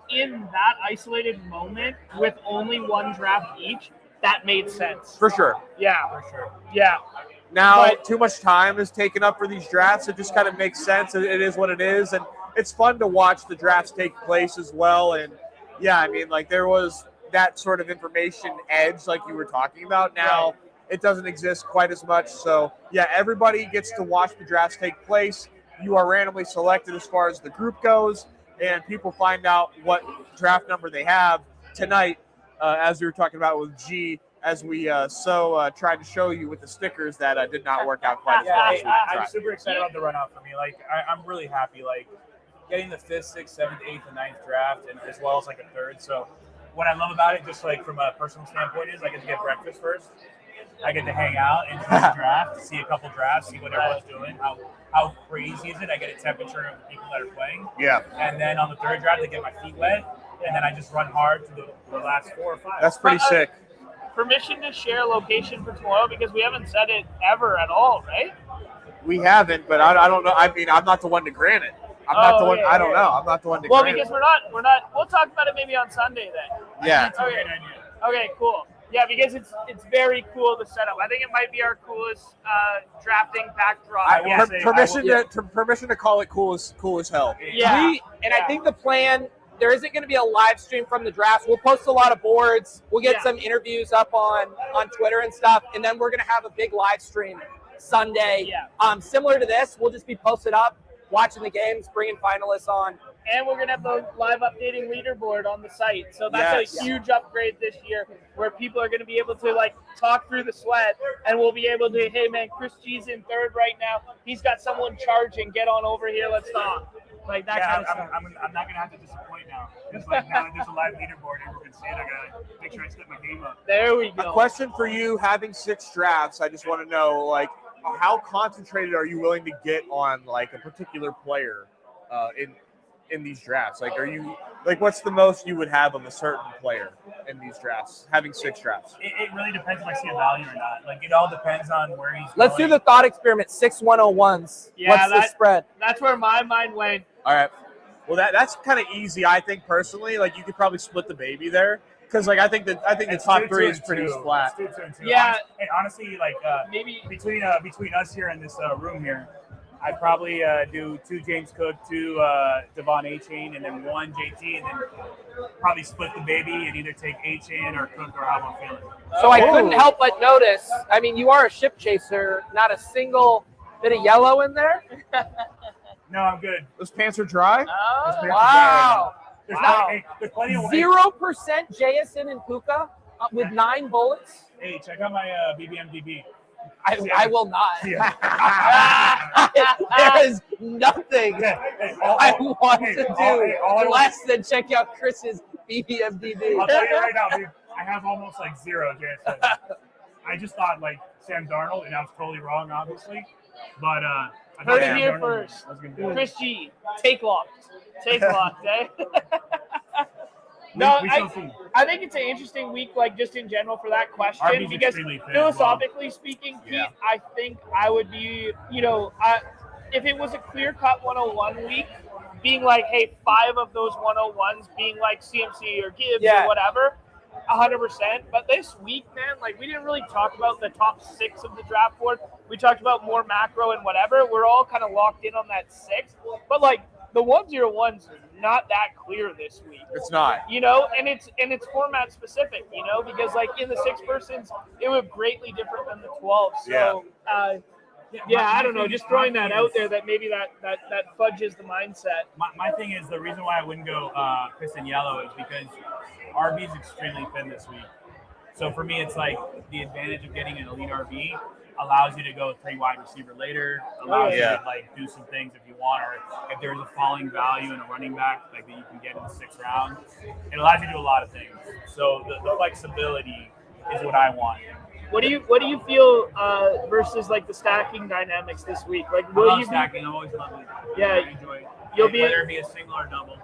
in that isolated moment with only one draft each, that made sense. For sure. Yeah. For sure. Yeah. Now, too much time is taken up for these drafts. It just kind of makes sense. It is what it is. And it's fun to watch the drafts take place as well. And, I mean, like there was that sort of information edge like you were talking about. Now, it doesn't exist quite as much. So, everybody gets to watch the drafts take place. You are randomly selected as far as the group goes. And people find out what draft number they have tonight, as we were talking about with G, as we tried to show you with the stickers that did not work out quite as well. I'm super excited about the run out for me. Like, I'm really happy, like, getting the 5th, 6th, 7th, 8th, and 9th draft, and as well as, like, a 3rd. So what I love about it, just, like, from a personal standpoint, is I get to get breakfast first. I get to hang out and do the draft, see a couple drafts, see what everyone's doing, how crazy is it. I get a temperature of the people that are playing. Yeah. And then on the 3rd draft, I get my feet wet, and then I just run hard to the last 4 or 5. That's pretty sick. Permission to share location for tomorrow because we haven't said it ever at all, right? We haven't, but I don't know. I mean, I'm not the one to grant it. I'm not the one. I don't know. I'm not the one to grant it. Well, because we're not. We'll talk about it maybe on Sunday then. Yeah. Okay, cool. Yeah, because it's very cool to set up. I think it might be our coolest drafting pack draw. Permission to call it cool as hell. Yeah. I think the plan, there isn't going to be a live stream from the draft. We'll post a lot of boards. We'll get some interviews up on Twitter and stuff, and then we're going to have a big live stream Sunday. Yeah. Similar to this, we'll just be posted up, watching the games, bringing finalists on. And we're going to have the live updating leaderboard on the site. So that's a huge upgrade this year where people are going to be able to, like, talk through the sweat, and we'll be able to, hey, man, Chris G's in 3rd right now. He's got someone charging. Get on over here. Let's talk. like that Yeah, kind of stuff. I'm not gonna have to disappoint now. It's like now that there's a live leaderboard, everyone can see it. I gotta make sure I step my game up. There we A go. question for you: having 6 drafts, I just want to know, like, how concentrated are you willing to get on like a particular player in these drafts? Like, are you like, what's the most you would have of a certain player in these drafts? Having 6 drafts. It really depends if I see a value or not. Like, it all depends on where he's Let's do going. the thought experiment. 6 101s. Yeah, What's the spread? That's where my mind went. All right. Well, that's kind of easy, I think personally. Like, you could probably split the baby there, because like I think the It's top 2, 3 2, is pretty and 2. flat. It's 2, 2, and 2. Yeah. And honestly, like Maybe between us here in this room here, I'd probably do 2 James Cook, 2 Devon A-Chain, and then 1 JT, and then probably split the baby and either take A-Chain or Cook or how I'm feeling. So I couldn't help but notice. I mean, you are a ship chaser. Not a single bit of yellow in there. No, I'm good. Those pants are dry. Those pants are dry Wow. There's, Wow. there's plenty of 0% JSN and Puka with 9 bullets. Hey, check out my BBMDB. I will not. Yeah. There is nothing I want to do all less than check out Chris's BBMDB. I'll tell you right now, dude, I have almost like 0 JSN. I just thought like Sam Darnold, and I was totally wrong, obviously. But I thought Heard it Sam here Darnold first. was gonna do it. Chris G, take locked. Take locked, eh? No, We shall see. I think it's an interesting week, like just in general for that question, RB's because extremely thin, philosophically speaking, Pete, Yeah. I think I would be, if it was a clear-cut 101 week, being like, hey, 5 of those 101s being like CMC or Gibbs or whatever, 100%. But this week, man, like we didn't really talk about the top 6 of the draft board. We talked about more macro and whatever. We're all kind of locked in on that 6, but like the 101's not that clear this week. It's not. And it's format specific, because like in the 6 persons, it was greatly different than the 12. So, I don't know, just throwing that out there that maybe that fudges the mindset. My thing is the reason why I wouldn't go Chris in yellow is because RB's extremely thin this week. So for me, it's like the advantage of getting an elite RB allows you to go 3 wide receiver later, allows you to like do some things if you want, or if there's a falling value in a running back like that you can get in the 6th round. It allows you to do a lot of things. So the flexibility is what I want. What do you feel versus like the stacking dynamics this week? Like, I will love you stacking. I'm always loving it. Yeah, I enjoy it. you'll be- whether it be a single or double.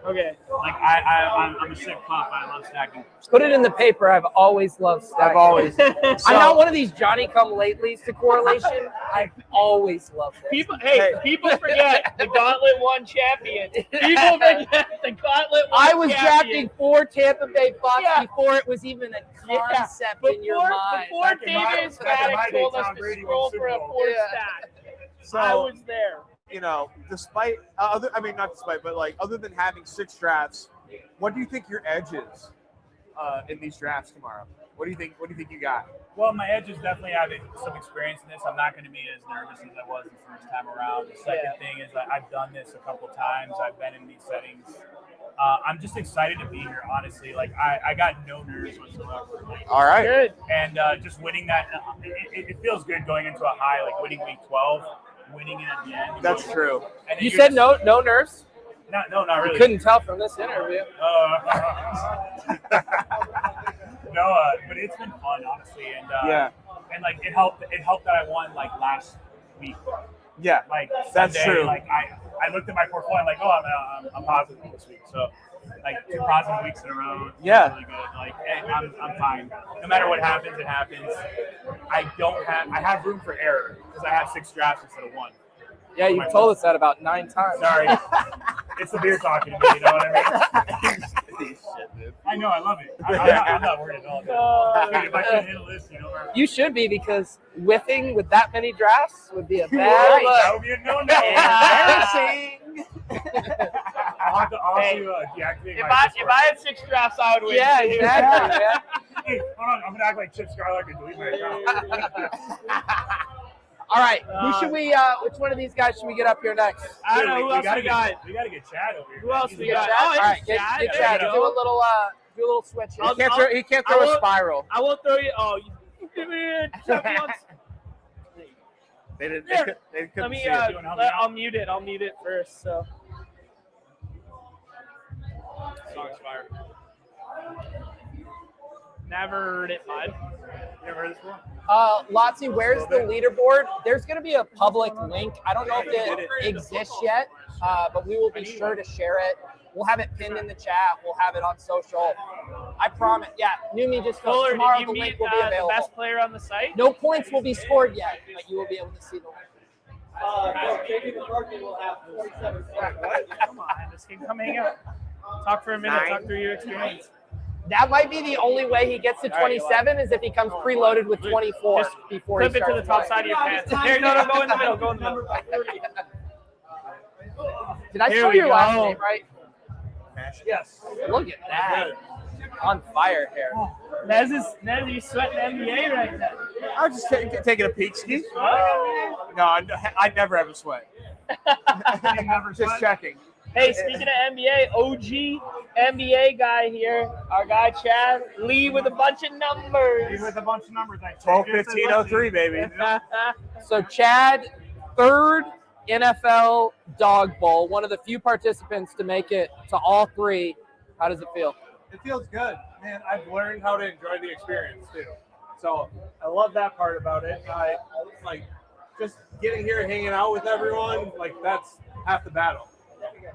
Okay. Like I'm a sick pup. I love stacking. Put it in the paper. I've always loved stacking. I've always. I'm not one of these Johnny come latelys to correlation. I've always loved it. People forget the Gauntlet 1 champion. People forget the Gauntlet 1 I was champion. drafting 4 Tampa Bay Bucks before it was even a concept in your mind. Before Back in my- David back in my Spatic day, told us Tom to Brady scroll won Super for a Bowl. 4 Yeah. stack, So, I was there. despite not despite, but like other than having 6 drafts, what do you think your edge is in these drafts tomorrow? What do you think you got? Well, my edge is definitely having some experience in this. I'm not going to be as nervous as I was the first time around. The second thing is I've done this a couple times. I've been in these settings. I'm just excited to be here, honestly. Like, I got no nerves whatsoever. Like, All right. Good. and just winning that, it feels good going into a high, like winning week 12, winning it at the end. That's true. And then You you're said just- no nerves? No, not really. Couldn't tell from this interview. No, but it's been fun, honestly, and and like it helped that I won like last week. Yeah. Like That's Sunday, true. Like I looked at my portfolio, I'm like, oh, I'm positive this week. So like 2 positive weeks in a row. Yeah. Really good. Like I'm fine. No matter what happens, it happens. I have room for error because I have 6 drafts instead of 1. Yeah, you've told us that about 9 times. Sorry, it's the beer talking to me. You know what I mean? I know, I love it. I'm not worried at all. Dude. If I can handle this, You should be, because whiffing with that many drafts would be a bad that look. would be a no-no. Embarrassing. I'll have to deactivate If my I Discord. had 6 drafts, I would win. Yeah, exactly. Yeah. Hey, hold on, I'm gonna act like Chip Skylark and delete my account. All right, who should we? Which one of these guys should we get up here next? I don't know who else we got. We gotta get Chad over here. Who else He's we a got? guy. Oh, All right, it's get Chad. Chad. There Do you a go. little switch. I'll- He can't throw a spiral. I won't throw you. Oh, you give me a champions. They Here. couldn't Let me. see it. I'll mute it. I'll mute it first. So. Dog's fire. Never heard it, bud. You ever heard this before? Lotsie, where's the leaderboard? There's going to be a public link. I don't know if it exists yet, but we will be sure to share it. We'll have it pinned in the chat. We'll have it on social. I promise. Yeah, Numi just Fuller, tomorrow did the you link meet will be the available. best player on the site? No points will be scored yet, but you will be able to see the link. J.P. McCarthy will have 47 seconds. Come on, just come hang out. Talk for a minute. Talk through your experience. That might be the only way he gets to 27 is if he comes preloaded with 24 Just before he Clip it to the starts top playing. side of your pants. Here, no, go in the middle. Go in the middle. Did I Here spell we your last go. name right? Yes. Look at that. On fire here. Nez, you sweating NBA right now. I was just taking a peek ski. Oh. No, I never have a sweat. Just checking. Hey, speaking of NBA, OG NBA guy here, our guy Chad, Lee with a bunch of numbers. He's with a bunch of numbers. 12-15-03, baby. So Chad, third NFL Dog Bowl, one of the few participants to make it to all three. How does it feel? It feels good, man. I've learned how to enjoy the experience too. So I love that part about it. I like just getting here, hanging out with everyone. Like that's half the battle.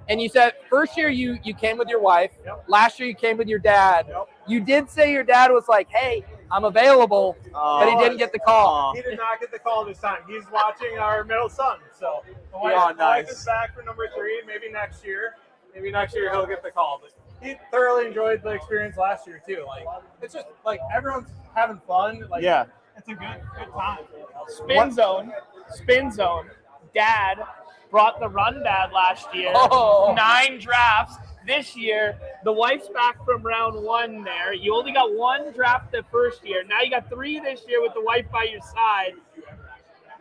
And you said first year you came with your wife. Yep. Last year you came with your dad. Yep. You did say your dad was like, "Hey, I'm available," but he didn't get the call. He did not get the call this time. He's watching our middle son. So the wife, Oh, the wife nice. is back for number 3. Maybe next year. Maybe next year he'll get the call. But he thoroughly enjoyed the experience last year too. Like it's just like everyone's having fun. Like Yeah. it's a good time. Spin zone. Dad brought the run dad last year. Oh. 9 drafts. This year, the wife's back from round 1 there. You only got 1 draft the first year. Now you got 3 this year with the wife by your side.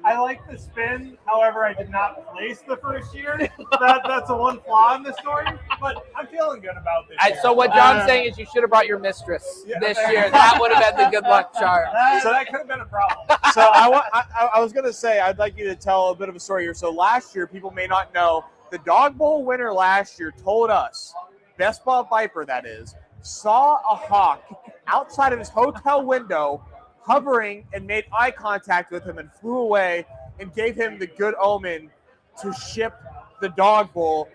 I like the spin. However, I did not place the first year. That's the one flaw in the story. But I'm feeling good about this. So what John's saying is you should have brought your mistress this year. That would have been the good luck charm. So that could have been a problem. So I was gonna say I'd like you to tell a bit of a story here. So last year, people may not know, the Dog Bowl winner last year told us, Best Ball Viper that is, saw a hawk outside of his hotel window hovering and made eye contact with him and flew away and gave him the good omen to ship the Dog Bowl.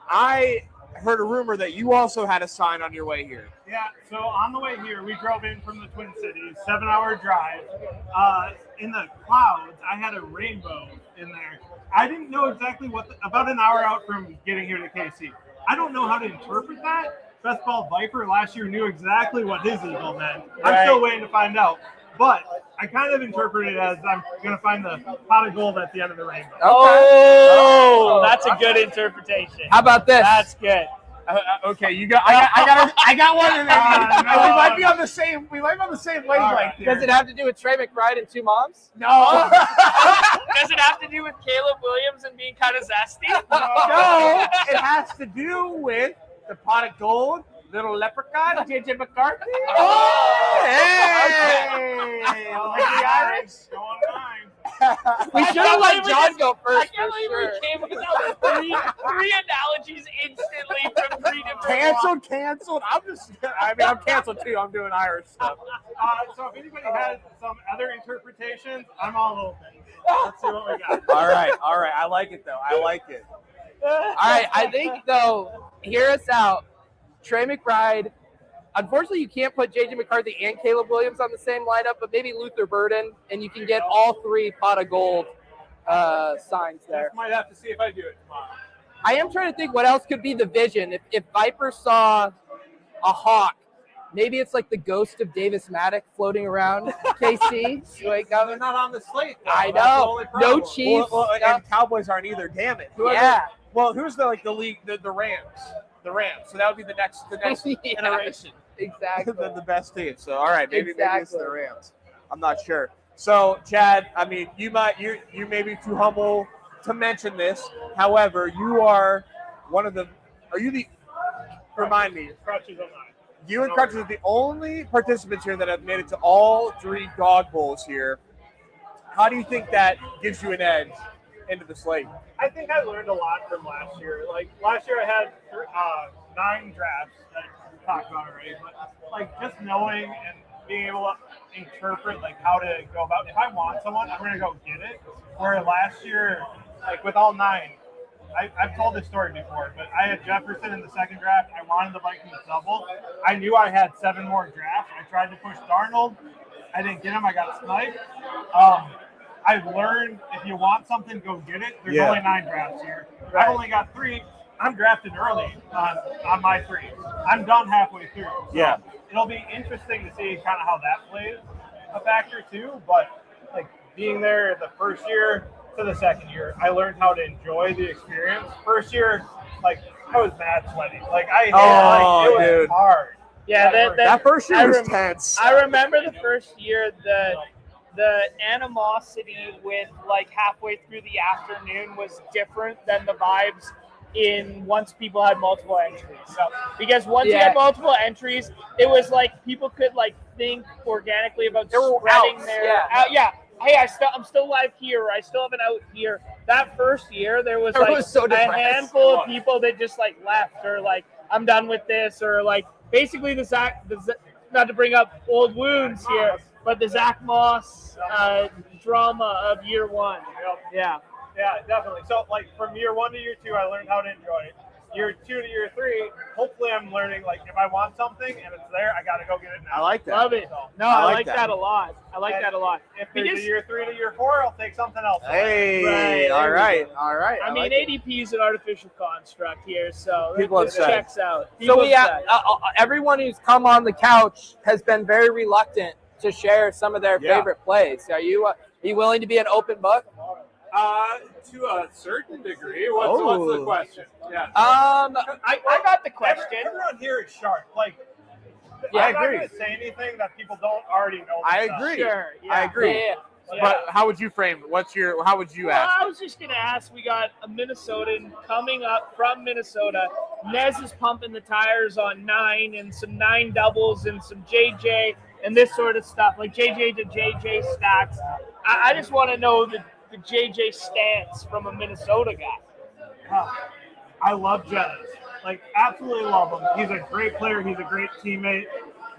I heard a rumor that you also had a sign on your way here. Yeah, so on the way here, we drove in from the Twin Cities, 7-hour drive. In the clouds, I had a rainbow in there. I didn't know exactly about an hour out from getting here to KC. I don't know how to interpret that. Best Ball Viper last year knew exactly what his eagle meant. I'm still waiting to find out. But I kind of interpret it as I'm going to find the pot of gold at the end of the rainbow. Oh, that's a good interpretation. How about this? That's good. Okay, I got one in there. No. We might be on the same wavelength here. Does it have to do with Trey McBride and 2 moms? No. Does it have to do with Caleb Williams and being kind of zesty? No, it has to do with the pot of gold, little leprechaun, JJ McCarthy. Oh! Hey! Like the Irish. Go on 9. We should have let John go I first can't for believe sure. we came with three analogies instantly from 3 different Canceled. I'm canceled too. I'm doing Irish stuff. So if anybody has some other interpretations, I'm all open. Let's see what we got. All right. I like it though. I like it. All right, I think, though, hear us out. Trey McBride. Unfortunately, you can't put J.J. McCarthy and Caleb Williams on the same lineup, but maybe Luther Burden, and you can get all 3 pot of gold signs there. Might have to see if I do it tomorrow. I am trying to think what else could be the vision. If Viper saw a hawk, maybe it's like the ghost of Davis Maddock floating around KC. They're not on the slate, though. I That's the know. only problem. No Chiefs. And Cowboys aren't either. Damn it. Yeah. Well, who's the league? The Rams. The Rams. So that would be the next Yeah. iteration. Exactly. the best team. So all right, maybe it's Exactly. the Rams. I'm not sure. So Chad, I mean, you may be too humble to mention this. However, you are one of the. Are you the? Remind me. Crutches on 9. You and Crutches are the only participants here that have made it to all 3 Dog Bowls here. How do you think that gives you an edge into the slate? I think I learned a lot from last year. Like last year, I had 9 drafts. talked about it already, but like just knowing and being able to interpret like how to go about. If I want someone, I'm gonna go get it. Where last year, like with all 9, I've told this story before, but I had Jefferson in the second draft. I wanted the Vikings double. I knew I had 7 more drafts. I tried to push Darnold. I didn't get him. I got sniped. I've learned if you want something, go get it. There's only 9 drafts here. I've only got 3. I'm drafted early on my 3. I'm done halfway through. So it'll be interesting to see kind of how that plays a factor too. But like being there the first year to the second year, I learned how to enjoy the experience. First year, like I was mad sweaty. Like it was hard. Yeah, that first year was tense. I remember the first year, the animosity with like halfway through the afternoon was different than the vibes in once people had multiple entries. So because once you had multiple entries, it was like people could like think organically about spreading their out. Hey, I'm still live here. Or I still have an out here. That first year, there was like a handful of people that just like left or like I'm done with this or like basically the Zach, not to bring up old wounds here, but the Zach Moss drama of year 1. Yeah, definitely. So like from year 1 to year 2, I learned how to enjoy it. Year 2 to year 3, hopefully I'm learning like if I want something and it's there, I gotta go get it now. I like that. Love it. No, I like that a lot. I like that a lot. If there's a year 3 to year 4, I'll take something else. Hey, all right. I mean, ADP is an artificial construct here, so People this checks out. So we have everyone who's come on the couch has been very reluctant to share some of their favorite plays. Are you willing to be an open book? To a certain degree. What's the question? Yeah. I got the question. Everyone here is sharp. Like, I I'm agree. not going to say anything that people don't already know. I agree. Sure. Yeah. I agree. Yeah. But how would you frame it? How would you ask? I was just going to ask, we got a Minnesotan coming up from Minnesota. Nez is pumping the tires on 9 and some 9 doubles and some JJ and this sort of stuff, like JJ to JJ stacks. I just want to know the JJ stance from a Minnesota guy. I love Jettis. Like, absolutely love him. He's a great player. He's a great teammate.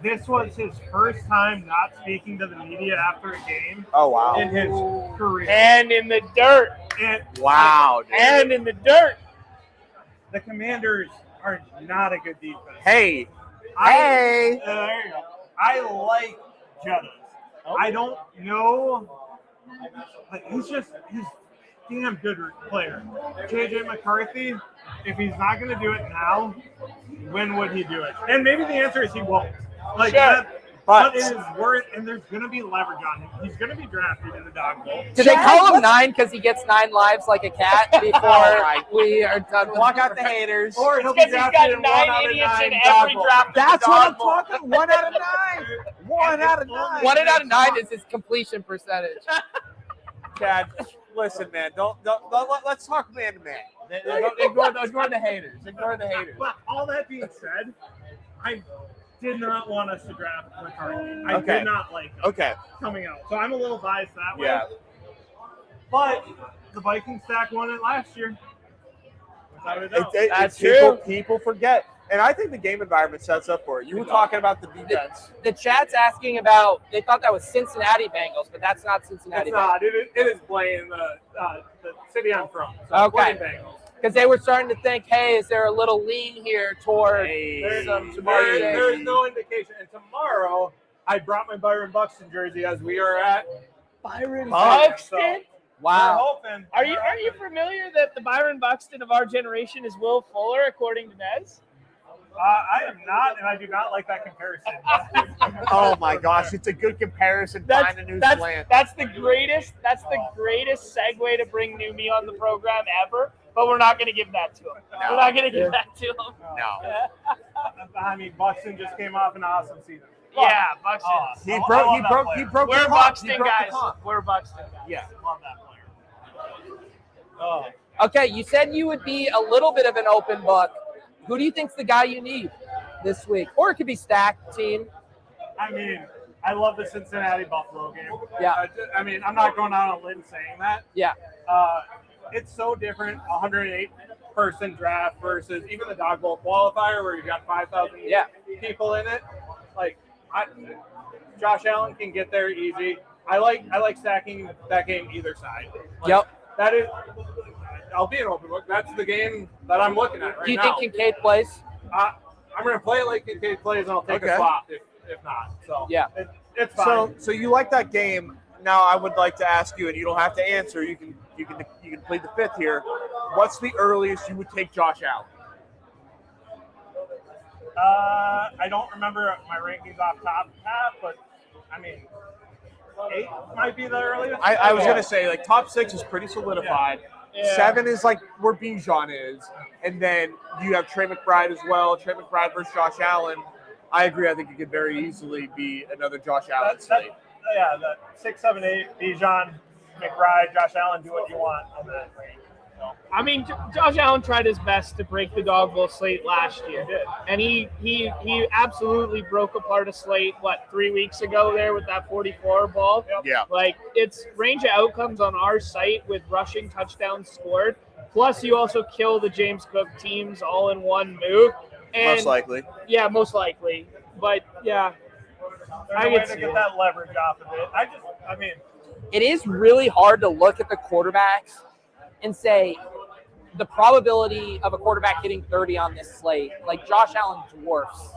This was his first time not speaking to the media after a game. Oh, wow. In his career. And in the dirt. Wow, dude. And in the dirt. The Commanders are not a good defense. Hey. There you go. I like Jettis. I don't know. Like, he's damn good player. JJ McCarthy, if he's not going to do it now, when would he do it? And maybe the answer is he won't. Like, sure. But it is worth, and there's going to be leverage on him. He's going to be drafted in the dog bowl. Do they call him 9 because he gets 9 lives like a cat before we are done? Walk out the haters. Or he'll be Because he's drafted got in 9 idiots in every dog bowl. draft. That's what I'm talking. 1 out of 9. 1 out of 9. 1 out of 9 is his completion percentage. Chad, listen, man. Don't let's talk man to man. Ignore the haters. Ignore the haters. But all that being said, I did not want us to draft McCarthy. I Okay. did not like him coming out. So I'm a little biased that way. Yeah. But the Vikings stack won it last year. That's true. People forget. And I think the game environment sets up for it. You were talking about the defense. The chat's asking about, they thought that was Cincinnati Bengals, but that's not Cincinnati It's Bengals. not. It is playing the city I'm from. So Okay. playing Bengals. Because they were starting to think, hey, is there a little lean here toward Hey. some There is no indication. And tomorrow, I brought my Byron Buxton jersey as we are at Byron Buxton. Buxton? Wow. We're hoping. Are you familiar that the Byron Buxton of our generation is Will Fuller, according to Nez? I am not, and I do not like that comparison. Oh my gosh, it's a good comparison. Find a new slant. That's the greatest segue to bring Numi on the program ever. But we're not going to give that to him. We're not going to give that to him. No. I mean, Buxton just came off an awesome season. Yeah, Buxton. He broke We're the Buxton comp. guys. We're Buxton guys. Yeah. Love that player. Oh. Okay, you said you would be a little bit of an open book. Who do you think's the guy you need this week? Or it could be stacked team. I mean, I love the Cincinnati Buffalo game. Yeah. I mean, I'm not going out on a limb saying that. Yeah. It's so different, 108-person draft versus even the dog bowl qualifier where you've got 5,000. Yeah. people in it. Like, Josh Allen can get there easy. I like stacking that game either side. Like, Yep. That is, I'll be an open book. That's the game that I'm looking at right now. Do you think Kincaid plays? I'm going to play it like Kincaid plays, and I'll take a swap if not. So yeah, it's fine. So you like that game? Now I would like to ask you, and you don't have to answer. You can plead the fifth here. What's the earliest you would take Josh Allen? I don't remember my rankings off top half, but I mean, 8 might be the earliest. I was gonna say like top 6 is pretty solidified. Yeah. 7 is like where Bijan is, and then you have Trey McBride as well. Trey McBride versus Josh Allen. I agree. I think it could very easily be another Josh Allen slate. Yeah, the 6, 7, 8, Bijan, McBride, Josh Allen, do what you want on that range. So. I mean, Josh Allen tried his best to break the dog bowl slate last year, and he absolutely broke apart a slate 3 weeks ago there with that 44 ball. Yeah. Like, it's range of outcomes on our site with rushing touchdowns scored. Plus, you also kill the James Cook teams all in one move. And, Most likely. Yeah, most likely. But yeah, There's a way to get that leverage off of it. it is really hard to look at the quarterbacks and say the probability of a quarterback hitting 30 on this slate, like Josh Allen dwarfs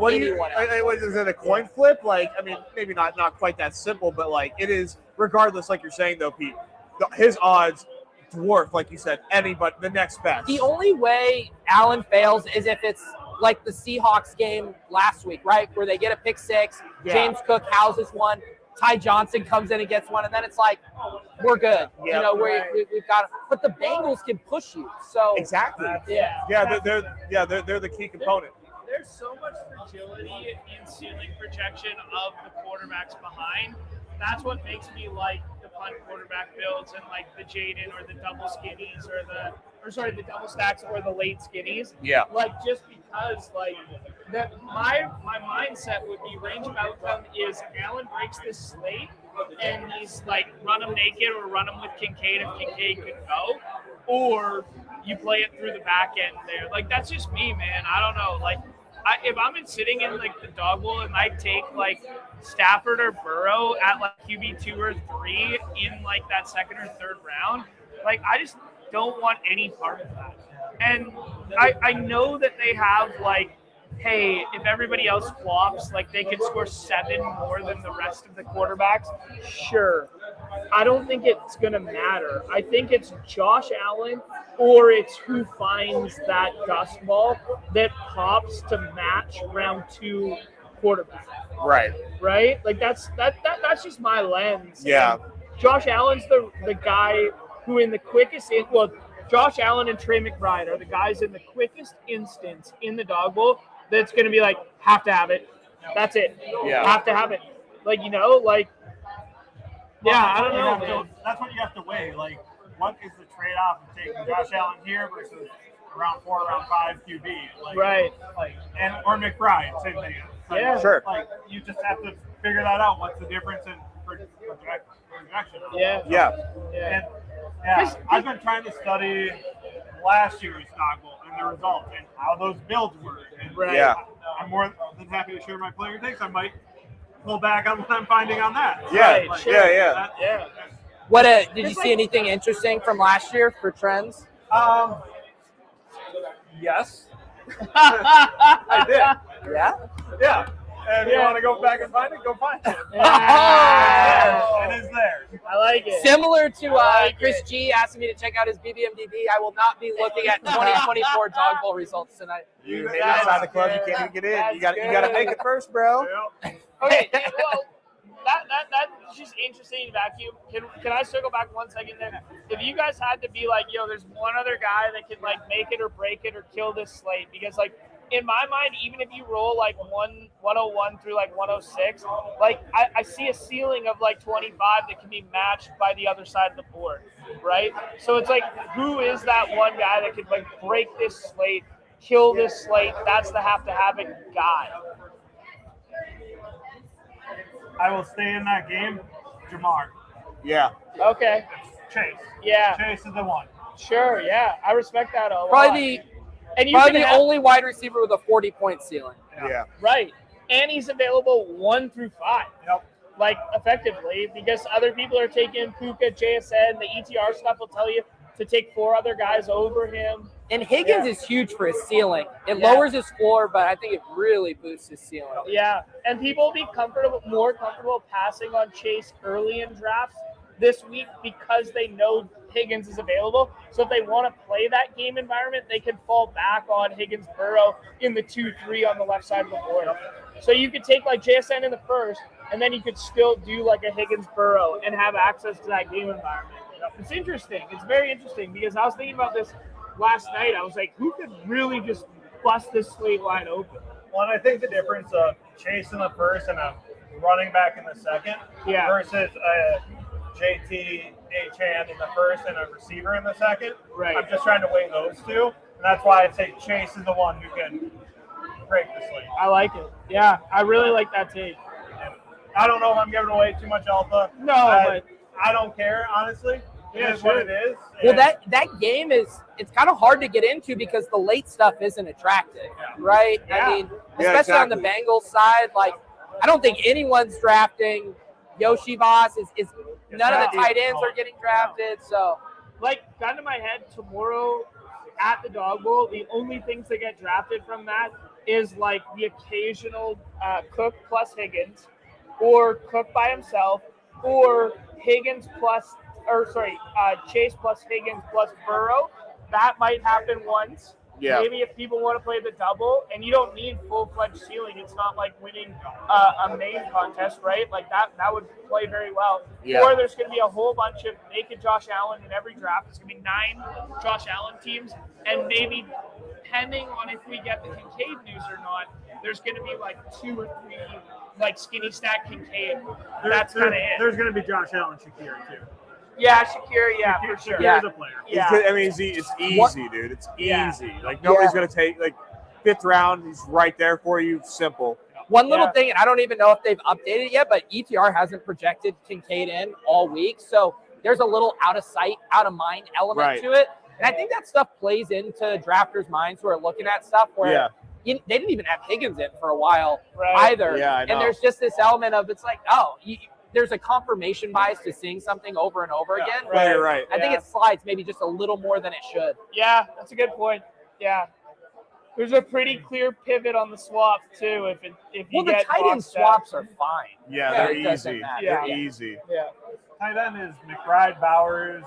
anyone else. Is it a coin flip? Like, I mean, maybe not quite that simple, but like it is. Regardless, like you're saying though, Pete, his odds dwarf, like you said, anybody the next best. The only way Allen fails is if it's like the Seahawks game last week, right, where they get a pick 6, James Cook houses one, Ty Johnson comes in and gets one, and then it's like, we're good. Yep. We've got. But the Bengals can push you. So Exactly. yeah. They're the key component. There's so much fragility in ceiling projection of the quarterbacks behind. That's what makes me like the punt quarterback builds and like the Jaden or the double skinnies or the double stacks or the late skinnies. Yeah. Like, just because like that my mindset would be range of outcome is Allen breaks this slate and he's like run him naked or run him with Kincaid if Kincaid could go, or you play it through the back end there. Like, that's just me, man. I don't know. Like, if I'm sitting in like the dog bowl and I take like Stafford or Burrow at like QB 2 or 3 in like that second or third round, like I just don't want any part of that. And I know that they have like, hey, if everybody else flops, like they can score 7 more than the rest of the quarterbacks. Sure. I don't think it's going to matter. I think it's Josh Allen or it's who finds that dust ball that pops to match round 2 quarterback. Right? Like that's just my lens. Yeah. And Josh Allen's the guy who in the quickest Josh Allen and Trey McBride are the guys in the quickest instance in the dog bowl that's going to be like, have to have it. That's it. Yeah. Have to have it. Like, I don't know. That's what you have to weigh. Like, what is the trade-off of taking Josh Allen here versus round 4, round 5 QB? Like, Right. Like, or McBride, same thing. Like, Yeah. Sure. Like, you just have to figure that out. What's the difference in projection? Yeah. And yeah, I've been trying to study last year's dog bowl and the results and how those builds were. And Right. Yeah. I'm more than happy to share my player takes. I might pull back on what I'm finding on that. Yeah. Right, Like, sure. Yeah. Yeah. what did you see anything interesting from last year for trends? Yes. I did. Yeah. Yeah. And you want to go back and find it? Go find it. Yeah. It is there. I like it. Similar to like Chris G asking me to check out his BBMDB, I will not be looking at 2024 dog bowl results tonight. You hate inside the club, you can't even get in. You got to make it first, bro. Okay, well, that's just interesting vacuum. Can I circle back 1 second there? If you guys had to be like, there's one other guy that can like make it or break it or kill this slate, because like in my mind, even if you roll like 101 through like 106, like I see a ceiling of like 25 that can be matched by the other side of the board, right? So it's like, who is that one guy that could like break this slate, kill this slate? That's the have to have it guy. I will stay in that game. Jamar. Yeah. Okay. Chase. Yeah. Chase is the one. Sure. Yeah. I respect that a lot. Probably And you Probably can the have, only wide receiver with a 40-point ceiling. Yeah. right. And he's available 1 through 5. Yep. Like, effectively, because other people are taking Puka, JSN, the ETR stuff will tell you to take 4 other guys over him. And Higgins is huge for his ceiling. It Yeah. lowers his floor, but I think it really boosts his ceiling. Yeah, and people will be more comfortable passing on Chase early in drafts this week because they know Higgins is available. So if they want to play that game environment, they can fall back on Higgins Burrow in the 2-3 on the left side of the board. So you could take like JSN in the first, and then you could still do like a Higgins Burrow and have access to that game environment. It's interesting. It's very interesting because I was thinking about this last night. I was like, who could really just bust this slate wide open? Well, and I think the difference of Chase in the first and a running back in the second versus a JT, H-hand in the first and a receiver in the second. Right. I'm just trying to weigh those two, and that's why I'd say Chase is the one who can break the slate. I like it. Yeah, I really like that take. I don't know if I'm giving away too much alpha. No, but I don't care, honestly. It Yeah, is what sure. it is. Well, And that game it's kind of hard to get into because the late stuff isn't attractive, right? Yeah. I mean, Yeah, especially on the Bengals side, like I don't think anyone's drafting Yoshi Voss. Is none of the tight ends are getting drafted, so Like, gun to my head, tomorrow at the Dog Bowl, the only things that get drafted from that is like the occasional Cook plus Higgins, or Cook by himself, or Higgins plus, Chase plus Higgins plus Burrow. That might happen once. Yeah. Maybe if people want to play the double, and you don't need full-fledged ceiling. It's not like winning a main contest, right? Like that would play very well. Yeah. Or there's going to be a whole bunch of naked Josh Allen in every draft. It's going to be 9 Josh Allen teams, and maybe depending on if we get the Kincaid news or not, there's going to be like 2 or 3 like skinny stack Kincaid. That's kind of it. There's going to be Josh Allen Shakir, too. Yeah, Shakir, yeah, for sure. Yeah. Shakir's a player. Yeah. I mean, it's easy, dude. It's easy. Like nobody's gonna take like 5th round. He's right there for you. Simple. one little thing, and I don't even know if they've updated it yet, but ETR hasn't projected Kincaid in all week, so there's a little out of sight, out of mind element to it, and I think that stuff plays into drafters' minds who are looking at stuff where they didn't even have Higgins in for a while either, Yeah, I know. and there's just this element of it's like, there's a confirmation bias to seeing something over and over again. Right, you're right. I think it slides maybe just a little more than it should. Yeah, that's a good point. Yeah. There's a pretty clear pivot on the swap too. If you The get tight end boxed out. swaps are fine. Yeah, It they're doesn't easy. matter. They're Yeah. easy. Yeah. Tight end is McBride, Bowers,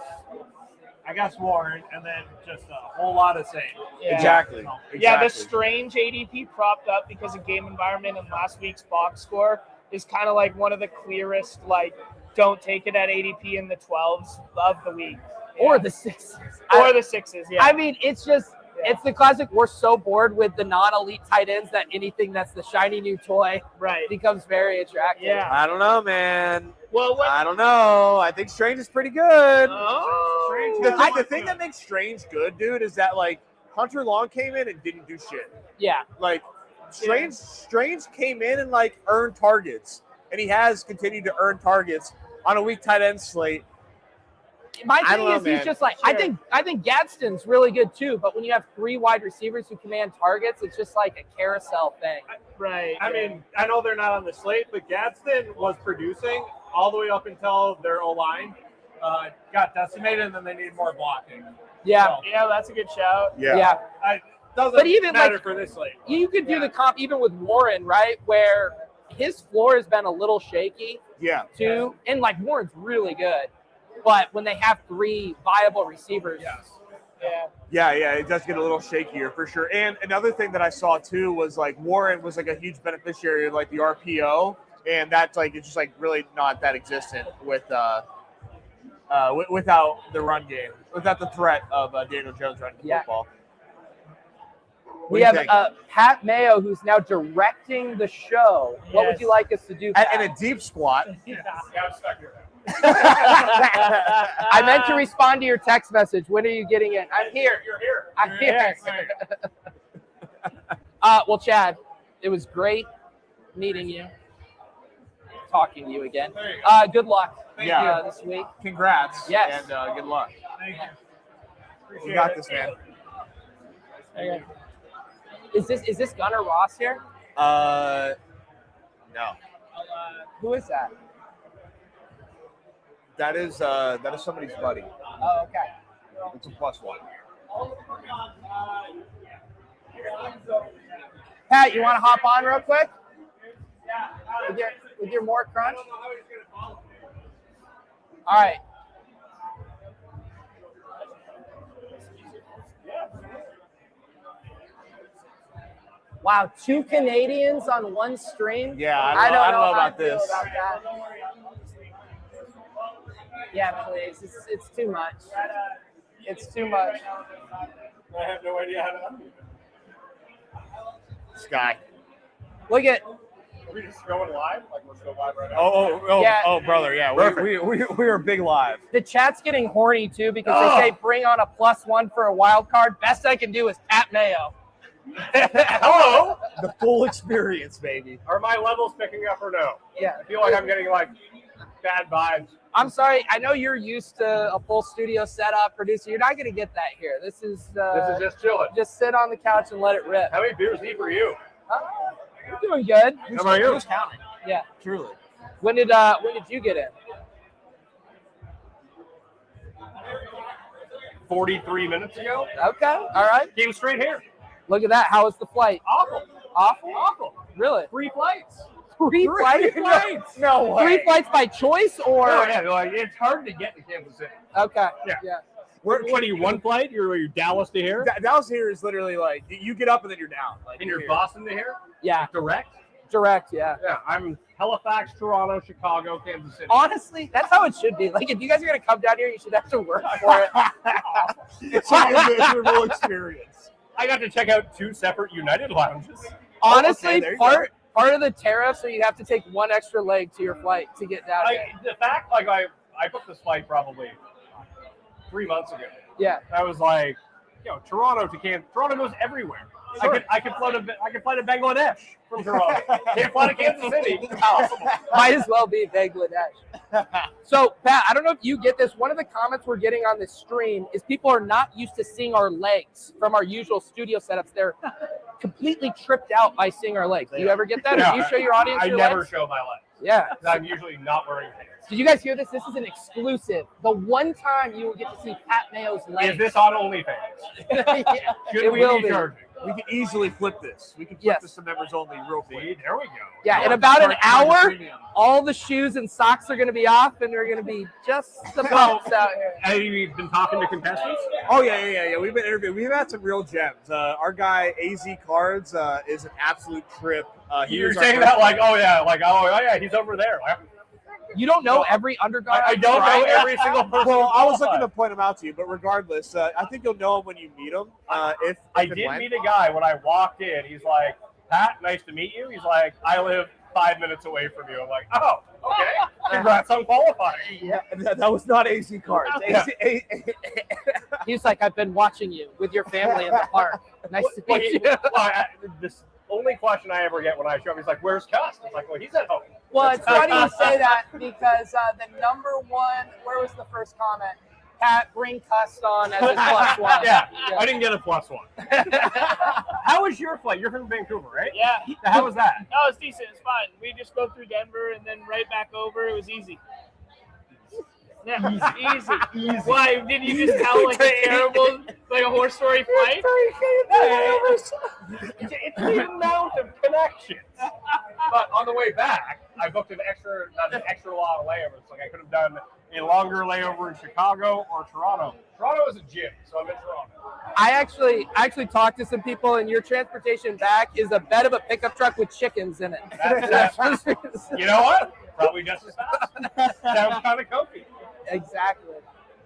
I guess Warren, and then just a whole lot of same. Yeah. Exactly. Yeah, the strange ADP propped up because of game environment and last week's box score is kind of like one of the clearest, like, don't take it at ADP in the 12s of the week. Or the 6s. Or the 6s, yeah. I mean, it's just, it's the classic. We're so bored with the non-elite tight ends that anything that's the shiny new toy becomes very attractive. Yeah. I don't know, man. Well, I don't know. I think Strange is pretty good. Oh. The thing that makes Strange good, dude, is that, like, Hunter Long came in and didn't do shit. Yeah. Like, Strange came in and, like, earned targets. And he has continued to earn targets on a weak tight end slate. My I thing don't know, is, man. he's just like, I think Gadsden's really good too, but when you have 3 wide receivers who command targets, it's just like a carousel thing. Right. I mean, I know they're not on the slate, but Gadsden was producing all the way up until their O-line got decimated, and then they need more blocking. Yeah. Yeah, that's a good shout. Yeah. Doesn't But even, matter like, for this slate. You could do the comp even with Warren, right? Where his floor has been a little shaky too. And like Warren's really good. But when they have 3 viable receivers. Yeah, it does get a little shakier for sure. And another thing that I saw too was like Warren was like a huge beneficiary of like the RPO, and that's like it's just like really not that existent with without the run game, without the threat of Daniel Jones running the football. We have Pat Mayo, who's now directing the show. What would you like us to do, Pat? In a deep squat. I'm stuck here. I meant to respond to your text message. When are you getting in? I'm here. You're here. I'm here. Well, Chad, it was great meeting you, talking to you again. There you go. Good luck Yeah. this week. Congrats. Yes. And good luck. Thank you. You got this, man. Okay. Is this Gunnar Ross here? No. Who is that? That is somebody's buddy. Oh, okay. It's a +1. Pat, you want to hop on real quick? With your more crunch? All right. Wow, 2 Canadians on one stream? Yeah, I don't know about this. About that. Yeah, please. It's too much. It's too much. I have no idea how to unmute. Sky. Look at. Are we just going live? Like we're still live right now? Oh, brother, yeah. We are big live. The chat's getting horny too because they say bring on a +1 for a wild card. Best I can do is Pat Mayo. Hello. The full experience, baby. Are my levels picking up or no? Yeah. I feel like I'm getting like bad vibes. I'm sorry. I know you're used to a full studio setup, producer. You're not going to get that here. This is just chilling. Just sit on the couch and let it rip. How many beers deep are you? You're doing good. How about you? Who's counting? Yeah. Truly. When did you get in? 43 minutes ago. Okay. All right. Came straight here. Look at that. How was the flight? Awful. Awful. Awful. Really? 3 flights. Three flights? No way. 3 flights by choice or? Oh, yeah, like, it's hard to get to Kansas City. Okay. Yeah. What are you, one flight? You're Dallas to here? Dallas here is literally like you get up and then you're down. Like, And you're here. Boston to here? Yeah. Direct? Direct. Yeah. Yeah, I'm Halifax, Toronto, Chicago, Kansas City. Honestly, that's how it should be. Like, if you guys are gonna come down here, you should have to work for it. It's a miserable experience. I got to check out 2 separate United lounges. Honestly, there you part of the tariff, so you have to take 1 extra leg to your flight to get down here. The fact, like, I booked this flight probably 3 months ago. Yeah. I was like, Toronto to Kansas. Toronto goes everywhere. Sure. I could fly to Bangladesh from Toronto. Can't fly to Kansas City. Impossible. Might as well be Bangladesh. So, Pat, I don't know if you get this. One of the comments we're getting on this stream is people are not used to seeing our legs from our usual studio setups. They're completely tripped out by seeing our legs. Do you ever get that? Yeah. Do you show your audience I your never legs? show my legs. Yeah. I'm usually not wearing pants. Did you guys hear this? This is an exclusive. The one time you will get to see Pat Mayo's legs. Is this on OnlyFans? Yeah, Should it we will be be. charging? We can easily flip this. We can flip Yes. this to members only real quick. See, there we go. Yeah, in Oh, about an Contrarian hour, premium. all the shoes and socks are going to be off, and they're going to be just the bumps out here. Have you been talking to contestants? Oh yeah. We've been interviewing. We've had some real gems. Our guy AZ Cards is an absolute trip. You're saying that like, oh yeah, he's over there. Like, You don't know every underdog. I don't know every single person. Well, I was looking to point him out to you, but regardless, I think you'll know him when you meet him. If I and did when. meet a guy when I walked in. He's like, Pat, nice to meet you. He's like, I live 5 minutes away from you. I'm like, oh, okay. Congrats on qualifying. Yeah, that was not AZ Cards. Yeah. He's like, I've been watching you with your family in the park. Nice to meet you. This only question I ever get when I show up, he's like, where's Cust? It's like, well, he's at home. Well, it's funny you say that because the number one, where was the first comment? Pat, bring Cust on as his +1. Yeah, I didn't get a +1. How was your flight? You're from Vancouver, right? Yeah. How was that? No, it's decent. It's fine. We just go through Denver and then right back over. It was easy. Yeah, easy. Why? Did you just tell like a terrible, like a horse story flight? It's the amount of connections. But on the way back, I booked not an extra lot of layovers. Like I could have done a longer layover in Chicago or Toronto. Toronto is a gym, so I'm in Toronto. I actually talked to some people, and your transportation back is a bed of a pickup truck with chickens in it. You know what? Probably just as fast. Sounds kind of comfy. Exactly.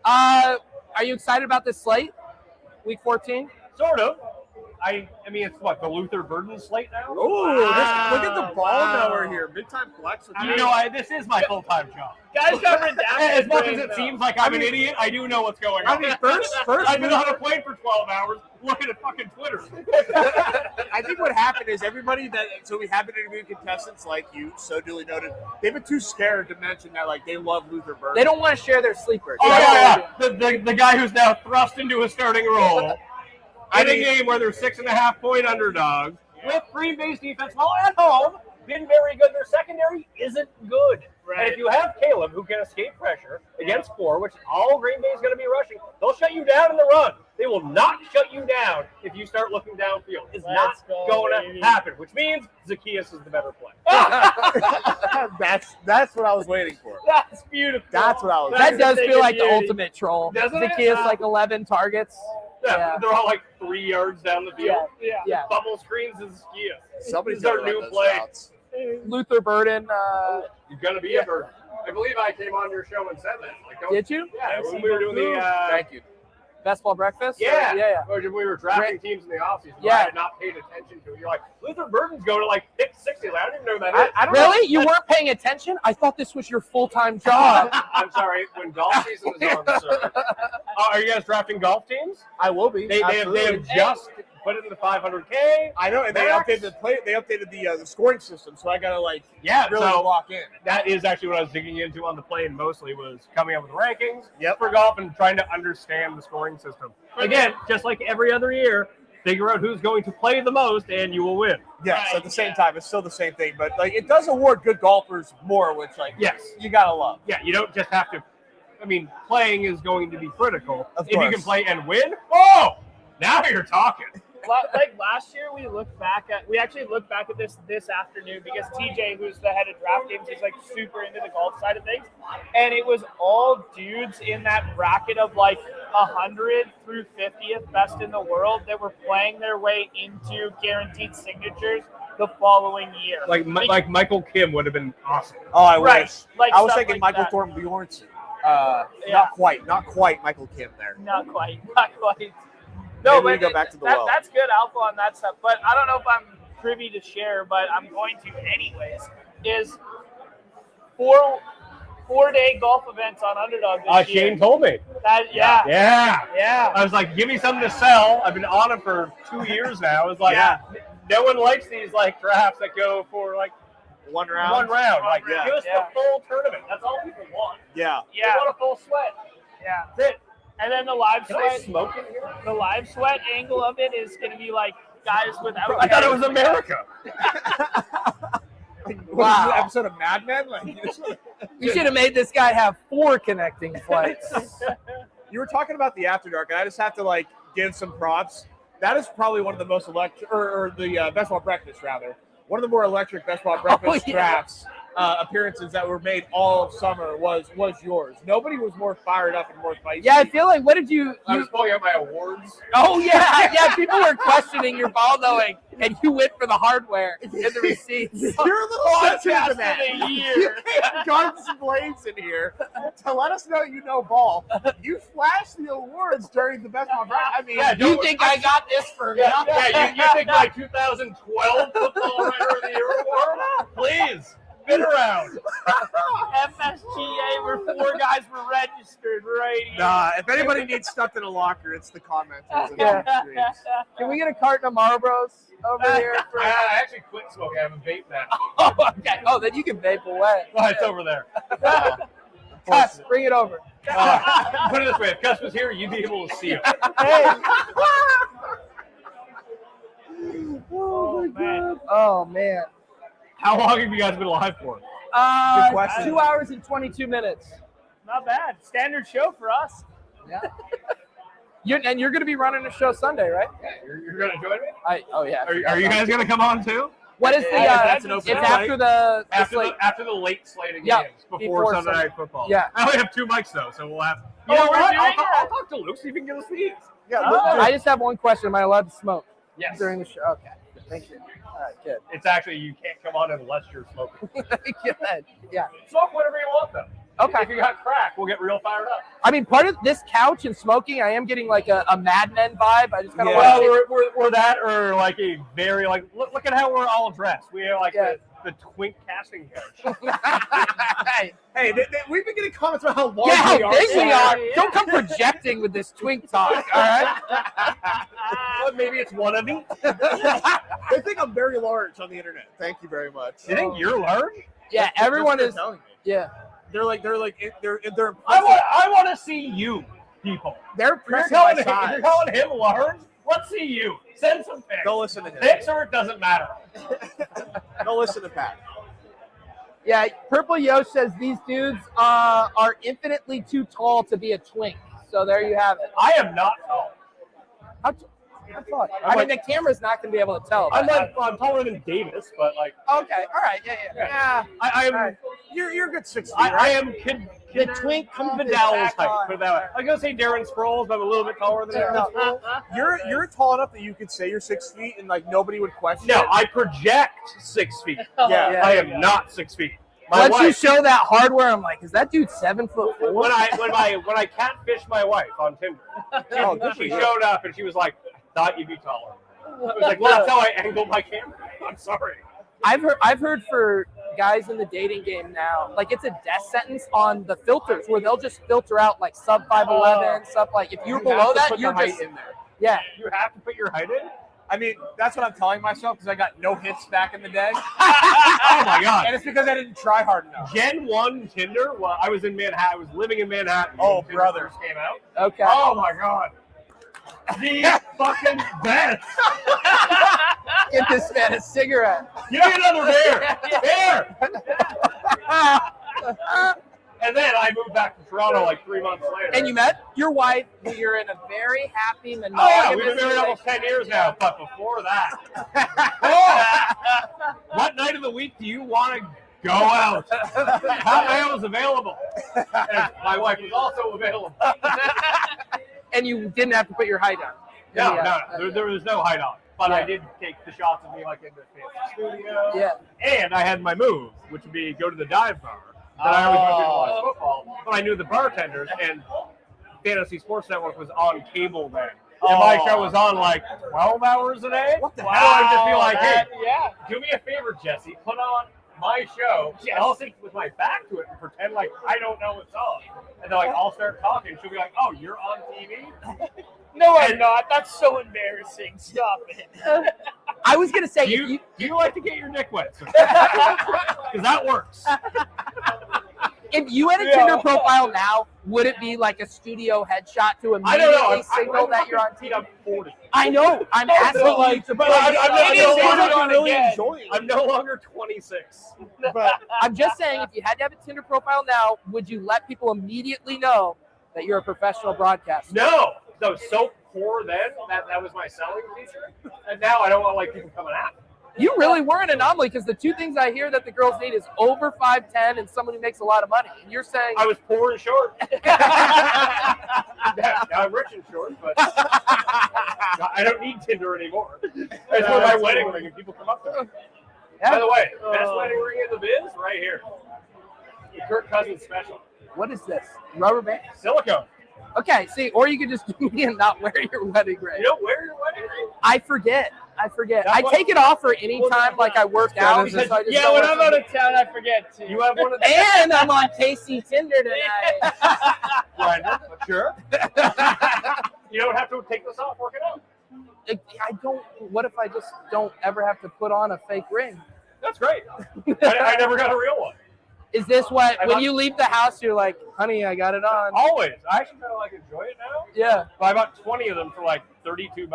Are you excited about this slate? Week 14? Sort of. I mean, it's what, the Luther Burden slate now? Oh, look at the ball knower here. Big time flex. You know, this is my full-time job. Guys got redacted. As much as it seems like I'm an idiot, I do know what's going on. I mean, first I've been on a plane for 12 hours looking at fucking Twitter. I think what happened is everybody so we have been interviewing contestants like you, so duly noted. They've been too scared to mention that like they love Luther Burden. They don't want to share their sleepers. Oh, yeah. The guy who's now thrust into a starting role. in a game where they're 6.5-point underdogs with Green Bay's defense, while at home, been very good. Their secondary isn't good. Right. And if you have Caleb, who can escape pressure against 4, which all Green Bay is going to be rushing, they'll shut you down in the run. They will not shut you down if you start looking downfield. It's not going to happen, which means Zacchaeus is the better play. That's what I was waiting for. That's beautiful. That's what I was. That does feel like the ultimate troll. Doesn't it? Zacchaeus like 11 targets. Yeah, they're all like 3 yards down the field. Yeah. Bubble screens is Zacchaeus. Somebody's This is our gotta new run those play. routes. Luther Burden. You're going to be a bird. I believe I came on your show and said that. Like, Did you? Yeah, when we were doing the Thank you. Best ball breakfast? Yeah. Yeah. Or when we were drafting teams in the offseason. Yeah. I had not paid attention to it. You're like, Luther Burden's going to like pick 60. I don't even know who that is. I don't know. Really? You weren't paying attention? I thought this was your full-time job. I'm sorry. When golf season is on, sir. Are you guys drafting golf teams? I will be. They have just put it in the 500K. I know, and they updated the play. They updated the scoring system, so I gotta really so lock in. that is actually what I was digging into on the plane mostly, was coming up with rankings Yep. for golf and trying to understand the scoring system. Again, just like every other year, figure out who's going to play the most and you will win. Yes, at the same time, it's still the same thing, but like it does award good golfers more, which Yes. you gotta love. Yeah, you don't just have to. I mean, playing is going to be critical. Of if you course. can play and win, oh, now you're talking. Like last year, we actually looked back at this afternoon because TJ, who's the head of draft games, is like super into the golf side of things, and it was all dudes in that bracket of like 100 through 50th best in the world that were playing their way into guaranteed signatures the following year. Like Michael Kim would have been awesome. Oh, I Right. wish. Like I was stuff thinking like Michael that. Thornton Bjornsson. Yeah. Not quite Michael Kim there. Not quite. No, Maybe we but go back to the that, well. that's good alpha on that stuff. But I don't know if I'm privy to share, but I'm going to anyways. Is 4-day golf events on Underdog this year. Shane told me. Yeah. Yeah. I was like, give me something to sell. I've been on it for 2 years now. I was like, no one likes these like drafts that go for like one round. Like, Yeah. give us the full tournament. That's all people want. Yeah. They want a full sweat. Yeah. That's it. And then the live Can I sweat, smoke in here? the live sweat angle of it is going to be like guys without. I thought it was America. What is this episode of Mad Men? Like, You should have made this guy have 4 connecting flights. you were talking about the After Dark, and I just have to like give some props. That is probably one of the most electric, or the best ball breakfast rather. One of the more electric best ball breakfast drafts appearances that were made all of summer was yours. Nobody was more fired up and more feisty. Yeah, I feel like, what did you I was pulling out my awards. oh, yeah. People were questioning your ball knowing, and you went for the hardware and the receipts. You're a little sensitive to that. Podcast of the year. You came guns and blades in here to let us know you know ball. You flashed the awards during the best ball breakfast. I mean, You think I got this for nothing? You think my 2012 Football Writer of the Year award? Please, been around. FSGA, where 4 guys were registered right here. nah, if anybody needs stuffed in a locker, it's the commenters. Yeah. Can we get a carton of Marlboros over here? I actually quit smoking. I have a vape now. Oh, okay. Oh, then you can vape away. Oh, it's over there. Cuss, bring it over. Put it this way: if Gus was here, you'd be able to see him. Oh, man. How long have you guys been live for? Good question. 2 hours and 22 minutes. Not bad. Standard show for us. Yeah. And you're going to be running a show Sunday, right? You're going to join me? Oh, yeah. Are you guys going to come on too? What is the? that's an open it's slate. after the slate. After the late slating Yeah, games before before Sunday Sunday. Night Football. Yeah. I only have 2 mics though, so we'll have. You know what? I'll talk to Luke, see if he can get us these. Yeah, I just have one question. Am I allowed to smoke Yes. during the show? Okay. Thank you. All right, good. It's actually you can't come on unless you're smoking. Good. Yeah. Smoke whatever you want though. Okay. If you got crack, we'll get real fired up. I mean, part of this couch and smoking, I am getting like a Mad Men vibe. I just kind of Well, want we're that or like a very like look at how we're all dressed. We are like the twink casting couch. Hey, we've been getting comments about how long yeah, we how are. big we are. Yeah. Don't come projecting with this twink talk, all right? Well, maybe it's one of me. They think I'm very large on the internet. Thank you very much. You think you're large? Yeah, That's everyone what is. they're telling me. Yeah. They're I want to see you people. They're If you're impressed by calling size. him large, Let's see you. Send some pics. Go listen to him. Pics or it doesn't matter. Go listen to Pat. Yeah, Purple Yo says these dudes are infinitely too tall to be a twink. So there you have it. I am not tall. I mean, the camera's not going to be able to tell. I'm taller than Davis, but like. Okay, all right, yeah. I'm. Right. You're a good 6 feet. I am the twink Vidal's height. Put it that way. I'm gonna say Darren Sproles, but I'm a little bit taller than Darren Sproles. You're tall enough that you could say you're 6 feet and like nobody would question No, it. I project 6 feet. Yeah. I am not 6 feet. Once you show that hardware, I'm like, is that dude 7'4"? When I catfished my wife on Tinder, she showed up and she was like, "I thought you'd be taller." I was like, "Well, that's how I angle my camera." I'm sorry. I've heard for guys in the dating game now, like it's a death sentence on the filters where they'll just filter out like sub 5'11", sub like if you're below that, you're just in there. yeah. You have to put your height in. I mean, that's what I'm telling myself because I got no hits back in the day. Oh my god! And it's because I didn't try hard enough. Gen 1 Tinder. Well, I was in Manhattan. I was living in Manhattan. Oh, when Tinder brother. first came out. Okay. Oh my god. The fucking best. Get this man a cigarette. Give me another beer. Beer. And then I moved back to Toronto like 3 months later. And you met your wife, who you're in a very happy monogamous Oh yeah, we've been married almost 10 years now. But before that, what night of the week do you want to go out? Hot mail is available. And my wife was also available. And you didn't have to put your height on. No. There was no height on. But I did take the shots of me like in the fancy studio. Yeah. And I had my move, which would be go to the dive bar. That I always go to watch football. But I knew the bartenders, and Fantasy Sports Network was on cable then. And my show was on like 12 hours a day. What the hell? I'd just be like, hey, do me a favor, Jesse. Put on my show. I'll sit with my back to it and pretend like I don't know what's on. And they're like, I'll start talking. She'll be like, oh, you're on TV? No, I'm not. That's so embarrassing. Stop it. I was gonna say, do you like to get your dick wet? Because that works. If you had a Tinder profile now, would it be like a studio headshot to immediately signal that you're on TV? I'm 40. I know. I'm asking you to. I'm no longer 26. But I'm just saying, if you had to have a Tinder profile now, would you let people immediately know that you're a professional broadcaster? No. I was so poor then that was my selling feature. And now I don't want like people coming at me. You really were an anomaly because the two things I hear that the girls need is over 5'10" and someone who makes a lot of money. And you're saying I was poor and short. Now I'm rich and short, but I don't need Tinder anymore. It's for my wedding ring and people come up to me. Yeah. By the way, best wedding ring in the biz, right here. The Kirk Cousins special. What is this? Rubber band? Silicone. Okay, see, or you could just do me and not wear your wedding ring. You don't wear your wedding ring? I forget. I take it off for any time, like I work out. When I'm out of town, I forget to. You have one of those? And I'm on KC Tinder tonight. Brandon, sure. You don't have to take this off, work it out. I don't. What if I just don't ever have to put on a fake ring? That's great. I never got a real one. Is this what, when you leave the house, you're like, honey, I got it on? Always. I actually kind of like enjoy it now. Yeah. But I bought 20 of them for like $32.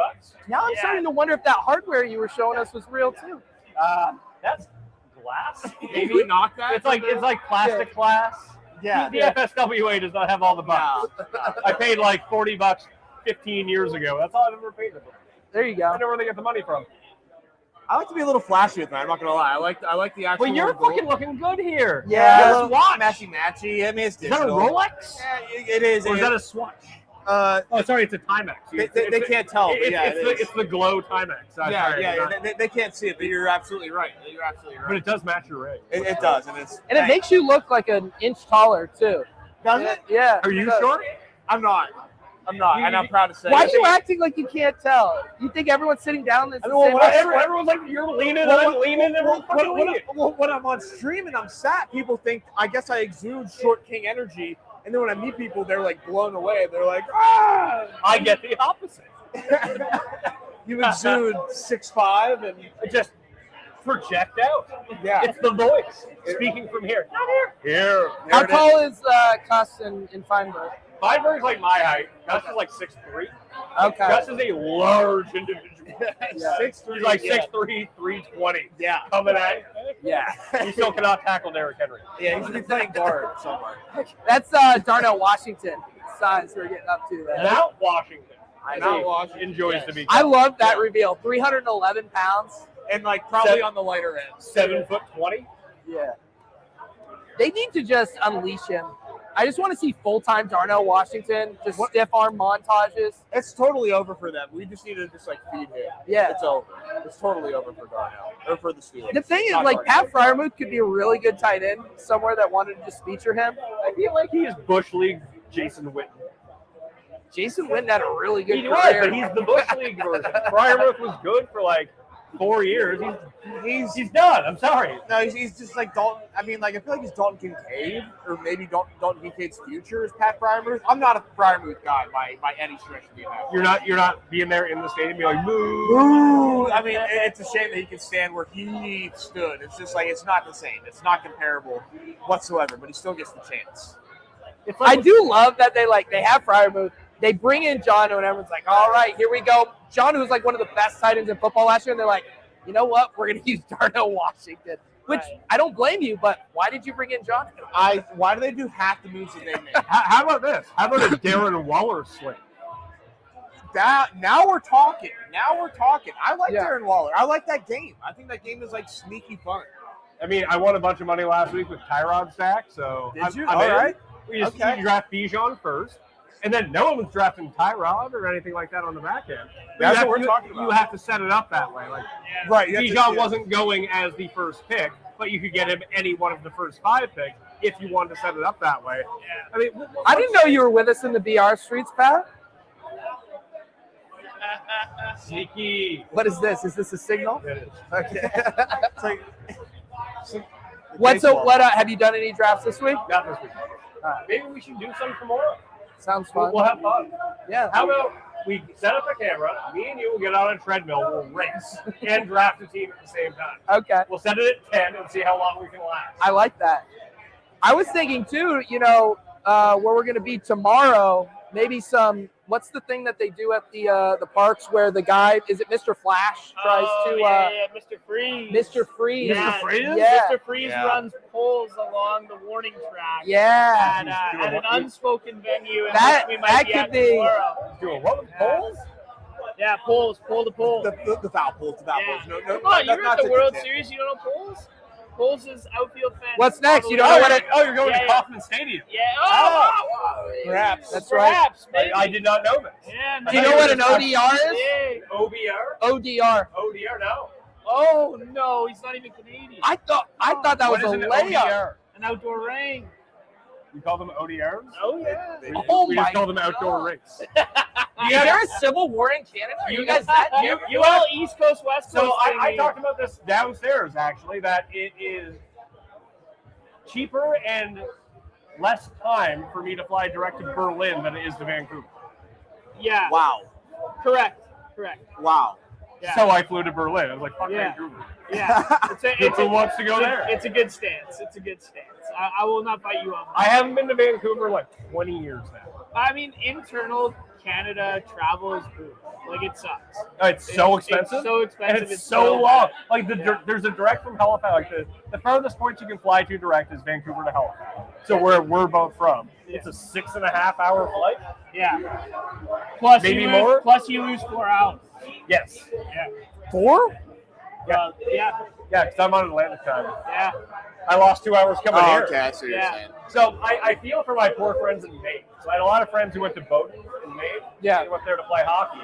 Now I'm starting to wonder if that hardware you were showing us was real too. That's glass. maybe not that. It's like plastic glass. Yeah. The FSWA does not have all the bucks. I paid like $40 15 years ago. That's all I've ever paid for. There you go. I don't know where they get the money from. I like to be a little flashy with mine. I'm not gonna lie. I like the actual. Well, you're gold. fucking looking good here. Yeah. Let's watch. Matchy. I mean, it's Is that a digital. Rolex? Yeah, it is. Or is that a Swatch? Oh, sorry, it's a Timex. They can't tell. But yeah, it's the glow Timex. They can't see it, but you're absolutely right. But it does match your ring. It does, and it makes you look like an inch taller too. Does it? Yeah. Are you short? I'm not, and I'm proud to say. Why are you acting like you can't tell? You think everyone's sitting down? Everyone's like, you're leaning, and I'm leaning, and when I'm on stream and I'm sat, people think I guess I exude short king energy, and then when I meet people, they're like blown away. They're like, ah! I get the opposite. You exude 6'5" and just project out. Yeah, it's the voice speaking from here. Not here. Here. How tall is Cuss in Feinberg? Feinberg's like my height. Cuss is like 6'3". Okay. Gus is a large individual. Yeah. 6'3", he's like 6'3", 320. Yeah. Coming at you. Yeah. He still cannot tackle Derrick Henry. Yeah, he should be playing guard somewhere. That's Darnell Washington size we're getting up to there. Mount Washington. Mount Washington Enjoys to be. I love that reveal. 311 pounds. And like probably on the lighter end. 7'20". Yeah. They need to just unleash him. I just want to see full-time Darnell Washington, just stiff arm montages. It's totally over for them. We just need to just like feed him. Yeah. It's over. It's totally over for Darnell or for the Steelers. The thing is, Not like, Darnell. Pat Fryermuth could be a really good tight end somewhere that wanted to just feature him. I feel like he is Bush League Jason Witten. Jason Witten had a really good He was, career. but he's the Bush League version. Fryermuth was good for like 4 years. He's done. I'm sorry. No, he's just like Dalton. I mean, like I feel like he's Dalton Kincaid, or maybe Dalton Kincaid's future is Pat Fryermuth. I'm not a Fryermuth guy by any stretch of the imagination. You're not being there in the stadium, being like, moo. Ooh, I mean, it's a shame that he can stand where he stood. It's just like it's not the same. It's not comparable whatsoever. But he still gets the chance. It's like I do love that they have Fryermuth. They bring in John, and everyone's like, all right, here we go. John, who's like one of the best tight ends in football last year, and they're like, you know what? We're going to use Darnell Washington, which I don't blame you, but why did you bring in John? Why do they do half the moves that they make? how about this? How about a Darren Waller swing? Now we're talking. I like Yeah. Darren Waller. I like that game. I think that game is like sneaky fun. I mean, I won a bunch of money last week with Tyrod stack, so Did you? I'm All in. right. We just Okay. you draft Bijan first, and then no one was drafting Tyrod or anything like that on the back end. That's what we're talking about. You have to set it up that way. Like Right. Bijan wasn't going as the first pick, but you could get him any one of the first 5 picks if you wanted to set it up that way. I mean, I didn't know you were with us in the BR streets, Pat. Sneaky. What is this? Is this a signal? It is. Okay. It's like What baseball. have you done any drafts this week? Not this week. Maybe we should do some tomorrow. Sounds fun. We'll have fun. Yeah. How about we set up a camera, me and you will get on a treadmill, we'll race and draft a team at the same time. Okay. We'll set it at 10 and see how long we can last. I like that. I was thinking too, where we're going to be tomorrow, maybe what's the thing that they do at the parks where the guy, is it Mr. Flash, tries to Mr. Freeze. Mr. Freeze. Yeah, Yeah. Mr. Freeze runs poles along the warning track. Yeah. At an unspoken venue. in That- which we might that be could at be- tomorrow. Doing what with polls? Yeah, poles, pole to pole. The foul poles. The foul Yeah. poles. No, Come on, you were at the World Series. Series. You don't know poles? Poles is outfield fence. What's next? You All don't the know way- what You're going Yeah, to yeah. Kauffman Stadium. Yeah. Oh, Perhaps. That's right. Perhaps. Maybe. I did not know that. Yeah, Do you know what an ODR is? Yeah. OBR? ODR. ODR, no. Oh no, he's not even Canadian. I thought that was What a is an layup. ODR? An outdoor ring. You call them ODRs? Oh yeah. Oh We my just call them outdoor God. rinks. Is there a civil war in Canada? Are you guys that You, new? you all East Coast, West Coast. So I thing talked here. about this downstairs, actually, that it is cheaper and less time for me to fly direct to Berlin than it is to Vancouver. Yeah. Wow. Correct. Wow. Yeah. So I flew to Berlin. I was like, fuck Yeah. Vancouver. Yeah. Who wants to go there? It's a good stance. I will not fight you on that. I haven't been to Vancouver in like 20 years now. I mean, internal Canada travel is brutal. Like, it sucks. It's so expensive. It's so expensive. And it's so long. Like Yeah. there's a direct from Halifax. Like the farthest point you can fly to direct is Vancouver to Halifax. So where we're both from, it's a 6.5 hour flight. Yeah. Plus Maybe you more? Plus you lose 4 hours. Yes. Yeah. 4? Yeah. Yeah, because I'm on Atlantic time. Yeah. I lost 2 hours coming Oh, here. okay. I see what you're Yeah. saying. So I feel for my poor friends in Maine. So I had a lot of friends who went to Bowdoin in Maine. Yeah. They went there to play hockey.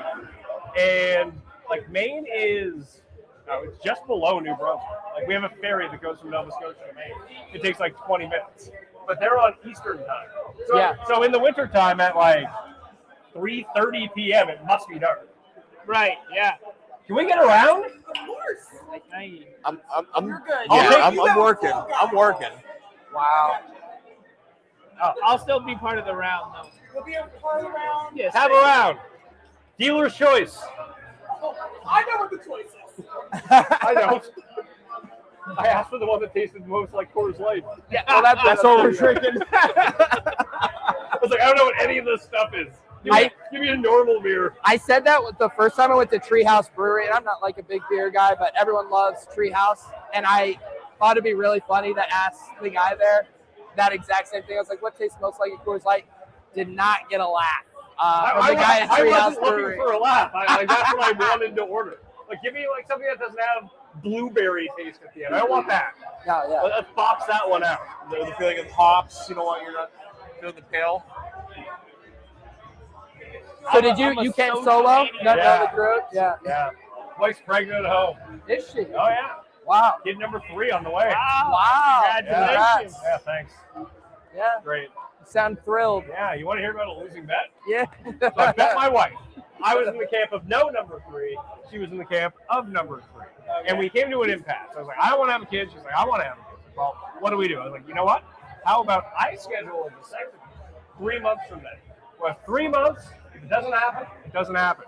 And like Maine is, it's just below New Brunswick. Like we have a ferry that goes from Nova Scotia to Maine. It takes like 20 minutes. But they're on Eastern time. So, Yeah. So in the wintertime at like 3:30 p.m. it must be dark. Right. Yeah. Can we get around? I'm You're good. Yeah, I'm working. I'm working. Wow. I'll still be part of the round, though. You'll be a part of the round? Yes. Have a round. Dealer's choice. I know what the choice is. I don't. I asked for the one that tasted most like Coors Light. Yeah, well, that's what we're drinking. I was like, I don't know what any of this stuff is. Give me a normal beer. I said that the first time I went to Treehouse Brewery, and I'm not like a big beer guy, but everyone loves Treehouse, and I thought it'd be really funny to ask the guy there that exact same thing. I was like, what tastes most like a Coors Light? Did not get a laugh. From the guy at Treehouse Brewery. Looking for a laugh. That's what I wanted to order. Like, give me like something that doesn't have blueberry taste at the end. I don't want that. Yeah. Let's box that one out. The feeling of hops, you know what, you're not feeling the pale. So did you came solo? None of the group? Yeah. Yeah. Wife's pregnant at home. Is she? Oh, yeah. Wow. Kid number 3 on the way. Wow. Congratulations. Yeah, thanks. Yeah. Great. You sound thrilled. Yeah, you want to hear about a losing bet? Yeah. So I bet my wife. I was in the camp of no number 3. She was in the camp of number 3. Okay. And we came to an impasse. I was like, I don't want to have a kid. She's like, I want to have a kid. Well, what do we do? I was like, you know what? How about I schedule a vasectomy 3 months from then? Well, 3 months. If it doesn't happen, it doesn't happen.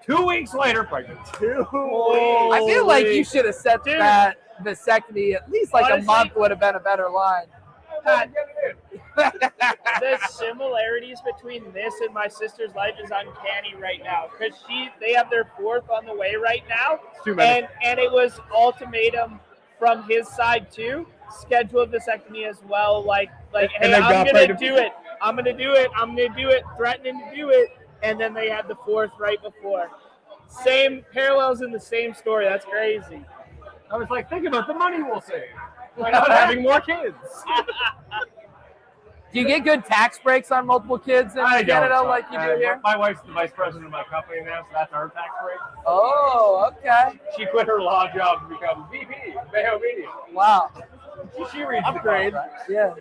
2 weeks later, pregnant. 2 weeks. I feel like you should have said that vasectomy at least like a month would have been a better line. The similarities between this and my sister's life is uncanny right now because they have their 4th on the way right now, too many. and it was ultimatum from his side too. Schedule a vasectomy as well, like hey, I'm gonna do it. I'm gonna do it. Threatening to do it, and then they had the 4th right before. Same parallels in the same story. That's crazy. I was like, think about the money we'll save by not having more kids. Do you get good tax breaks on multiple kids in Canada like you do here? My wife's the vice president of my company now, so that's our tax break. Oh, okay. She quit her law job to become VP, Mayo Media. Wow. She reads upgrade. the contracts. Yeah.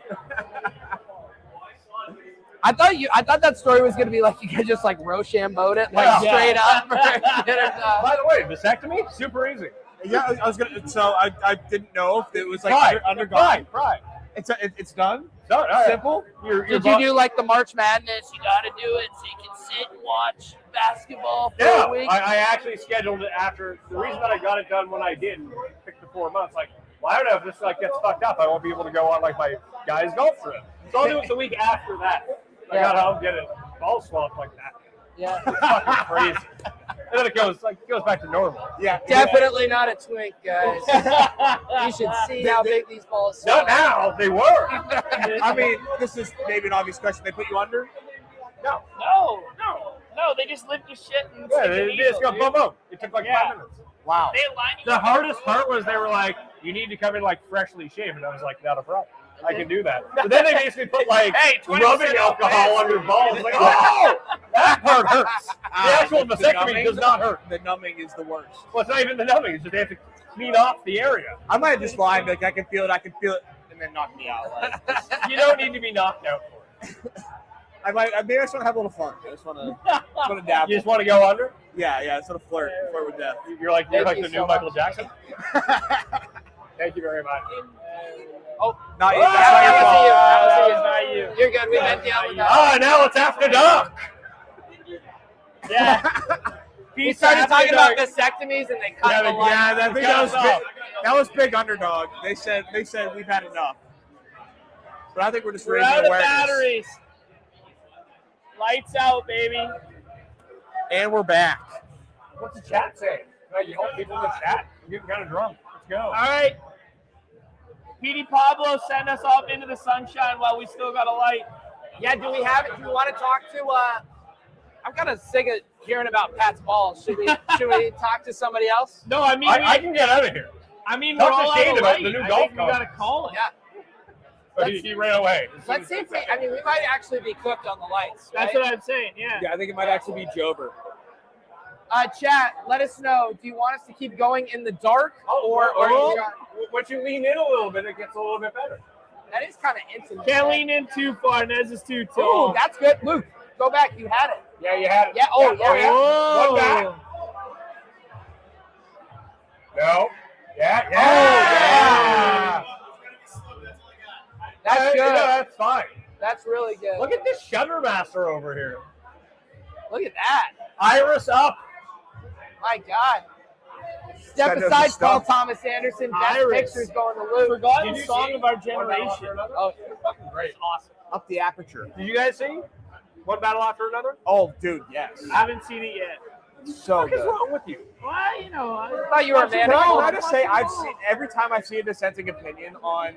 I thought that story was gonna be like you could just like Rochambeau'd it like straight up. By the way, vasectomy, super easy. Yeah, I was gonna. So I didn't know if it was like undergone. Right. It's done. Done. Simple. Did you do like the March Madness? You got to do it so you can sit and watch basketball for a week. I actually scheduled it after. The reason that I got it done when I did, pick the 4 months. Like, well, I don't know if this like gets fucked up. I won't be able to go on like my guys' golf trip. So I'll do it the week after that. I got home, get it ball swapped like that. Yeah. It's fucking crazy. And then it goes back to normal. Yeah. Definitely not a twink, guys. You should see how big these balls are. Not now. They were. I mean, this is maybe an obvious question. They put you under? No. They just lift your shit and they just go boom, boom. It took like 5 minutes. Wow. The hardest part was they were like, you need to come in like freshly shaved, and I was like, not a problem. I can do that. But then they basically put like rubbing alcohol on your balls. Like, oh, that part hurts. The actual vasectomy does not hurt. The numbing is the worst. Well, it's not even the numbing. It's just they have to clean off the area. I might just lie and be like, I can feel it, and then knock me out. Like, you don't need to be knocked out for it. Maybe I just want to have a little fun. I just want to dabble. You just want to go under? Yeah, sort of flirt with death. You're like the new Michael Jackson. Thank you very much. Oh, not you. That's not you. You're good. We met the other guy. Now it's after dark. Yeah. We started talking about vasectomies and they cut the line. Yeah, I think that was big Underdog. They said we've had enough. But I think we're just raising out awareness. of batteries. Lights out, baby. And we're back. What's the chat saying? You help people in the chat? I'm getting kind of drunk. Let's go. All right. PD Pablo, send us off into the sunshine while we still got a light. Yeah, do we have it? Do we want to talk to I'm kind of sick of hearing about Pat's balls. Should we talk to somebody else? No, I mean I can get out of here. I mean Talk we're to all Shane out of about light. the new I golf think we cart. gotta call him. Yeah. Oh, he ran away. Let's see if we might actually be cooked on the lights. That's right? what I'm saying, yeah. Yeah, I think it might actually be Jover. Chat, let us know. Do you want us to keep going in the dark once you lean in a little bit, it gets a little bit better. That is kind of intimate. Can't lean in too far. Nez is too tall. Ooh, that's good. Luke, go back. You had it. Yeah, you had it. Yeah. Oh, yeah. Whoa. One back. No. Yeah. Oh, yeah. That's good. Yeah, that's fine. That's really good. Look at this shutter master over here. Look at that. Iris up. My God. Step aside, Paul Thomas Anderson. Best pictures going to Luke. Forgotten song of our generation. Oh, Fucking great. awesome. Up the aperture. Did you guys see? One Battle After Another? Oh, dude, yes. I haven't seen it yet. So What is good. wrong with you? Well, I thought you were a man. Can of I just say I've seen every time I've seen a dissenting opinion on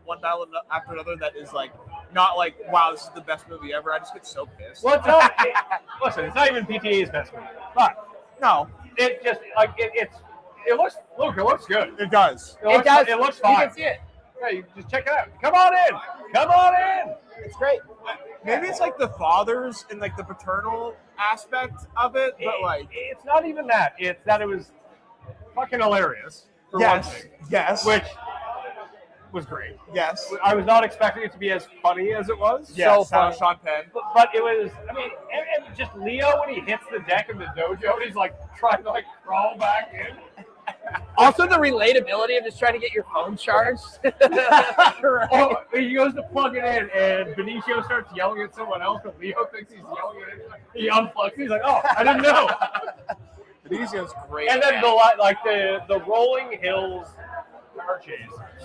One Battle After Another that is like not like, wow, this is the best movie ever. I just get so pissed. Well, it's not, listen, it's not even PTA's best movie, but No, it just like it looks good. it does. It does. It looks You fine. can see it. Yeah, you just check it out. Come on in. Come on in. It's great. Maybe it's like the fathers and like the paternal aspect of it, but like It's not even that. It's that it was fucking hilarious. For one thing, yes, which was great. yes, I was not expecting it to be as funny as it was. yes. So funny. Sean Penn. But it was, I mean, and just Leo when he hits the deck in the dojo, he's like trying to like crawl back in. Also, the relatability of just trying to get your phone charged. Oh, he goes to plug it in, and Benicio starts yelling at someone else, but Leo thinks he's yelling at him. He unplugs. He's like, "Oh, I didn't know." Benizio's great. And then man. the rolling hills car chase.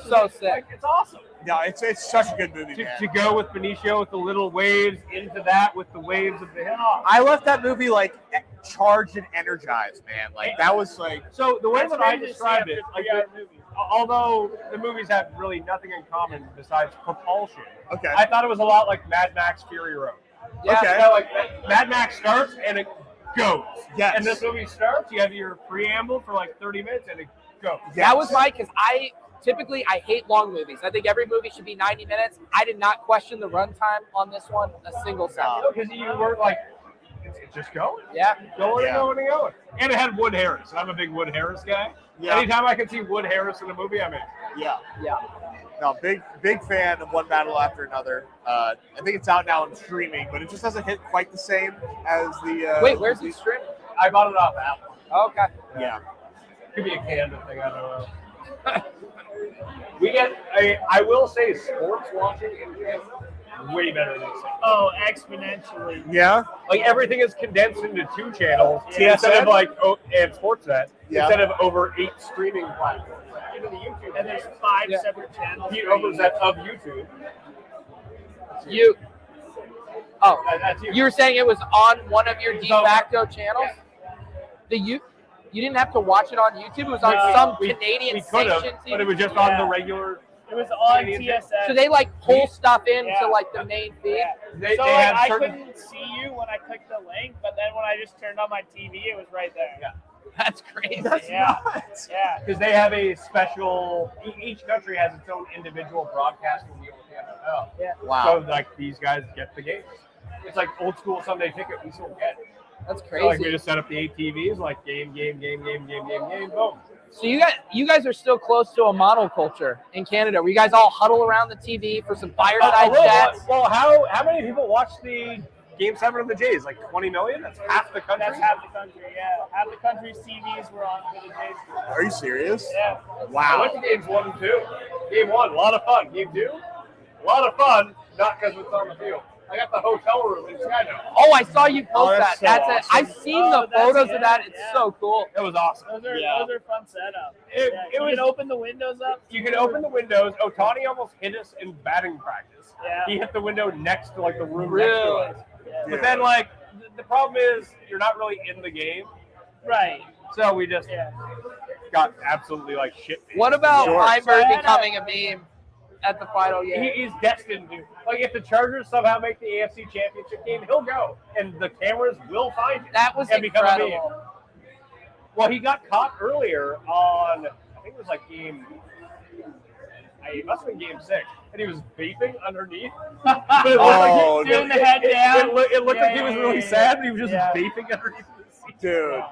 So sick. Like, it's awesome. No, it's such a good movie, man. To go with Benicio with the little waves into that with the waves of the hill. I left that movie like charged and energized, man. Like that was like So the way That's that I crazy to see described after it, like, 3 hour movies. although the movies have really nothing in common besides propulsion, okay. I thought it was a lot like Mad Max Fury Road. Yeah. Okay. You know, like Mad Max starts and it goes. Yes. And this movie starts, you have your preamble for like 30 minutes and it goes. That was my, because I hate long movies. I think every movie should be 90 minutes. I did not question the runtime on this one a single second. Because you were like, it's just going. Yeah. Going Yeah. and going and going. And it had Wood Harris. And I'm a big Wood Harris guy. Yeah. Anytime I can see Wood Harris in a movie, I'm in. Yeah. Yeah. No, big fan of One Battle After Another. I think it's out now on streaming, but it just doesn't hit quite the same as the. Wait, where's the stream? I bought it off Apple. Okay. Yeah. Could be a Canada thing, I don't know. I will say sports watching in Canada way better than this. Oh, exponentially. Yeah. Like everything is condensed into 2 channels Yeah. instead of like and Sportsnet Yeah. instead of over 8 streaming platforms. Even the YouTube And there's 5 Yeah. separate channels. of YouTube. You. Oh, That's you. you were saying it was on one of your de So- facto channels? You didn't have to watch it on YouTube. It was on No, some we Canadian could have, station. but it was just Yeah. on the regular. It was on Canadian TSN. So they like pull stuff into Yeah. like the main feed. Yeah. They So have I certain. couldn't see you when I clicked the link, but then when I just turned on my TV, it was right there. Yeah. That's crazy. Yeah. nuts. Yeah. Because they have a special. Each country has its own individual broadcasting deal with the NFL. Wow. So like these guys get the games. It's like old school Sunday ticket. We still get it. That's So, like we crazy. just set up the 8 TVs, like game, boom. So you guys are still close to a monoculture in Canada. Where you guys all huddle around the TV for some fireside chats. Well, how many people watch the Game 7 of the Jays? Like 20 million? That's half the country. That's half the country, yeah. Half the country's TVs were on for the Jays. Are you serious? Yeah. I Wow. went to games 1 and 2. Game 1, a lot of fun. Game 2, a lot of fun. Not because it's on the field. I got the hotel room in Skyno. Oh, I saw you post that's that. so That's awesome. it. I've seen Oh, the that's photos good. of that. It's Yeah. so cool. It was awesome. Those are fun setup. It You was. can open the windows up. You can open the windows. Otani almost hit us in batting practice. Yeah. He hit the window next to like the room Really? next to us. Yeah. But then like the problem is you're not really in the game, Right. so we just Yeah. got absolutely like shit. What about Sure. Feinberg So I had becoming a meme at the final game? He's destined to. Like if the Chargers somehow make the AFC Championship game, he'll go, and the cameras will find him. That was and become a meme. incredible. Well, he got caught earlier on. I think it was like game. It must have been game 6, and he was vaping underneath. But it looked Oh, like doing the head down. It looked like he Yeah, was yeah, really yeah, sad, but he was just yeah. vaping underneath the seat. Dude.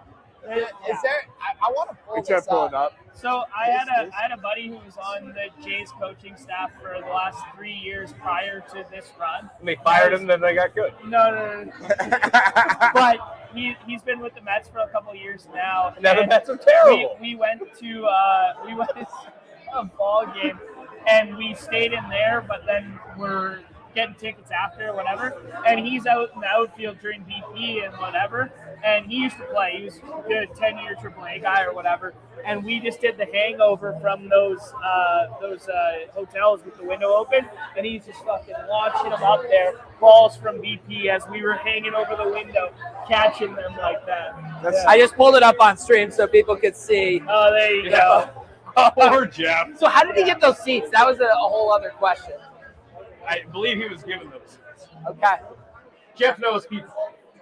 Is there? I want to pull Good job this pulling up. up. So I had a buddy who was on the Jays coaching staff for the last 3 years prior to this run. And they fired him, then they got good. No. But he's been with the Mets for a couple of years now. And now the and Mets are terrible. We went to a ball game, and we stayed in there. But then we're getting tickets after or whatever. And he's out in the outfield during BP and whatever. And he used to play. He was a good 10-year AAA guy or whatever. And we just did the hangover from those hotels with the window open. And he's just fucking launching them up there, balls from BP as we were hanging over the window, catching them like that. I just pulled it up on stream so people could see. Oh, there you go. Poor Jeff. So how did he get those seats? That was a whole other question. I believe he was given those. Okay. Jeff knows people.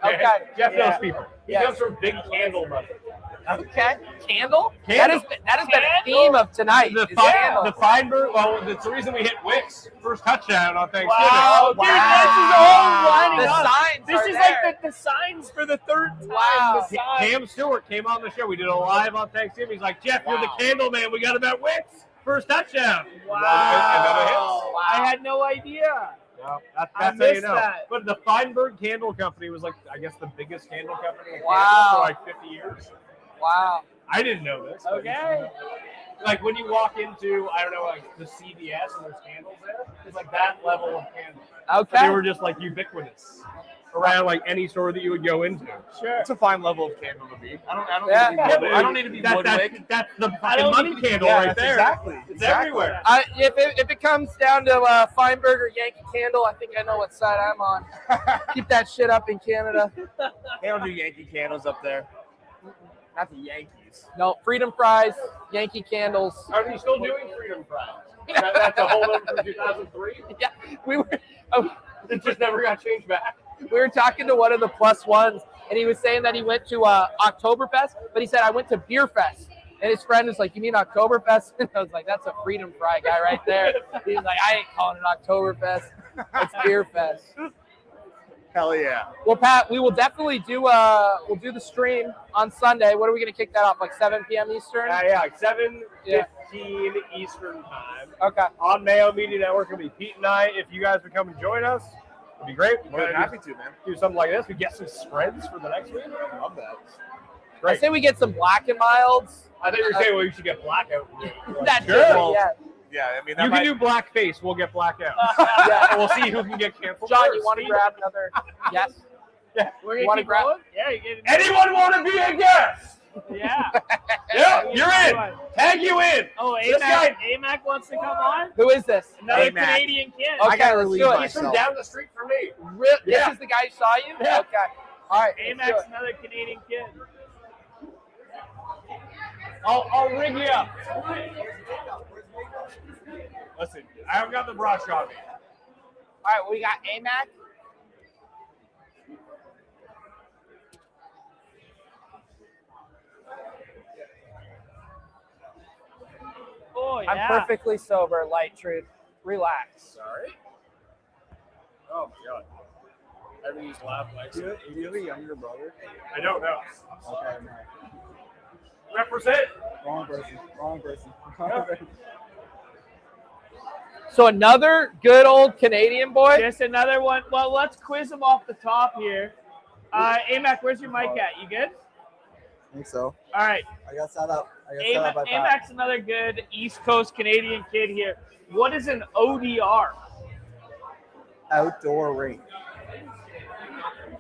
Okay. Jeff knows people. He Yeah. comes from Big Candle Money. Okay. Candle? Candle. That has been a theme of tonight. The is candle. Feinberg. Well, it's the reason we hit Wicks first touchdown on Thanksgiving. Wow, dude, this is all lining The up. signs This are is there. like the signs for the third time. Wow. The signs. Cam Stewart came on the show. We did a live on Thanksgiving. He's like, Jeff, you're the candle man. We got him at Wicks. First touchdown. Wow. Wow. I had no idea. Yeah, that's I how you missed know. that. But the Feinberg Candle Company was like, I guess, the biggest candle company in Wow. Canada for like 50 years. Wow. I didn't know this. but- Okay. Like when you walk into, I don't know, like the CVS and there's candles there, it's like that level of candle. Okay. They were just like ubiquitous around like any store that you would go into. Sure. It's a fine level of candle to be. I don't Yeah. need to be I don't need to be woodwick. That's the I fucking don't money need to- candle Yeah, right that's there. exactly. It's everywhere. If it comes down to Feinberg or Yankee Candle, I think I know what side I'm on. Keep that shit up in Canada. They don't do Yankee candles up there. Not the Yankees. No, Freedom Fries, Yankee Candles. Are you still doing Freedom Fries? That's a holdover from 2003? Yeah, we were It just never got changed back. we were talking to one of the plus ones, and he was saying that he went to Oktoberfest, but he said I went to Beer Fest. And his friend was like, "You mean Oktoberfest?" And I was like, "That's a Freedom Fry guy right there." He was like, "I ain't calling it Oktoberfest. It's Beer Fest." Hell yeah. Well, Pat, we will definitely do we'll do the stream on Sunday. What are we going to kick that off? Like 7 p.m. Eastern? Yeah, like 7:15 Yeah. Eastern time. Okay. On Mayo Media Network, it'll be Pete and I. If you guys would come and join us, it'd be great. More than happy to, man. Do something like this. We get some spreads for the next week. Love that. I Great. say we get some Black and Milds. I think you're saying, well, you should get blackout. That's Sure. it. Well, Yeah. Yeah, I mean, You that can might, do blackface. We'll get blackout. Yeah. And we'll see who can get canceled. John, first. you want to grab another? Yes. Yeah. We're gonna Wanna keep grab- going? Yeah, you get Anyone want to be a guest? Yeah. Yeah, you're in. Tag you in. Oh, This guy- AMAC wants to come on? Who is this? Another AMAC. Canadian kid. Okay, I gotta let's relieve do it. He's from myself. down the street from me. This Yeah. is the guy who saw you? Yeah. Okay. All right. let's do AMAC's it. another Canadian kid. I'll rig you up. Listen, I haven't got the brush on me. All right, we got AMAC. Oh, yeah. I'm perfectly sober, light truth. Relax. Sorry. Oh my god. Everybody's laugh like do you have a younger brother? I don't know. Okay, no. Represent. Wrong person. Wrong person. So another good old Canadian boy. Just another one. Well, let's quiz him off the top here. AMAC, where's your mic at? You good? I think so. All right. I got set up. by Pat. AMAC's another good East Coast Canadian kid here. What is an ODR? Outdoor rink.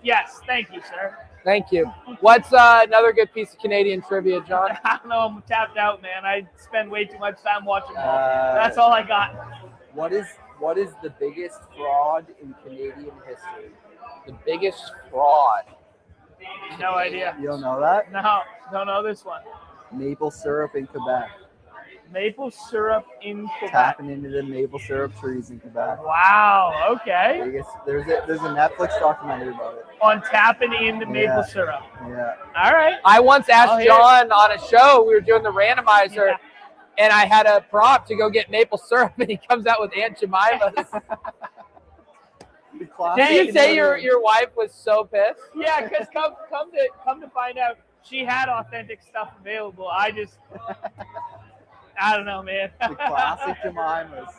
Yes, thank you, sir. Thank you. What's another good piece of Canadian trivia, John? I don't know. I'm tapped out, man. I spend way too much time watching ball. Uh, That's all I got. What is the biggest fraud in Canadian history? The biggest fraud. No idea. You don't know that? No, don't know this one. Maple syrup in Quebec. Maple syrup in Quebec. Tapping into the maple syrup trees in Quebec. Wow. Okay. Biggest, there's a Netflix documentary about it. On tapping in the maple Yeah. syrup. Yeah. All right. I once asked I'll hear John on a show, we were doing the randomizer, Yeah. and I had a prompt to go get maple syrup, and he comes out with Aunt Jemima's. The classic Did you say Canadian- your wife was so pissed? Yeah, because come to find out, she had authentic stuff available. I don't know, man. the classic Jemima's?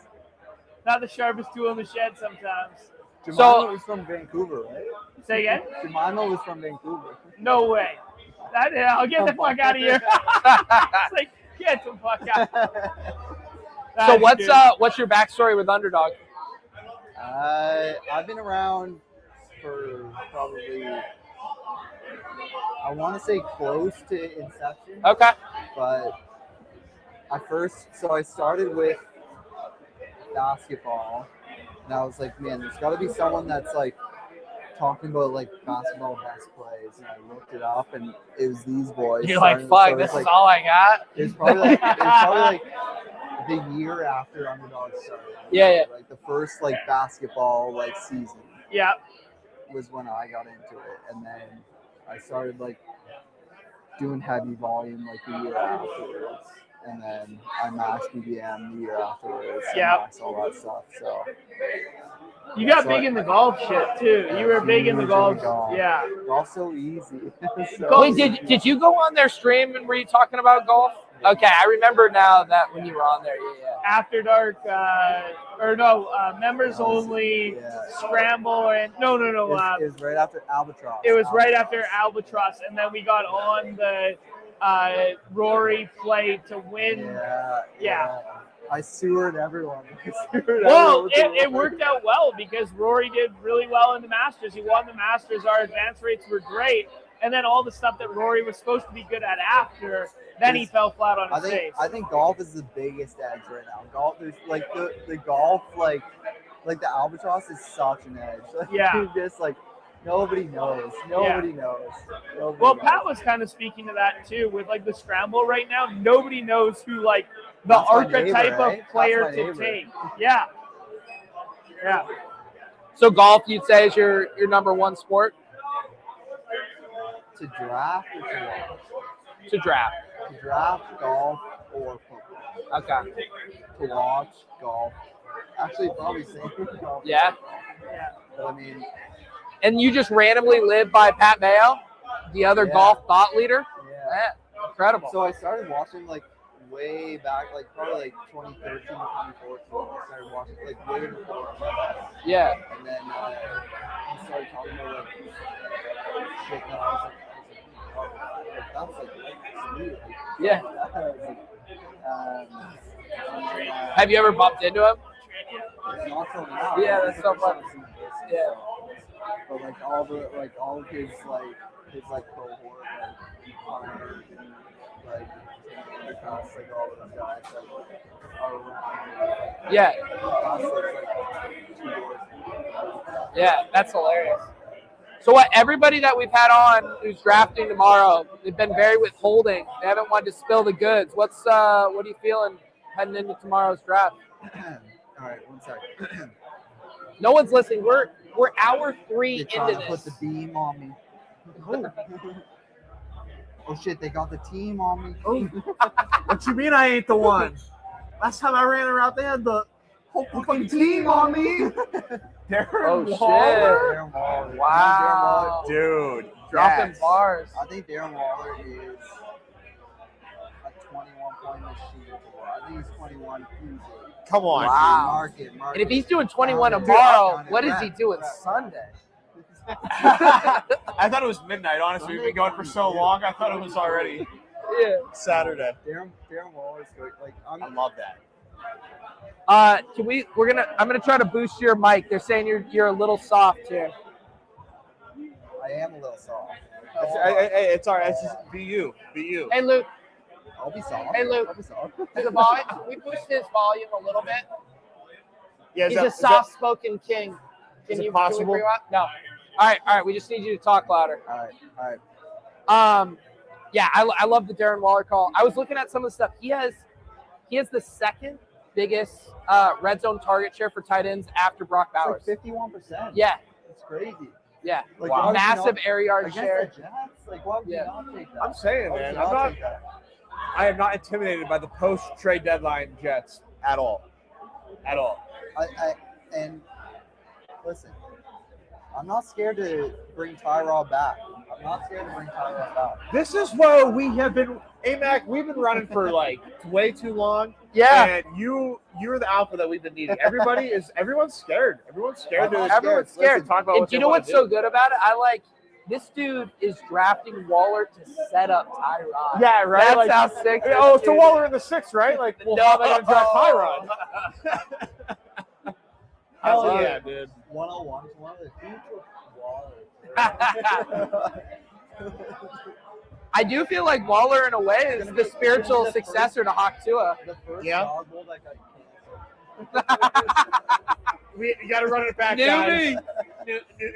Not the sharpest tool in the shed sometimes. Jemima was from Vancouver, right? Say again? Jemima was from Vancouver. No way. I'll get the fuck out of here. It's like, get the fuck out. So That's good. what's your backstory with Underdog? I've been around for probably, I want to say close to inception. Okay. But I started with basketball, and I was like, man, there's got to be someone that's like talking about like basketball best plays, and I looked it up, and it was these boys. You're like, fuck, this is all I got. It was probably like the year after Underdog started. Yeah. Like the first like basketball like season. Yeah. Was when I got into it, and then I started like doing heavy volume like the year afterwards, and then I matched BBM the year afterwards. Yeah. And all that stuff. So you got big in the golf shit too. You were big in the golf. Yeah. Golf's so easy. Wait, did you go on their stream and were you talking about golf? Okay, I remember now that when you were on there. Yeah. After Dark, members only, Scramble, and no. It was right after Albatross. It was right after Albatross, and then we got on the Rory play to win. Yeah. I sewered everyone. Well, it worked out well because Rory did really well in the Masters. He won the Masters. Our advance rates were great. And then all the stuff that Rory was supposed to be good at after, then he fell flat on his face. I think golf is the biggest edge right now. Golf, there's like the golf, like the Albatross is such an edge. Like, yeah. You just like, nobody knows. Nobody knows. Pat was kind of speaking to that too with like the Scramble right now. Nobody knows who like the archetype of player to take. Yeah. Yeah. So golf, you'd say, is your number one sport? To draft or to watch? To draft. To draft, golf, or football. Okay. To watch, golf. Actually, probably same golf. Yeah. But I mean. And you just randomly live by Pat Mayo, the other golf thought leader? Yeah. Incredible. So I started watching like way back, like probably like 2013, 2014. I started watching like way before. Yeah. And then he started talking about like shit. And I was like, that's like sweet. Like, yeah. Have you ever bumped into him? Not till now. Yeah, that's so funny. Yeah. But like all of his cohort, like all those guys are around. Yeah. Yeah, that's hilarious. So what? Everybody that we've had on who's drafting tomorrow, they've been very withholding. They haven't wanted to spill the goods. What are you feeling heading into tomorrow's draft? All right, 1 second. No one's listening. We're hour 3 into this. Put the beam on me. Oh shit! They got the team on me. Oh. What you mean I ain't the one? Last time I ran around, they had the whole fucking team on me. Darren Waller. Wow. Dude. Dropping bars. I think Darren Waller is a 21-point machine. I think he's 21 easy. Come on. Wow. Market. And if he's doing 21 tomorrow, what is he doing Sunday? I thought it was midnight, honestly. We've been going for so long, I thought it was already Saturday. Darren Waller's great. Like, I love that. I'm gonna try to boost your mic. They're saying you're a little soft here. I am a little soft. It's all right. It's just be you. Be you. Hey Luke. I'll be soft. Hey Luke. I'll be soft. To the volume, we boost his volume a little bit. Yeah, he's a soft-spoken king. Is it possible? No. All right. We just need you to talk louder. All right. Yeah, I love the Darren Waller call. I was looking at some of the stuff. He has the second biggest red zone target share for tight ends after Brock Bowers. It's like 51%. Yeah. It's crazy. Yeah. Like, wow. Massive air yard share. The Jets? Like, why would you not take that? I'm saying, man. I am not intimidated by the post-trade deadline Jets at all. At all. And listen, I'm not scared to bring Tyrod back. This is where we have been, AMAC, we've been running for like way too long. Yeah. And you're the alpha that we've been needing. Everyone's scared. Everyone's scared. Everyone's scared. Listen, talk about and do you know what's so good about it? This dude is drafting Waller to set up Tyrod. Yeah, right. That's how sick. It's a Waller in the 6th, right? Like, well, how am I going to draft Tyrod? Hell yeah, dude. 101 is one of the huge I do feel like Waller, in a way, is the spiritual successor to Hawk Tua. The first Yeah. dog bowl that got canceled. We got to run it back, guys.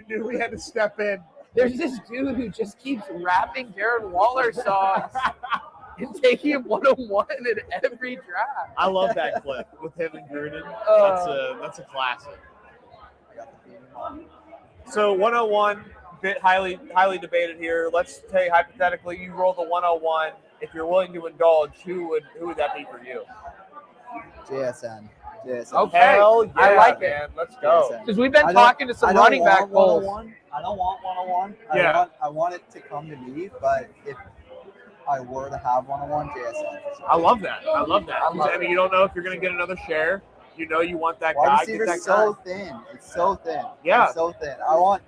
Knew we had to step in. There's this dude who just keeps rapping Darren Waller songs and taking him 101 in every draft. I love that clip with him and Gruden. That's a classic. I got the beam on. So 101, bit highly debated here. Let's say hypothetically you roll the 101. If you're willing to indulge, who would that be for you? JSN. Okay, Hell yeah, I like it. man. Let's go. Because we've been talking to some running back polls. I don't want 101. Yeah. I want it to come to me, but if I were to have 101, JSN. For sure. I love that. I mean, you don't know if you're going to get another share. You know you want that Wide guy. receiver's Get that so guy. thin. It's so thin. Yeah. It's so thin. I want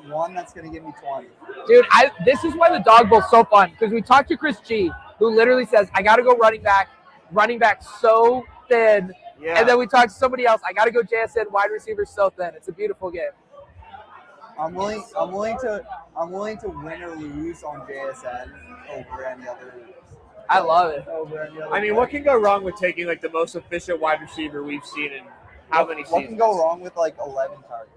one that's going to give me 20. Dude, this is why the dog bowl's so fun. Because we talked to Chris G, who literally says, I got to go running back so thin. Yeah. And then we talked to somebody else. I got to go JSN, wide receiver so thin. It's a beautiful game. I'm willing to win or lose on JSN over any other. I love it. Over any other. I mean, what can go wrong with taking like the most efficient wide receiver we've seen in how many seasons? What can go wrong with like 11 targets?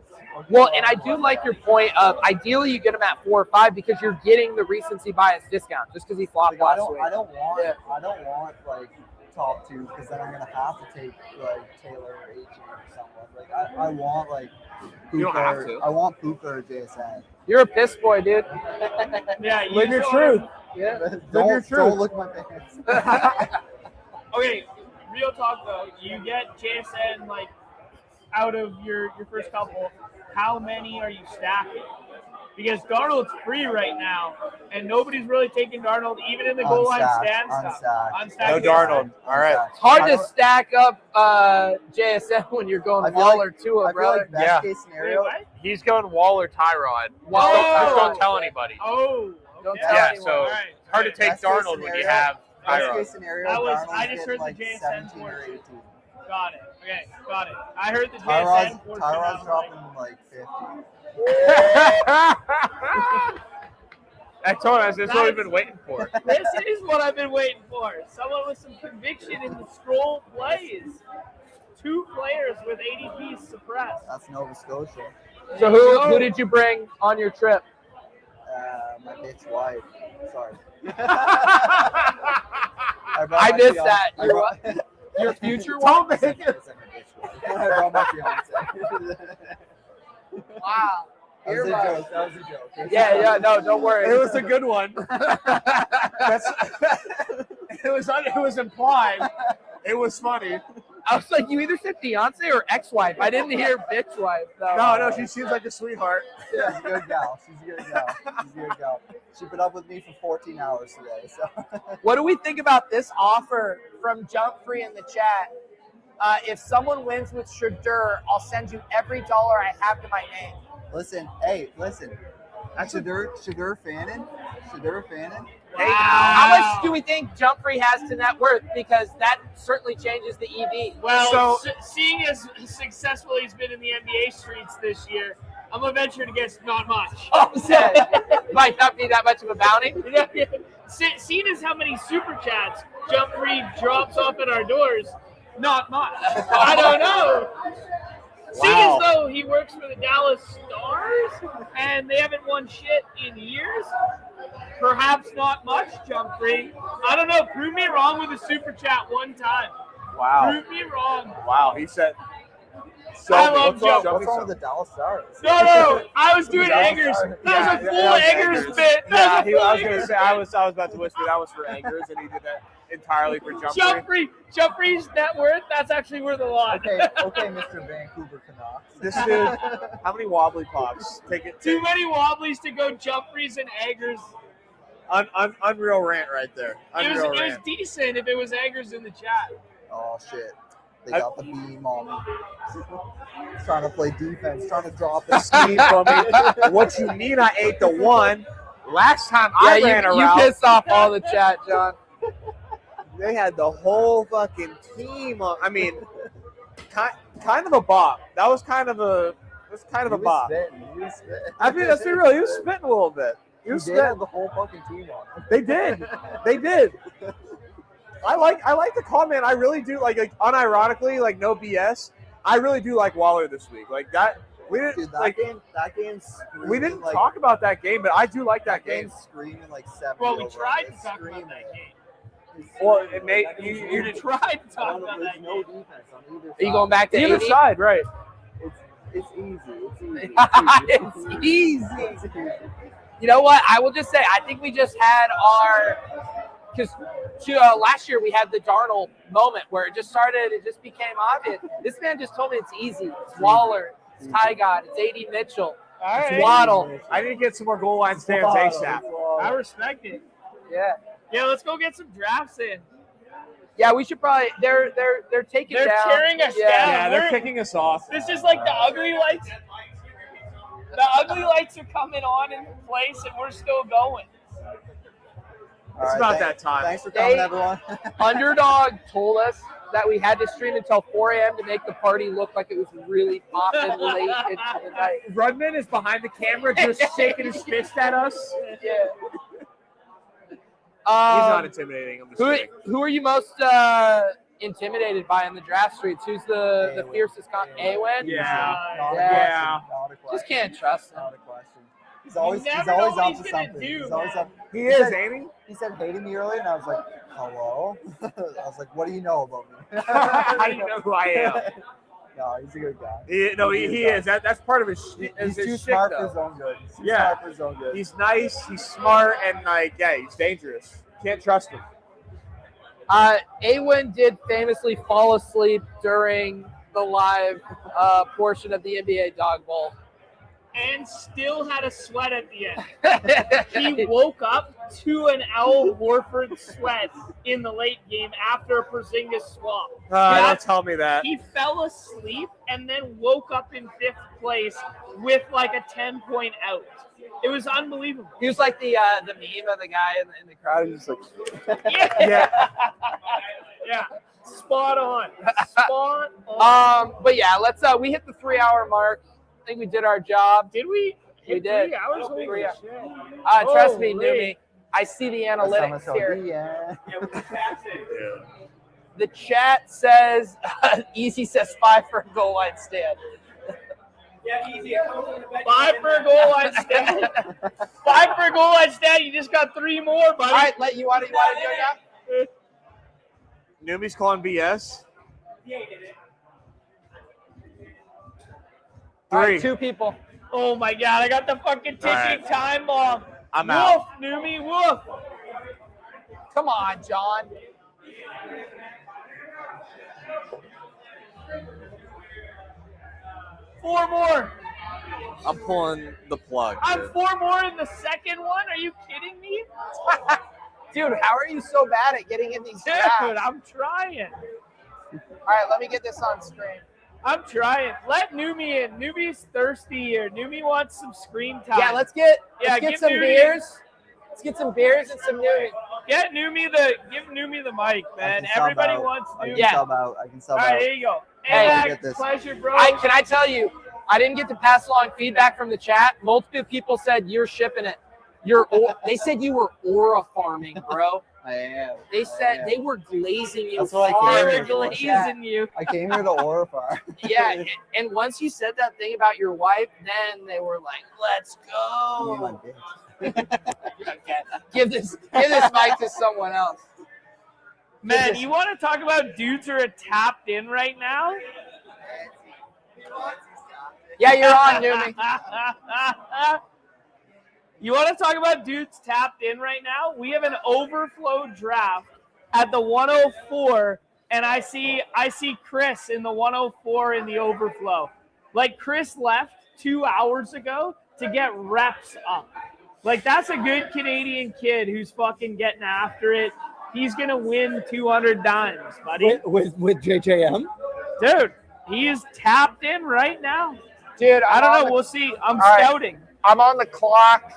Well, and I do like your point of ideally you get him at 4 or 5 because you're getting the recency bias discount just because he flopped Like, last week. I don't want like top 2 because then I'm gonna have to take like Taylor or AJ or someone. Like I want like You don't have to. I want Puka or JSN. You're a piss boy, dude. Yeah, Live your truth. Yeah. Don't look my pants. Okay, real talk though. You get JSN like out of your first couple. How many are you stacking? Because Darnold's free right now, and nobody's really taking Darnold even in the goal line stand stuff. Unstacked. No Darnold. All right. It's hard to stack up JSN when you're going Waller too, I feel brother. like best case scenario. Wait, what? He's going Waller Tyrod. Waller, Just don't tell anybody. Oh, Don't okay. tell Yeah, anyone. so All right. it's hard to take Best case Darnold when you scenario- have Best Tyrod. case scenario. That was- Darnold's I just getting heard the like JSN 17 or portion. 18. Got it. Okay, got it. I heard the JSN Tyrod's portion. I was dropping like 50. I told us that's what we've been waiting for. This is what I've been waiting for. Someone with some conviction in the scroll plays. 2 players with ADPs suppressed. That's Nova Scotia. So who did you bring on your trip? My bitch wife. Sorry. I missed that. Your future Don't wife? make it. I brought my fiance. Wow. That was a joke. That was a joke. Yeah, no, don't worry. It was a good one. It was implied. It was funny. I was like, you either said fiance or ex-wife. I didn't hear bitch wife. Though. No, she seems like a sweetheart. She's a good gal. She's a good gal. She put up with me for 14 hours today. So. What do we think about this offer from Jump Free in the chat? If someone wins with Shadur, I'll send you every dollar I have to my name. Listen. That's Shadur Fannin. How much do we think Jump Free has to net worth? Because that certainly changes the EV. Well, seeing as successful he's been in the NBA streets this year, I'm going to venture to guess not much. Oh, so might not be that much of a bounty. Seeing as how many super chats Jump Free drops off at our doors, not much. I don't know. Seeing as though he works for the Dallas Stars and they haven't won shit in years, perhaps not much, Jump Free. I don't know. Prove me wrong with a super chat one time. Wow. Prove me wrong. Wow. He said. I love Jump. What's wrong with the Dallas Stars? No. I was doing Eggers. That was a full Eggers bit. Yeah, I was going to say, I was about to whisper that was for Eggers, and he did that entirely for Jump Free. Jump Free's net worth, that's actually worth a lot. Okay, Mr. Vancouver Canucks. This dude, how many wobbly pops? Too many wobblies to go Jump Frees and Eggers. Unreal rant right there. It was decent if it was Eggers in the chat. Oh, shit. They got the beam on me. Trying to play defense, trying to drop the Scheme from me. What you mean I ate the one? Last time I ran a route. You pissed off all the chat, John. They had the whole fucking team on. I mean, kind of a bop. That was kind of a bop. He was spitting. I mean, let's be real. He was spitting a little bit. He was did spitting. have the whole fucking team on. They did. They did. I like the call, man. I really do like unironically, like no BS. I really do like Waller this week. Like that. We didn't Dude, like that game. Screaming, we didn't like, talk about that game, but I do like that game. Screaming like 70. Well, we over tried it. to talk Screaming. about that game. Well, it made you tried to talk about There's that no game. defense on either side. Are you going back to either 80? side, right? It's easy. It's easy. You know what? I will just say, I think we just had because last year we had the Darnold moment where it just became obvious. This man just told me it's easy. It's Waller, it's Ty God, it's A.D. Mitchell, it's Waddle. I need to get some more goal line stands ASAP. I respect it. Yeah. Yeah, let's go get some drafts in. Yeah, we should probably. They're taking. They're down. tearing us down. Yeah, they're We're- kicking us off. This is like the ugly lights. The ugly lights are coming on in place, and we're still going. It's about that time. Thanks for coming, everyone. Underdog told us that we had to stream until 4 a.m. to make the party look like it was really popping late into the night. Rudman is behind the camera, just shaking his fist at us. Yeah. He's not intimidating. I'm just kidding. Who are you most intimidated by in the draft streets? Who's the fiercest? Awen? Yeah. Not a Yeah. question, not a question. Just can't trust him. Not a question. He's always never know what up he's to gonna something. do, He's always man. up. He is, Amy. He said hating me earlier, and I was like, hello? I was like, what do you know about me? How do you know who I am? No, he's a good guy. He is. That's part of his. He's his too shtick, smart though. for his own good. He's too Yeah. smart for his own good. He's nice. He's smart, and he's dangerous. Can't trust him. Awen did famously fall asleep during the live portion of the NBA Dog Bowl. And still had a sweat at the end. He woke up to an Al Horford sweat in the late game after a Porzingis swap. Don't tell me that. He fell asleep and then woke up in 5th place with like a 10-point out. It was unbelievable. He was like the meme of the guy in the crowd. He was just like, Yeah. Yeah. Spot on. Spot on. but yeah, let's. We hit the 3-hour mark. I think we did our job. Did we? We hit did. 3 hours? Holy 3 hours. shit. Trust me, Holy. Newbie. I see the analytics here. Yeah. The chat says, Easy says 5 for a goal line stand. Yeah, easy. 5 for a goal line stand. 5 for a goal line stand. You just got 3 more, buddy. All right, you want to do it now? Newbie's calling BS. Yeah, he did it. 3. Three. All right, 2 people. Oh my god, I got the fucking ticking right. time bomb. I'm Woof, out. Newbie, woof. Come on, John. Four more. I'm pulling the plug. I'm 4 more in the second one. Are you kidding me? Dude, how are you so bad at getting in these Dude, drafts? I'm trying. All right, let me get this on screen. I'm trying. Let Newbie in. Newbie's thirsty here. Newbie wants some screen time. Yeah, let's get give some Newbie- beers. Let's get some beers and some Newbie. give Newbie the mic, man. I can sub Everybody out. wants I can Newbie. Yeah. sub out. I can sub All right, out. here you go. Hey, Hey, get this. pleasure, bro. Can I tell you, I didn't get to pass along feedback from the chat. Multiple people said you're shipping it. They said you were aura farming, bro. I am. They said I am. they were glazing you. That's what I hard came in here the for. chat. Glazing you. I came here to Orifar. Yeah, and once you said that thing about your wife, then they were like, "Let's go." Give this mic to someone else. Man, you want to talk about dudes who are tapped in right now? Yeah, you're on, Newbie. You want to talk about dudes tapped in right now? We have an overflow draft at the 104, and I see Chris in the 104 in the overflow. Like, Chris left 2 hours ago to get reps up. Like, that's a good Canadian kid who's fucking getting after it. He's going to win 200 dimes, buddy. With JJM? Dude, he is tapped in right now. Dude, I don't know. We'll see. I'm All right. scouting. I'm on the clock.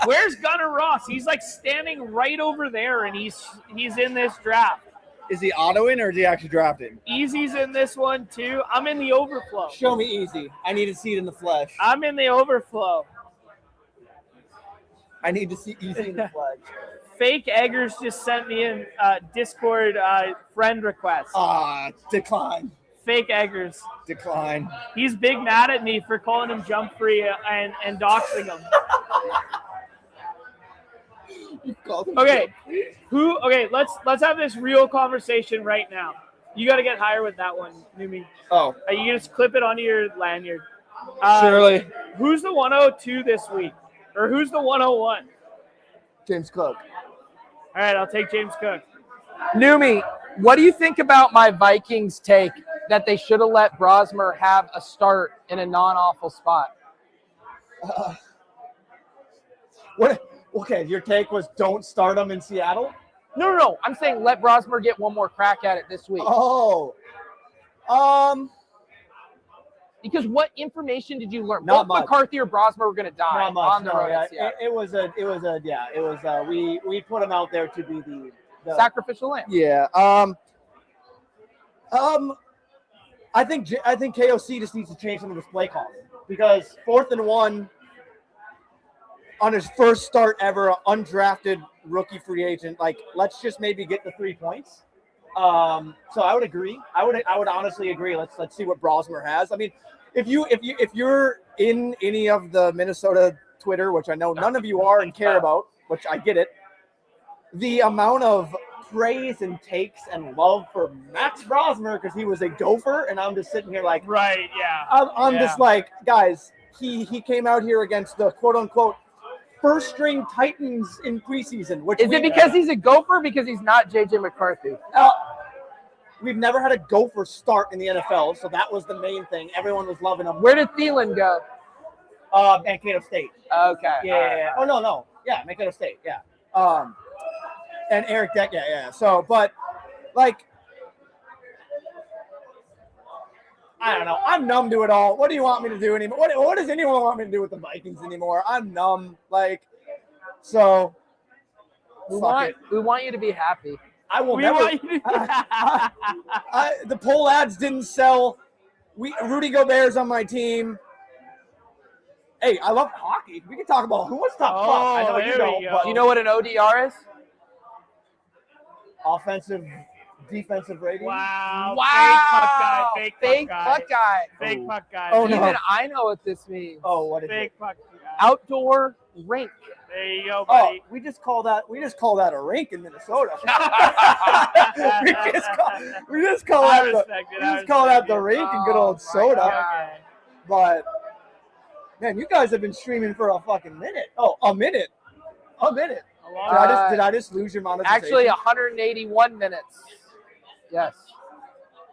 Where's Gunnar Ross? He's like standing right over there, and he's in this draft. Is he autoing or is he actually drafting? Easy's in this one too. I'm in the overflow. Show me Easy. I need to see it in the flesh. I'm in the overflow. I need to see Easy in the flesh. Fake Eggers just sent me in Discord friend request. Decline. Fake Eggers. Decline. He's big mad at me for calling him jump free and doxing him. Okay. Okay, let's have this real conversation right now. You got to get higher with that one, Numi. Oh. You just clip it onto your lanyard. Surely. Who's the 102 this week? Or who's the 101? James Cook. All right, I'll take James Cook. Numi, what do you think about my Vikings take that they should have let Brosmer have a start in a non-awful spot? What? Okay, your take was don't start him in Seattle? No. I'm saying let Brosmer get one more crack at it this week. Oh. Because what information did you learn? Not Both much. McCarthy or Brosmer were going to die Not much. on the road. We put him out there to be the sacrificial lamb. Yeah. I think KOC just needs to change some of his play calling because 4th and 1 on his first start ever, undrafted rookie free agent. Like, let's just maybe get the 3 points. So I would agree. I would honestly agree. Let's see what Brosmer has. I mean, if you're in any of the Minnesota Twitter, which I know none of you are and care about, which I get it, the amount of praise and takes and love for Max Brosmer because he was a Gopher, and I'm just sitting here like, right, yeah. I'm just like, guys, he came out here against the quote unquote first string Titans in preseason. Which is it because he's a Gopher? Because he's not JJ McCarthy. We've never had a Gopher start in the NFL, so that was the main thing. Everyone was loving him. Where did Thielen go? Mankato State. Okay. Yeah. Oh no. Yeah, Mankato State. Yeah. And Eric Deck. Yeah. So, but like, I don't know. I'm numb to it all. What do you want me to do anymore? What does anyone want me to do with the Vikings anymore? I'm numb. Like, so. We want you to be happy. I will never. The poll ads didn't sell. Rudy Gobert's on my team. Hey, I love hockey. We can talk about who was top five. I know you don't. But do you know what an ODR is? Offensive, defensive rating. Wow. Fake puck guy. Fake puck guy. Oh, no. Even I know what this means. Oh, what is Fake it? puck guy. Outdoor rink. There you go, buddy. Oh, we just call that a rink in Minnesota. we just call that the rink in good old soda. Okay. But man, you guys have been streaming for a fucking minute. Oh, a minute. Did I just lose your monetization? Actually, 181 minutes. Yes.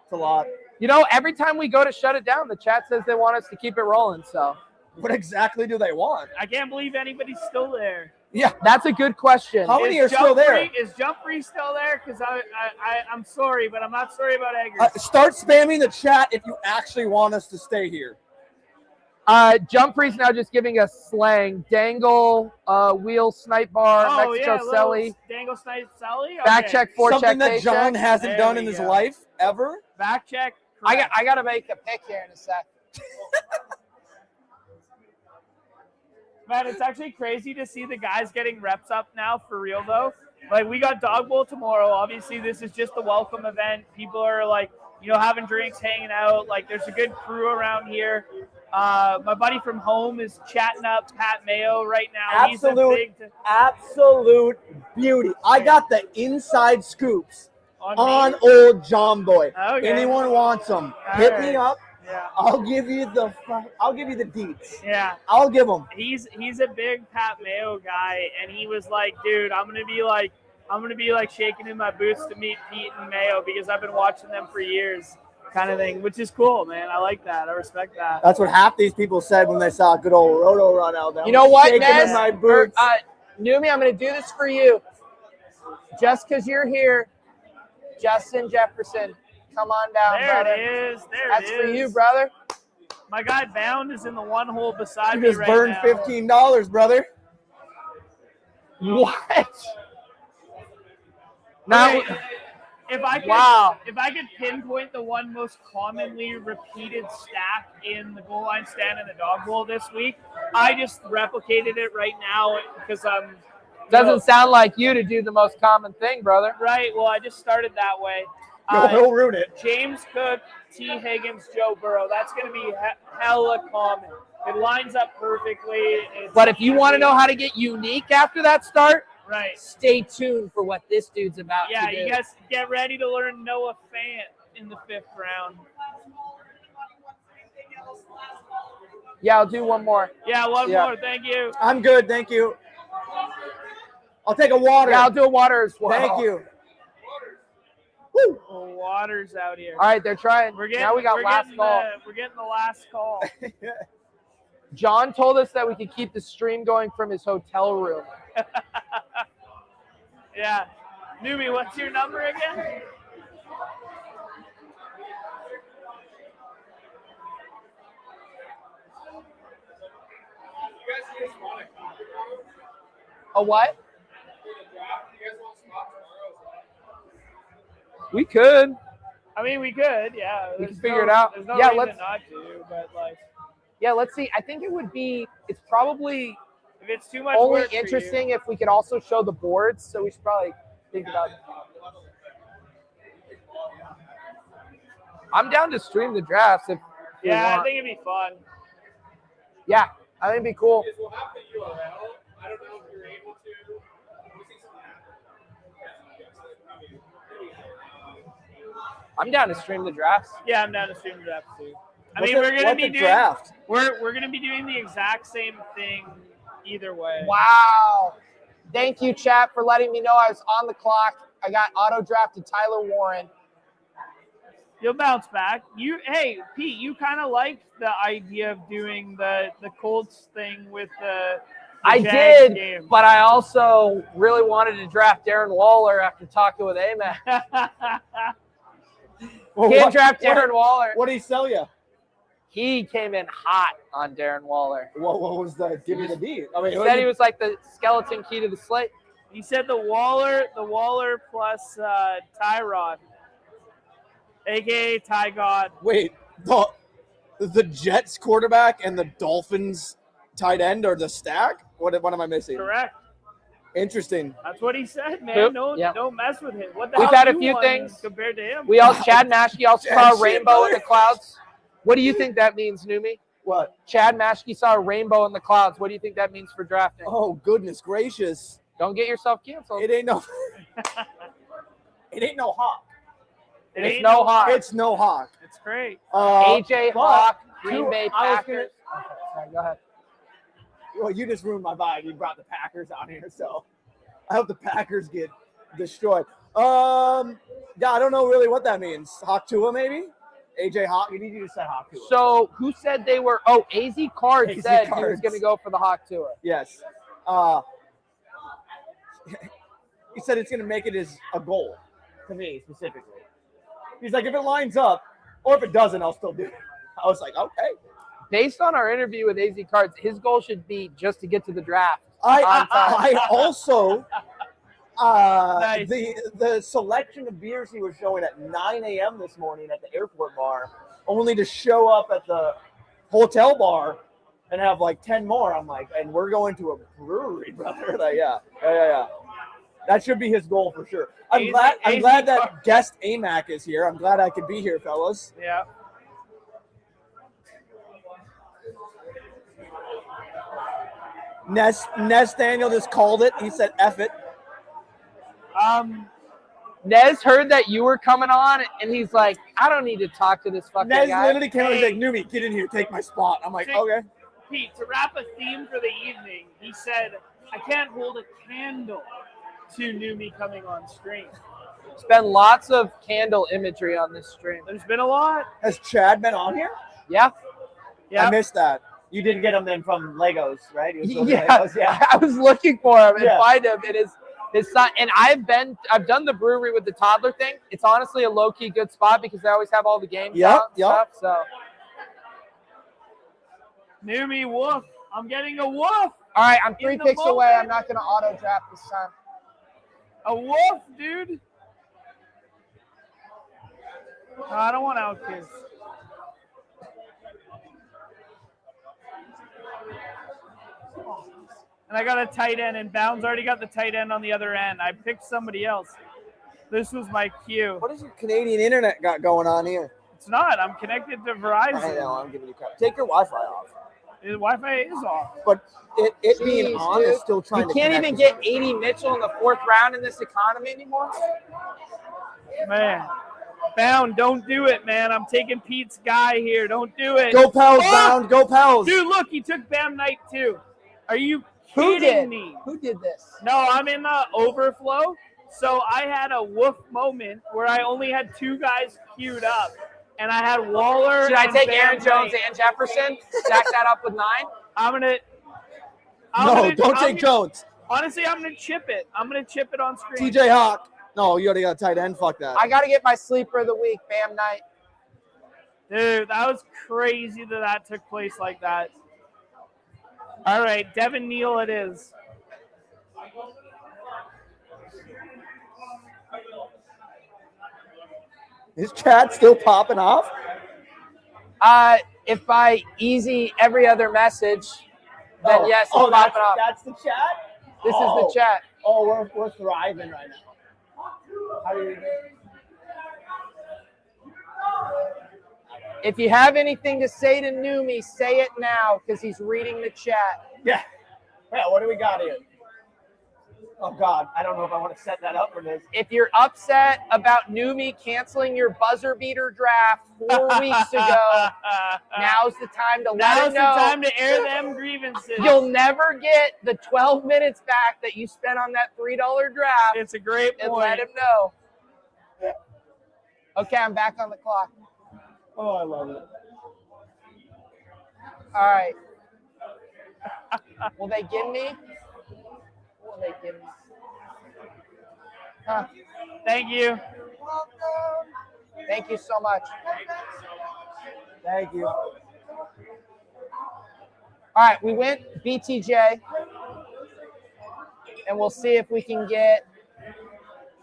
It's a lot. You know, every time we go to shut it down, the chat says they want us to keep it rolling. So, what exactly do they want? I can't believe anybody's still there. Yeah, that's a good question. How many are still there? Is Jump Free still there? Because I'm sorry, but I'm not sorry about Eggers. Start spamming the chat if you actually want us to stay here. Jump Free's now just giving us slang. Dangle, wheel, snipe bar, Mexico Selly. Dangle, snipe, Selly? Okay. Back check, forecheck, something that John hasn't done in his life ever. Back check. I got to make a pick here in a sec. Man, it's actually crazy to see the guys getting reps up now for real, though. Like, we got Dog Bowl tomorrow. Obviously, this is just a welcome event. People are, like, having drinks, hanging out. Like, there's a good crew around here. My buddy from home is chatting up Pat Mayo right now. Absolute beauty. I got the inside scoops on old John Boy. Okay. Anyone wants them, hit me up. Yeah. I'll give you the deets. Yeah. I'll give them. He's a big Pat Mayo guy, and he was like, dude, I'm gonna be like shaking in my boots to meet Pete and Mayo because I've been watching them for years, kind of thing, which is cool, man. I like that. I respect that. That's what half these people said when they saw a good old roto run out there. You know what, shaking Nez? in my boots. Numi, I'm gonna do this for you, just because you're here. Justin Jefferson. Come on down, brother. There it is. That's for you, brother. My guy Bound is in the one hole beside You me just right burned now. $15, brother. What? Now, If I could, Wow. if I could pinpoint the one most commonly repeated stack in the goal line stand in the dog bowl this week, I just replicated it right now because I'm. Doesn't sound like you to do the most common thing, brother. Right. Well, I just started that way. He'll ruin it. James Cook, T. Higgins, Joe Burrow. That's going to be hella common. It lines up perfectly. But if you want to know how to get unique after that start, right, stay tuned for what this dude's about to do. Yeah, you guys get ready to learn Noah Fant in the 5th round. Yeah, I'll do one more. Yeah, one more. Thank you. I'm good. Thank you. I'll take a water. Yeah, I'll do a water as well. Thank you. Woo. Oh, water's out here. All right, they're trying. Now we got last call. We're getting the last call. John told us that we could keep the stream going from his hotel room. Yeah. Newbie, what's your number again? A what? We could. I mean, we could, yeah. We can figure it out. There's no Yeah, reason not to, but like. Yeah, let's see. I think it would be. It's probably if it's too much only work interesting if we could also show the boards. So we should probably think about. I'm down to stream the drafts if. Yeah, I think it'd be fun. Yeah, I think it'd be cool. We'll have the URL. I don't know if you're able to. I'm down to stream the drafts. Yeah, I'm down to stream the drafts too. I What's mean, the- we're gonna what's be the doing draft? we're gonna be doing the exact same thing either way. Wow. Thank you, chat, for letting me know I was on the clock. I got auto drafted Tyler Warren. You'll bounce back. Hey, Pete, you kind of liked the idea of doing the Colts thing with the I Jags did, game. but I also really wanted to draft Darren Waller after talking with Amac. Can't draft Darren Waller. What did he sell you? He came in hot on Darren Waller. What was the give me the beat? I mean, He said he was like the skeleton key to the slate. He said the Waller plus Tyrod, aka Ty God. Wait, the Jets quarterback and the Dolphins tight end are the stack? What am I missing? Correct. Interesting. That's what he said, man. Yep. Don't Yep. don't mess with him. What the We've hell had a you few won things. compared to him. Chad Maschke also saw a rainbow in the clouds. What do you think that means, Numi? What? Chad Maschke saw a rainbow in the clouds. What do you think that means for drafting? Oh, goodness gracious. Don't get yourself canceled. It ain't no It ain't no hawk. It's no hawk. It's no hawk. It's great. AJ but Hawk, Green Bay I was Packers. gonna- Okay, sorry, go ahead. Well, you just ruined my vibe. You brought the Packers on here, so I hope the Packers get destroyed. Yeah, I don't know really what that means. Hawk Tua, maybe? AJ Hawk. You just said Hawk Tua. So who said they were? Oh, AZ Card AZ said he was Cards. going to go for the Hawk Tour. Yes. He said it's going to make it as a goal to me specifically. He's like, if it lines up, or if it doesn't, I'll still do it. I was like, okay. Based on our interview with AZ Cards, his goal should be just to get to the draft. I also Nice. the selection of beers he was showing at 9 a.m. this morning at the airport bar, only to show up at the hotel bar and have like 10 more. I'm like, and we're going to a brewery, brother. Like, yeah. That should be his goal for sure. I'm glad that guest AMAC is here. I'm glad I could be here, fellas. Yeah. Ness Daniel just called it. He said, F it. Nez heard that you were coming on, and he's like, I don't need to talk to this fucking Nez guy. literally came and was like, Numi, get in here, take my spot. I'm like, okay. Pete, to wrap a theme for the evening, he said, I can't hold a candle to Numi coming on stream. There's been lots of candle imagery on this stream. There's been a lot. Has Chad been on here? Yeah. I missed that. You didn't get him then from Legos, right? He was still Yeah. Legos, yeah. I was looking for him and Yeah. find him. It is his son. And I've done the brewery with the toddler thing. It's honestly a low-key good spot because they always have all the games out and stuff. So Numi, woof. I'm getting a woof. all right, I'm 3 In the picks away. moment. I'm not gonna auto draft this time. A woof, dude. No, I don't want Alkiss. And I got a tight end, and Bounds already got the tight end on the other end. I picked somebody else. This was my cue. What is your Canadian internet got going on here? It's not. I'm connected to Verizon. I know. I'm giving you crap. Take your Wi-Fi off. The Wi-Fi is off. But it being Jeez, on dude. is still trying You to can't connect even to get something. 80 Mitchell in the 4th round in this economy anymore. Man. Bound, don't do it, man. I'm taking Pete's guy here. Don't do it. Go Pels, Bound. Go Pels. Dude, look, he took Bam Knight too. Are you Who kidding did? me? Who did this? No, I'm in the overflow. So I had a woof moment where I only had 2 guys queued up. And I had Waller. Should I and take Bam Aaron Jones Knight. and Jefferson? Stack that up with 9? Don't take Jones. Honestly, I'm gonna chip it. I'm gonna chip it on screen. TJ Hawk. No, you already got a tight end. Fuck that. I got to get my sleeper of the week, Bam Knight. Dude, that was crazy that took place like that. All right, Devin Neal it is. Is Chad still popping off? If by easy every other message, then yes, it's popping off. That's the chat? This is the chat. Oh, we're thriving right now. How do you If you have anything to say to Numi, say it now because he's reading the chat. Yeah. Yeah, what do we got here? Oh, God. I don't know if I want to set that up for this. If you're upset about Numi canceling your buzzer beater draft 4 weeks ago, now's the time to let him know. Now's the time to air them grievances. You'll never get the 12 minutes back that you spent on that $3 draft. It's a great And point. let him know. Okay, I'm back on the clock. Oh, I love it. All right. Will they give me? Will they give me? Huh. Thank you. Thank you so much. Thank you. All right, we went BTJ, and we'll see if we can get.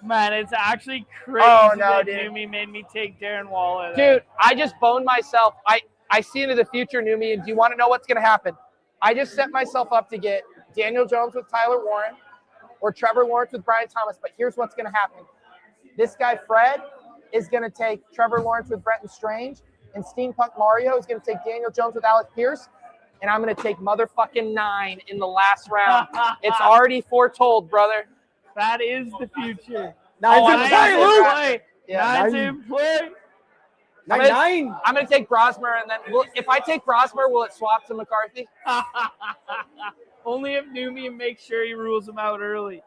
Man, it's actually crazy no, that dude. Numi made me take Darren Waller. Dude, I just boned myself. I see into the future, Numi, and do you want to know what's going to happen? I just set myself up to get Daniel Jones with Tyler Warren or Trevor Lawrence with Brian Thomas, but here's what's going to happen. This guy, Fred, is going to take Trevor Lawrence with Brenton Strange, and Steampunk Mario is going to take Daniel Jones with Alec Pierce, and I'm going to take motherfucking 9 in the last round. It's already foretold, brother. That is the future. Nine's in play, Luke. Yeah, Nine's in play. Nine. I'm going to take Brosmer, and then if I take Brosmer, will it swap to McCarthy? Only if Numi makes sure he rules him out early.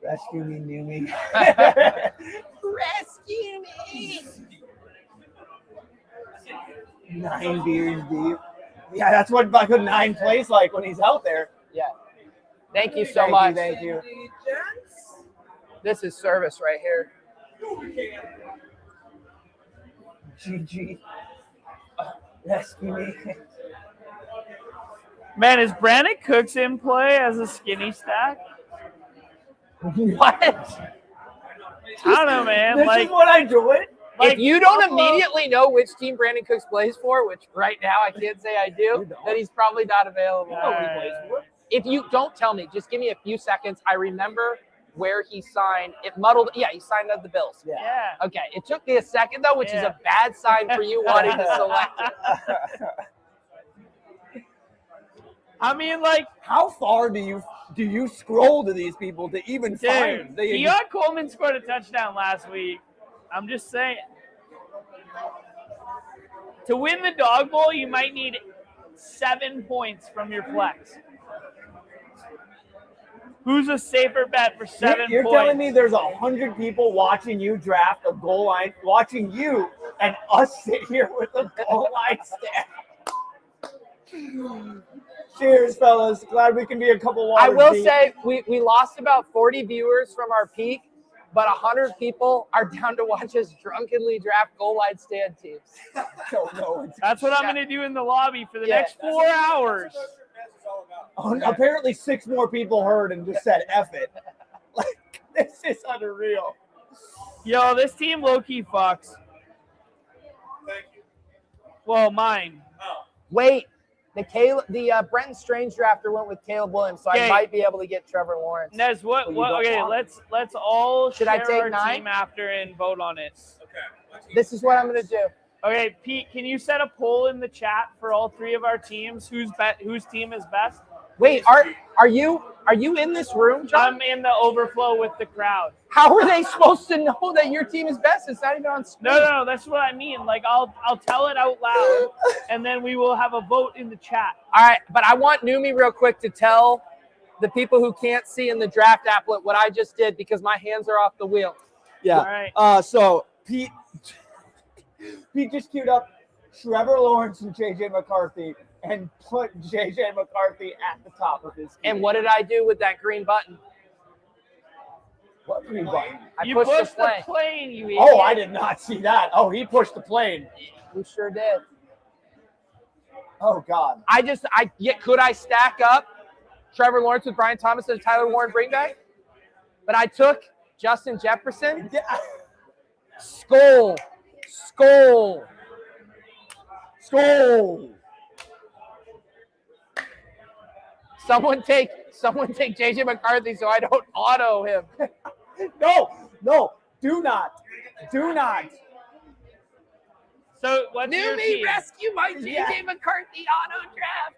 Rescue me, Numi. Rescue me. 9 beers deep. Yeah, that's what like a 9 plays like when he's out there. Yeah. Thank you so much. Thank you. This is service right here. GG. Rescue me. Man, is Brandon Cooks in play as a skinny stack? What? I don't know, man. This Like, is what I do it. If you don't immediately know which team Brandon Cooks plays for, which right now I can't say I do, then he's probably not available. If you don't tell me, just give me a few seconds. I remember where he signed. It muddled. Yeah, he signed at the Bills. yeah. Okay. It took me a second, though, which is a bad sign for you wanting to select it. I mean, like, How far do you scroll to these people to even dude, find? Keon Coleman scored a touchdown last week. I'm just saying. To win the dog bowl, you might need 7 points from your flex. Who's a safer bet for 7 You're points? telling me there's 100 people watching you draft a goal line, watching you and us sit here with a goal line stand. Cheers, fellas. Glad we can be a couple waters I will deep. say we lost about 40 viewers from our peak, but 100 people are down to watch us drunkenly draft goal line stand teams. Don't know. That's what I'm going to do in the lobby for the Yeah. next 4 hours. Apparently 6 more people heard and just said F it. Like, this is unreal. Yo, this team low-key fucks. Thank you. Well, mine. Wait, the Brenton Strange drafter went with Caleb Williams, so I Okay. might be able to get Trevor Lawrence. Nez, what? But you don't Okay, want let's all Should I share take our 9? team after and vote on it. Okay. This is what I'm gonna do. Okay, Pete, can you set a poll in the chat for all 3 of our teams? Whose team is best? Wait, are you in this room, John? I'm in the overflow with the crowd. How are they supposed to know that your team is best? It's not even on screen. No, that's what I mean. Like I'll tell it out loud, and then we will have a vote in the chat. All right, but I want Numi real quick to tell the people who can't see in the draft applet what I just did because my hands are off the wheel. Yeah. All right. So Pete just queued up Trevor Lawrence and JJ McCarthy and put JJ McCarthy at the top of his team. And what did I do with that green button? What green button? I You pushed pushed the plane. the plane, you idiot. Oh, I did not see that. Oh, he pushed the plane. We sure did. Oh God. Could I stack up Trevor Lawrence with Brian Thomas and Tyler Warren bring back? But I took Justin Jefferson. Yeah. Skull. Someone take JJ McCarthy so I don't auto him. No, do not. So what's your Numi, team? rescue my JJ McCarthy auto draft.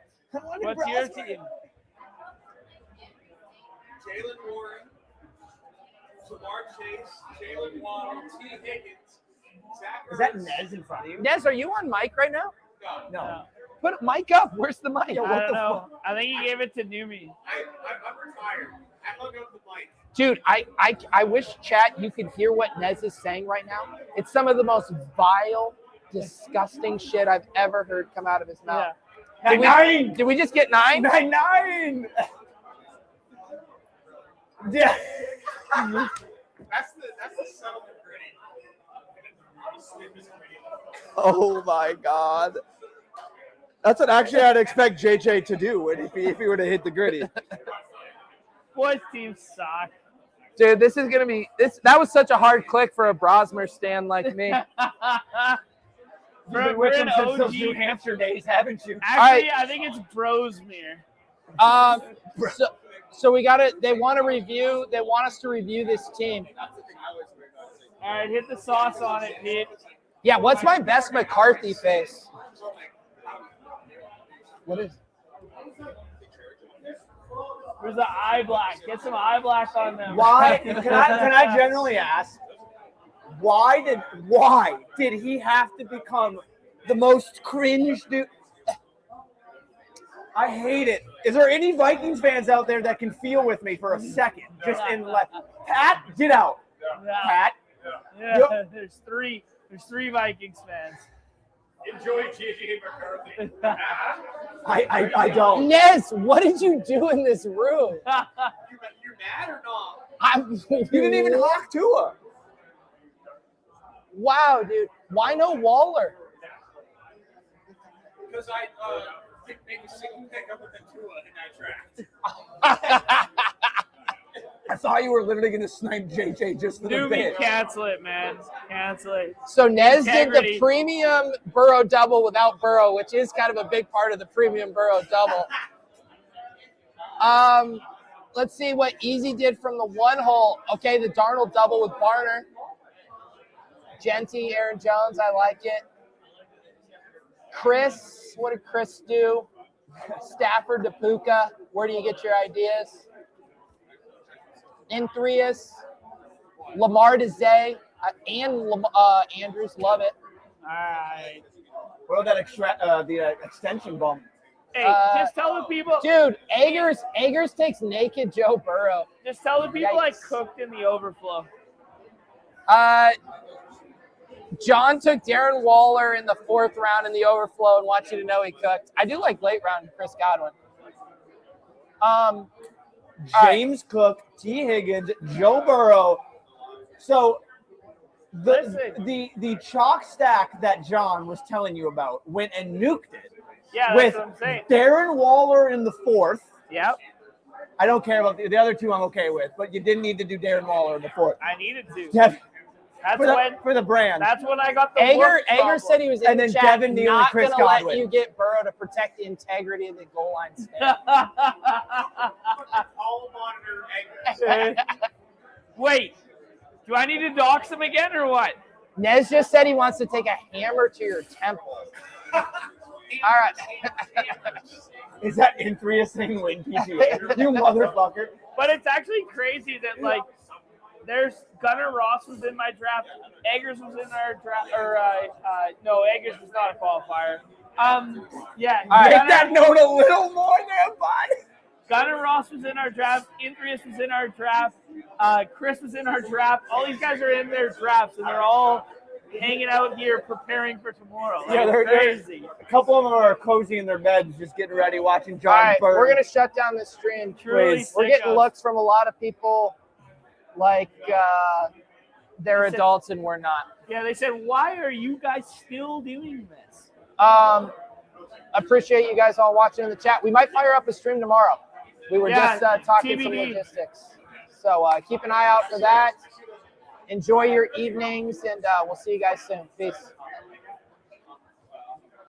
What's your team? Jalen Warren, Jamar Chase, Jalen Waddle, T. Higgins, Zach Is that Ertz. Nez in front of you? Nez, are you on mic right now? No. Put a mic up. Where's the mic? I don't know. I think he gave it to Numi. I'm retired. I hung up the mic. Dude, I wish, chat, you could hear what Nez is saying right now. It's some of the most vile, disgusting shit I've ever heard come out of his mouth. Yeah. Did we just get 9? 9. Yeah. That's the settlement gritty. Oh my God. That's what actually I'd expect JJ to do if he were to hit the gritty. Boys' teams suck. Dude, this is gonna be that was such a hard click for a Brosmer stan like me. You've been with him since those New Hampshire days, haven't you? Actually, I think it's Brosmere. So we gotta. They want to review. They want us to review this team. All right, hit the sauce on it, Pete. Yeah, what's my best McCarthy face? What is? Where's the eye black? Get some eye black on them. Why? Can I generally ask? Why did he have to become the most cringe dude? I hate it. Is there any Vikings fans out there that can feel with me for a second? Just in like, Pat, get out. Yeah. Pat. Yeah, Yep. there's three Vikings fans. Enjoy JJ McCarthy. I don't. Nez, what did you do in this room? You're mad or not? You didn't even hawk Tua. Wow, dude. Why no Waller? Because I didn't make a single pick other than Tua in that draft. I thought you were literally going to snipe JJ just for the Newbie, bit. cancel it, man. Cancel it. So Nez did the Integrity. premium Burrow double without Burrow, which is kind of a big part of the premium Burrow double. Let's see what Easy did from the one hole. Okay, the Darnold double with Barner. Genty, Aaron Jones, I like it. Chris, what did Chris do? Stafford to Puka. Where do you get your ideas? Inthrius, Lamar to Zay, and Andrews, love it. All right. What about the extension bump? Hey, just tell the people. Dude, Agers takes naked Joe Burrow. Just tell the people I Yikes. cooked in the overflow. John took Darren Waller in the 4th round in the overflow and want you to know he cooked. I do like late round Chris Godwin. James Cook, T. Higgins, Joe Burrow. So the chalk stack that John was telling you about went and nuked it. Yeah, with that's what I'm saying. Darren Waller in the 4th. Yep. I don't care about the other two I'm okay with, but you didn't need to do Darren Waller in the 4th. I needed to. That's for the brand. That's when I got the Ager said he was in And the then chat, Devin Neal and not Chris going to let Godwin. you get Burrow to protect the integrity of the goal line stand. All monitor Eggers. Wait, do I need to dox him again or what? Nez just said he wants to take a hammer to your temple. All right. Is that Inthrius thing win PGA? You motherfucker. But it's actually crazy that like there's Gunnar Ross was in my draft, Eggers was in our draft, or no, Eggers was not a qualifier. Yeah, Make that note a little more there, bud. Gunnar Ross was in our draft, Inthrius was in our draft, Chris was in our draft. All these guys are in their drafts, and they're all hanging out here preparing for tomorrow. Yeah, they're crazy. A couple of them are cozy in their beds, just getting ready, watching John All right, Burr. we're going to shut down this stream. Truly We're getting sickos. looks from a lot of people like they're adults and we're not. Yeah, they said, why are you guys still doing this? Appreciate you guys all watching in the chat. We might fire up a stream tomorrow. We were Yeah, just talking some TBD. logistics. So keep an eye out for that. Enjoy your evenings, and we'll see you guys soon. Peace.